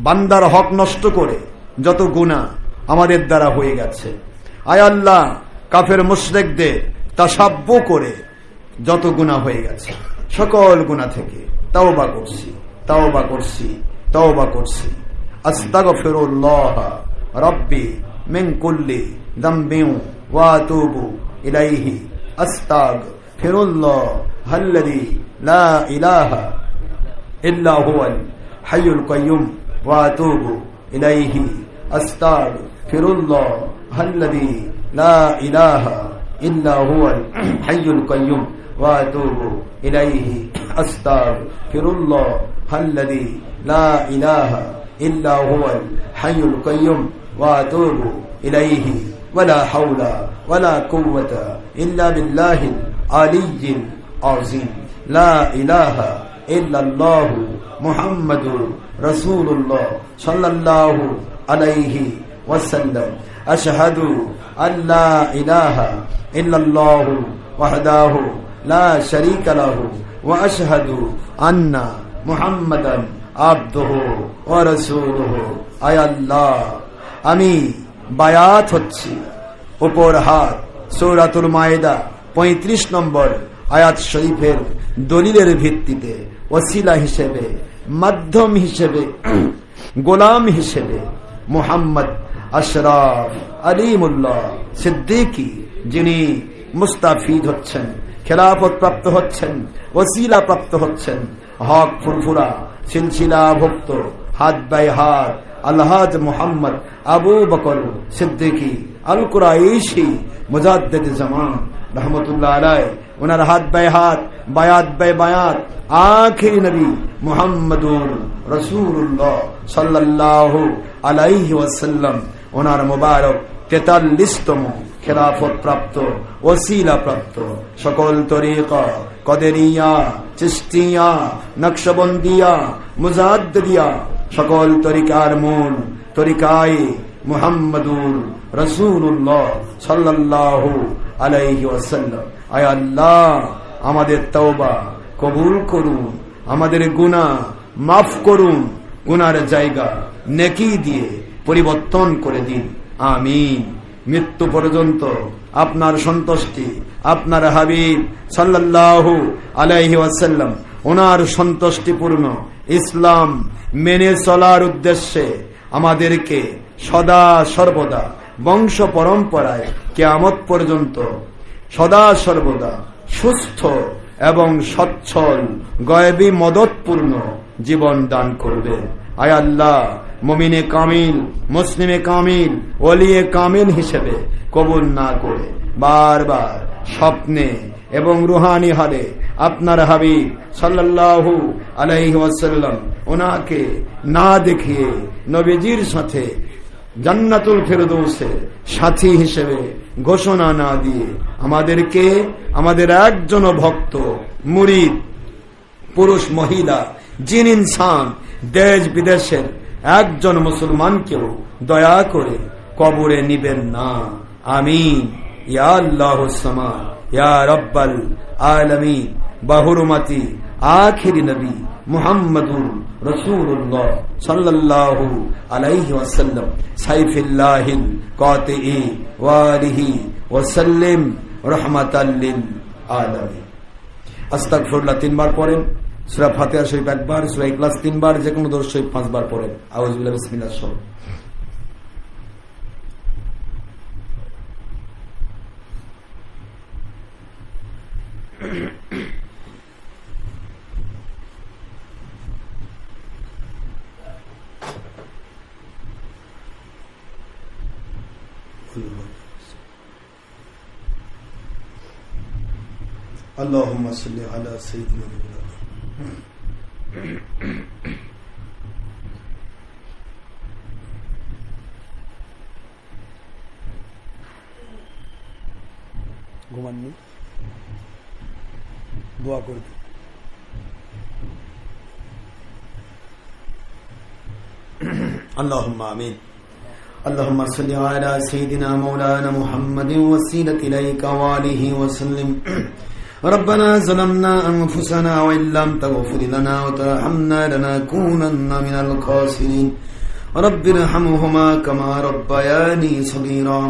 A: বান্দার হক নষ্ট করে যত গুনাহ আমাদের দ্বারা হয়ে গেছে, আয় আল্লাহ কাফের মুশরিকদের তাসাব্বু করে যত গুনাহ হয়ে গেছে, সকল গুনাহ থেকে তওবা করছি। আস্তাগফিরুল্লাহ রাব্বি মিন কুল্লি যামবিন ওয়া আতুবু ইলাইহি। আস্তাগফিরুল্লাহ আল্লাযী লা ইলাহা ইল্লা হুয়াল হাইয়ুল কাইয়্যুম ওয়া আতুবু ইলাইহি। আস্তাগফিরুল্লাহ আল্লাযী লা ইলাহা ইল্লা হুয়াল হাইয়ুল কাইয়্যুম ওয়া আতুবু ইলাইহি। আস্তাগফিরুল্লাহ আল্লাযী লা ইলাহা ইল্লা হুয়াল হাইয়ুল কাইয়্যুম ওয়া আতুবু ইলাইহি। ওয়ালা হাওলা ওয়ালা কুওয়াতা ইল্লা বিল্লাহিল আলিয়্যিল আযীম। লা ইলাহা ইল্লাল্লাহু মুহাম্মাদুর রাসূলুল্লাহ সাল্লাল্লাহু আলাইহি ওয়াসাল্লাম। আশহাদু আল্লা ইলাহা ইল্লাল্লাহু ওয়াহদাহু লা শারীকা লাহু ওয়া আশহাদু আন্না মুহাম্মাদান আবদুহু ওয়া রাসূলুহু। আয় আল্লাহ, আমি বায়াত হচ্ছি, উপর হাত, সূরাতুল মায়েদা 35 নম্বর আয়াত শরীফের দলিলের ভিত্তিতে ওসিলা হিসেবে, মাধ্যম হিসেবে, গোলাম হিসেবে মুহাম্মদ আশরাফ আলিমুল্লাহ সিদ্দিকী, যিনি মুস্তাফিদ হচ্ছেন, খেলাফত প্রাপ্ত হচ্ছেন, ওসিলা প্রাপ্ত হচ্ছেন, হক ফুরফুরা সিলসিলা ভুক্ত হাত বাই হাত আলহাজ মুহাম্মদ আবু বকর সিদ্দিকী আল কুরাইশি মুজাদ্দিদ জামান রহমতুল্লাহ আলাইহি, ওনার হাত বাই হাত, বায়াত বাই বায়াত আখিরি নবী মুহাম্মদুর রাসূলুল্লাহ সাল্লাল্লাহু আলাইহি ওয়াসাল্লাম, ওনার মুবারক 43তম খেলাফত প্রাপ্ত, ওসিলা প্রাপ্ত সকল তরিকা, কদরিয়া, চিশতিয়া, নকশবন্দিয়া, মুজাদ্দিদিয়া, সকল তরিকার মূল তরিকায়ে মুহাম্মদুর রাসূলুল্লাহ সাল্লাল্লাহু আলাইহি ওয়াসাল্লাম। আয় আল্লাহ, আমাদের তওবা কবুল করুন, আমাদের গুনাহ মাফ করুন, গুনার জায়গা নেকি দিয়ে পরিবর্তন করে দিন, আমিন। মৃত্যু পর্যন্ত আপনার সন্তুষ্টি, আপনার হাবিব সাল্লাল্লাহু আলাইহি ওয়াসাল্লাম ওনার সন্তুষ্টিপূর্ণ ইসলাম মেনে চলার উদ্দেশ্যে আমাদেরকে সদা সর্বদা বংশ পরম্পরায় কিয়ামত পর্যন্ত সদা সর্বদা সুস্থ এবং সচ্ছল গয়বী মদতপূর্ণ জীবন দান করবে। আয় আল্লাহ, মুমিনে কামিল, মুসলিমে কামিল, ওলিয়ে কামিল হিসেবে কবুল না করে বারবার স্বপ্নে এবং রুহানি হালে আপনার হাবিব সাল্লাল্লাহু আলাইহি ওয়াসাল্লাম ওনাকে না দেখিয়ে নবীজির সাথে জান্নাতুল ফেরদৌসে সাথী হিসেবে ঘোষণা না দিয়ে আমাদেরকে, আমাদের একজন ভক্ত মুরিদ, পুরুষ মহিলা, জিন ইনসান, দেশ বিদেশের একজন মুসলমানকেও দয়া করে কবরে নিবেন না, আমিন। ইয়া আল্লাহুস সামাদ ইয়া রাব্বাল আলামিন। বাহুরুমাতি আখিরি নবী মুহাম্মদুর রাসূলুল্লাহ সাল্লাল্লাহু আলাইহি ওয়াসাল্লাম সাইফুল্লাহিল কাতিই ওয়া আলিহি ওয়াসাল্লিম রাহমাতাল লিল আলামিন। আস্তাগফিরুল্লাহ 3 বার পড়েন, সূরা ফাতিহা শরীফ 1 বার, সূরা ইখলাস 3 বার, যে কোনো দরুদ শরীফ 5 বার পড়েন। আউযু বিল্লাহি বিসমিল্লাহ সব।
C: اللهم صل على سيدنا محمد ঘুমাননি, দোয়া করবে।
A: اللهم آمين. اللهم صل على سيدنا مولانا محمد وسيلة إليك وآله وسلم. ربنا ظلمنا أنفسنا وإن لم تغفر لنا وترحمنا لنكونن من الخاسرين. رب ارحمهما كما ربياني صغيرا.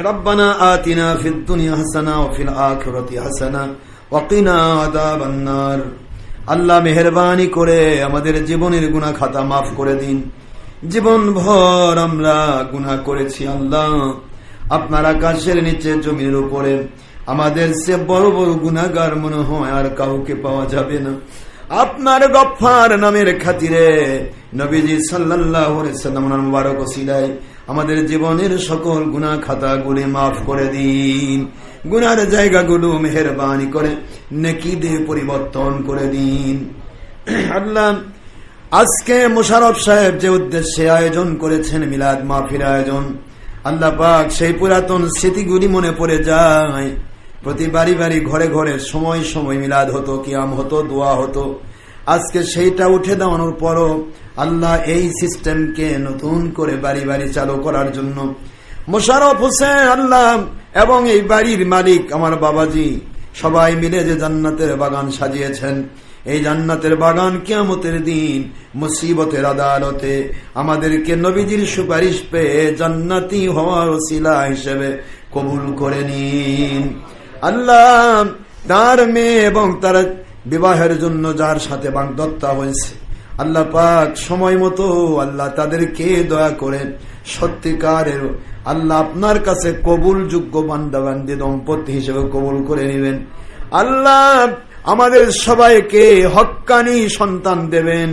A: ربنا آتنا في الدنيا حسنة وفي الآخرة حسنة وقنا عذاب النار. আল্লাহ মেহেরবানি করে আমাদের জীবনের গুনাহ খাতা মাফ করে দিন। জীবন ভর আমরা গুনাহ করেছি আল্লাহ, আপনার আকাশের নিচে জমির উপরে আমাদের সে বড় বড় গুনাহগার মনে হয় আর কাউকে পাওয়া যাবে না। আপনার গফফার নামের খাতিরে নবীজি সাল্লাল্লাহু আলাইহি ওয়াসাল্লামের মুবারক ওসিলায় আমাদের জীবনের সকল গুনাহ খাতাগুলি মাফ করে দিন। গুনার জায়গাগুলো মেহেরবানি করে নেকি দিয়ে পরিবর্তন করে দিন। আল্লাহ, আজকে মোশাররফ সাহেব যে উদ্দেশ্যে আয়োজন করেছেন মিলাদ মাহফিল আয়োজন, আল্লাহ পাক সেই পুরাতন স্মৃতিগুলি মনে পড়ে যায়। প্রতি বাড়ি বাড়ি ঘরে ঘরে সময় সময় মিলাদ হতো, কিয়াম হতো, দোয়া হতো। আজকে সেইটা উঠে দেওয়ানোর পরও আল্লাহ এই সিস্টেমকে নতুন করে বাড়ি বাড়ি চালু করার জন্য মোশাররফ হোসেন আল্লাহ এবং এই বাড়ির মালিক আমার বাবাজি সবাই মিলে যে জান্নাতের বাগান সাজিয়েছেন, এই জান্নাতের বাগান কিয়ামতের দিন মুসিবতের আদালতে আমাদেরকে নবীজির সুপারিশ পেয়ে জান্নাতি হওয়ার ওসিলা হিসেবে কবুল করে নিন। আল্লাহ, তার মেয়ে এবং তার বিবাহের জন্য যার সাথে বাগদত্তা হয়েছে, আল্লাহ পাক সময় মতো আল্লাহ তাদেরকে দয়া করে সত্যিকারের আল্লাহ আপনার কাছে কবুল যোগ্য বান্দাবান্দি দম্পতি হিসেবে কবুল করে নেবেন। আল্লাহ আমাদের সবাইকে হক্কানি সন্তান দেবেন,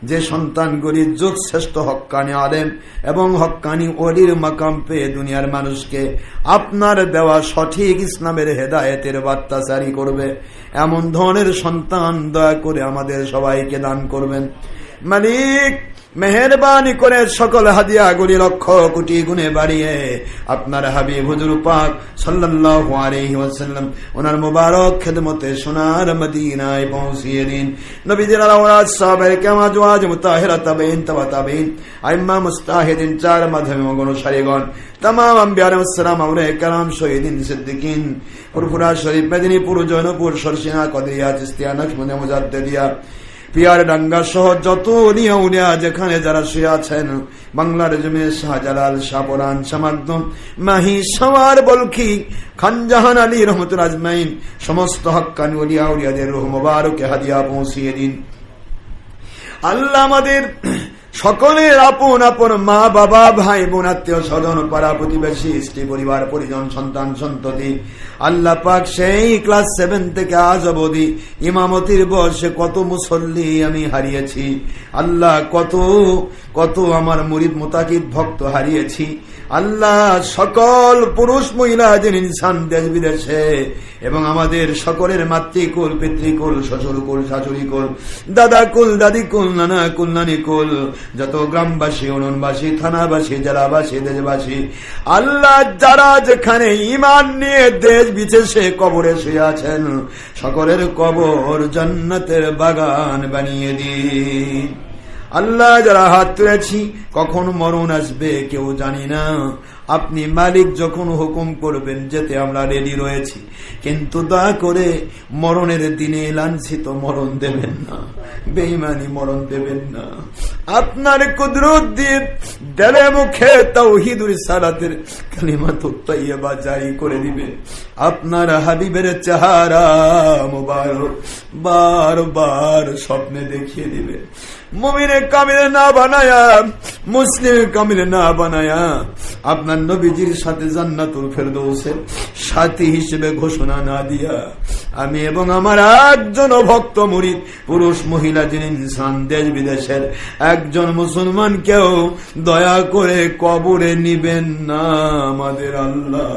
A: যে সন্তানগুলি যুগশ্রেষ্ঠ হক্কানি আলেম এবং হক্কানি ওলির মাকাম পেয়ে দুনিয়ার মানুষকে আপনার দেওয়া সঠিক ইসলামের হেদায়েতের বার্তা জারি করবে। এমন ধরনের সন্তান দয়া করে আমাদের সবাইকে দান করবেন। মালিক, মেহেরবানি করে সকল হাদিয়াগুলি লক্ষ কোটি গুণে বাড়িয়ে আপনার হাবিব হুজুর পাক সাল্লাল্লাহু আলাইহি ওয়াসাল্লাম ওনার মুবারক খেদমতে সোনার মদিনায় পৌঁছিয়ে দিন। নবীজির আওলাদ সাহাবায়ে কেরাম আজওয়াজ মুতাহিরা তাবেঈন তাবা তাবেঈন আইম্মা মুস্তাহিদিন চার মাধ্যমে অনুসারীগণ तमाम अंबिया अलैहिस्सलाम औलिया کرام शहीदीन सिद्दीकीन पुरपुरा शरीफ मेदिनीपुर जौनपुर सरसिना कदरिया चिश्तिया नक्शबंदिया मुजाद्दिदिया পিয়ার ডাঙ্গা সহ যত উলিয়া উলিয়া যেখানে যারা শুয়ে আছেন, বাংলার জমিনে শাহজালাল, শাহপরান, শামাকদম, মাহি, সাওয়ার, বলখি, খানজাহান আলী রহমতুল্লাহ আজমাইন সমস্ত হক্কানি উলিয়া উলিয়াদের রূহ মুবারকে হাদিয়া পৌঁছিয়ে দিন। আল্লাহ আমাদের সকলের আপন আপন মা বাবা ভাই বোন আত্মীয় স্বজন পাড়া প্রতিবেশী স্ত্রী পরিবার পরিজন সন্তান সন্ততি আল্লাহ পাক সেই ক্লাস 7 থেকে আজ অবধি ইমামতির বয়সে কত মুসল্লি আমি হারিয়েছি আল্লাহ, কত কত আমার মুরিদ মুতাকিদ ভক্ত হারিয়েছি আল্লাহ। সকল পুরুষ মহিলা যিনি ইনসান দেশ বিদেশে এবং আমাদের সকলের মাতৃকুল পিতৃকুল শ্বশুরকুল শাশুড়িকুল দাদাকুল দাদিকুল নানাকুল নানিকুল যত গ্রামবাসী অরণবাসী থানাবাসী জেলাবাসী দেশবাসী আল্লাহ যারা যেখানে ঈমান নিয়ে দেশ বিদেশে কবরে শুয়ে আছেন সকলের কবর জান্নাতের বাগান বানিয়ে দিন আল্লাহ। যারা হাত তুলেছি কখন মরণ আসবে কেউ জানি না, আপনি মালিক যখন হুকুম করবেন যেতে আমরা রেডি রয়েছি, কিন্তু দয়া করে মরণের দিনে লাঞ্ছিত মরণ দেবেন না, বেঈমানি মরণ দেবেন না। আপনার কুদরত দিয়ে দিলে মুখে তাওহীদুর সালাতের কালিমাতুত তাইয়্যিবা জারি করে দিবেন। আপনার হাবিবের চেহারা মুবারক বারবার স্বপ্নে দেখিয়ে দিবেন। মুমিনে কামিল না বানায়া, মুসলিম কামিল না বানায়া আপনার নবীজির সাথে জান্নাতুল ফেরদৌসের সাথী হিসেবে ঘোষণা না দিয়া আমি এবং আমার একজন ভক্ত মুরিদ পুরুষ মহিলা যিনি ইনসান দেশ বিদেশের একজন মুসলমান কেউ দয়া করে কবরে নিবেন না আমাদের আল্লাহ।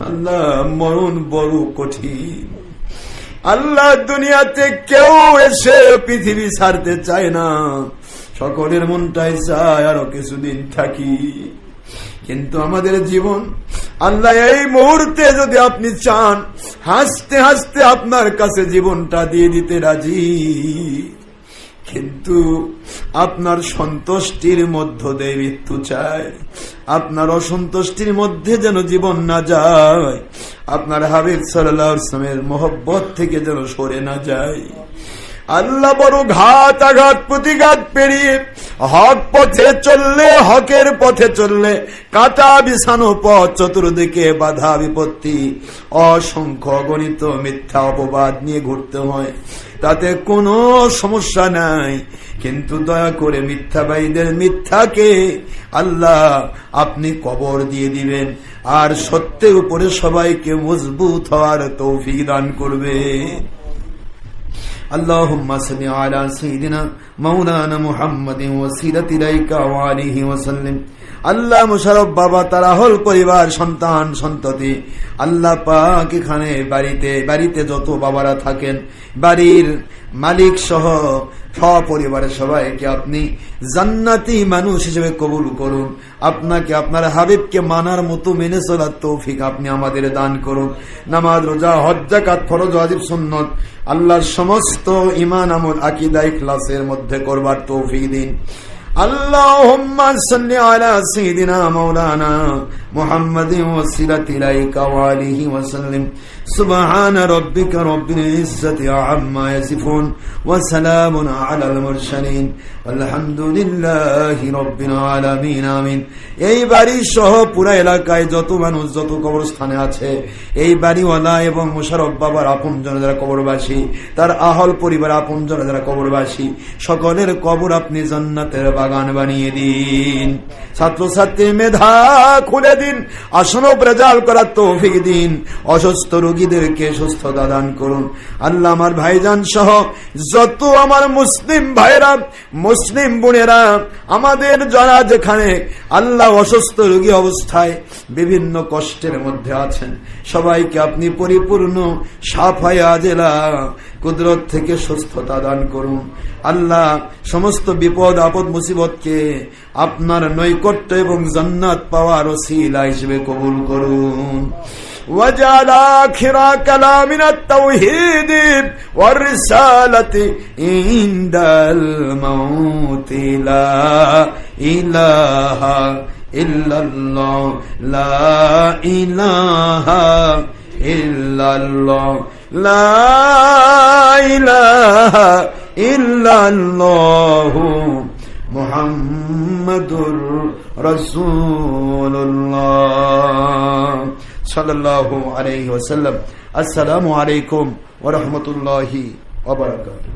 A: আল্লাহ মরণ বড় কঠিন আল্লাহ, দুনিয়াতে কেউ এসে পৃথিবী ছাড়তে চায় না, সকলের মনটাই চায় আরো কিছুদিন থাকি, কিন্তু আমাদের জীবন আল্লাহ এই মুহূর্তে যদি আপনি চান, হাসতে হাসতে আপনার কাছে জীবনটা দিয়ে দিতে রাজি, কিন্তু আপনার সন্তুষ্টির মধ্য দিয়ে মৃত্যু চাই। আপনার অসন্তুষ্টির মধ্যে যেন জীবন না যায়, আপনার হাবিব সাল্লাল্লাহু আলাইহি ওয়াসাল্লামের মহব্বত থেকে যেন সরে না যায়। আল্লাহ বড় ঘাত আঘাত প্রতিঘাত পেরিয়ে হক পথে চললে, হকের পথে চললে কাঁটা বিছানো পথ, চতুর্দিকে বাধা বিপত্তি, অসংখ্য গণিত মিথ্যা অপবাদ নিয়ে ঘুরতে হয়, তাতে কোনো সমস্যা নাই। কিন্তু দয়া করে মিথ্যাবাদীদের মিথ্যাকে আল্লাহ আপনি কবর দিয়ে দিবেন, আর সত্যের উপরে সবাইকে মজবুত হওয়ার তৌফিক দান করবে। اللهم صل على سيدنا مولانا محمد وسيلة إليك وآله وسلم। আল্লাহ মুশারফ বাবা, তারাহল পরিবার, সন্তান সন্ততি, আল্লাহ পাক এখানে বাড়িতে যত বাবারা থাকেন, বাড়ির মালিক সহ সপরিবারের সবাইকে আপনি জান্নাতি মানুষ হিসেবে কবুল করুন। আপনাকে, আপনার হাবিবকে মানার মতো মেনে চলার তৌফিক আপনি আমাদের দান করুন। নামাজ, রোজা, হজ, যাকাত, ফরজ, ওয়াজিব, সুন্নত, আল্লাহর সমস্ত ঈমান, আমল, আকীদা, ইখলাসের মধ্যে করবার তৌফিক দিন। আল্লাহুম্মা সাল্লি আলা সাইয়্যিদিনা মাওলানা মুহাম্মাদিন ওয়াসিলাতি ইলাইকা ওয়া আলিহি ওয়া সাল্লিম। সুবহানা রাব্বিকা রাব্বিল ইজ্জাতি আম্মা ইয়াসিফুন ওয়া সালামুন আলাল মুরসালিন আলহামদুলিল্লাহি রাব্বিল আলামিন। আমিন। এই বাড়ি সহ পুরো এলাকায় যত মানুষ, যত কবরস্থানে আছে, এই বাড়িওয়ালা এবং মুশারফ বাবার আপনজন যারা কবরবাসী, তার আহল পরিবার আপনজন যারা কবরবাসী, সকলের কবর আপনি জান্নাতের বাগান বানিয়ে দিন। ছাত্রছাত্রীর মেধা খুলে দিন, আসন প্রেজাল করার তৌফিক দিন, অসুস্থ রোগীদেরকে সুস্থতা দান করুন। আল্লাহ আমার ভাইজান সহ যত আমার মুসলিম ভাইরা, মুসলিম বোনেরা, আমাদের যারা যেখানে আল্লাহ অসুস্থ রোগী অবস্থায় বিভিন্ন কষ্টের মধ্যে আছেন, সবাইকে আপনি পরিপূর্ণ সাফায়ে আজেলা কুদরত থেকে সুস্থতা দান করুন। আল্লাহ সমস্ত বিপদ আপদ মুসিবতকে আপনার নৈকট্য এবং জান্নাত পাওয়ার ওসিলা হিসেবে কবুল করুন। وجعل آخر كلامنا التوحيد والرسالة عند الموت لا إله إلا الله لا إله إلا الله لا إله إلا الله محمد رسول الله সাল্লাল্লাহু আলাইহি ওয়াসাল্লাম। আসসালামু আলাইকুম ওয়া রাহমাতুল্লাহি ওয়া বারাকাতুহু।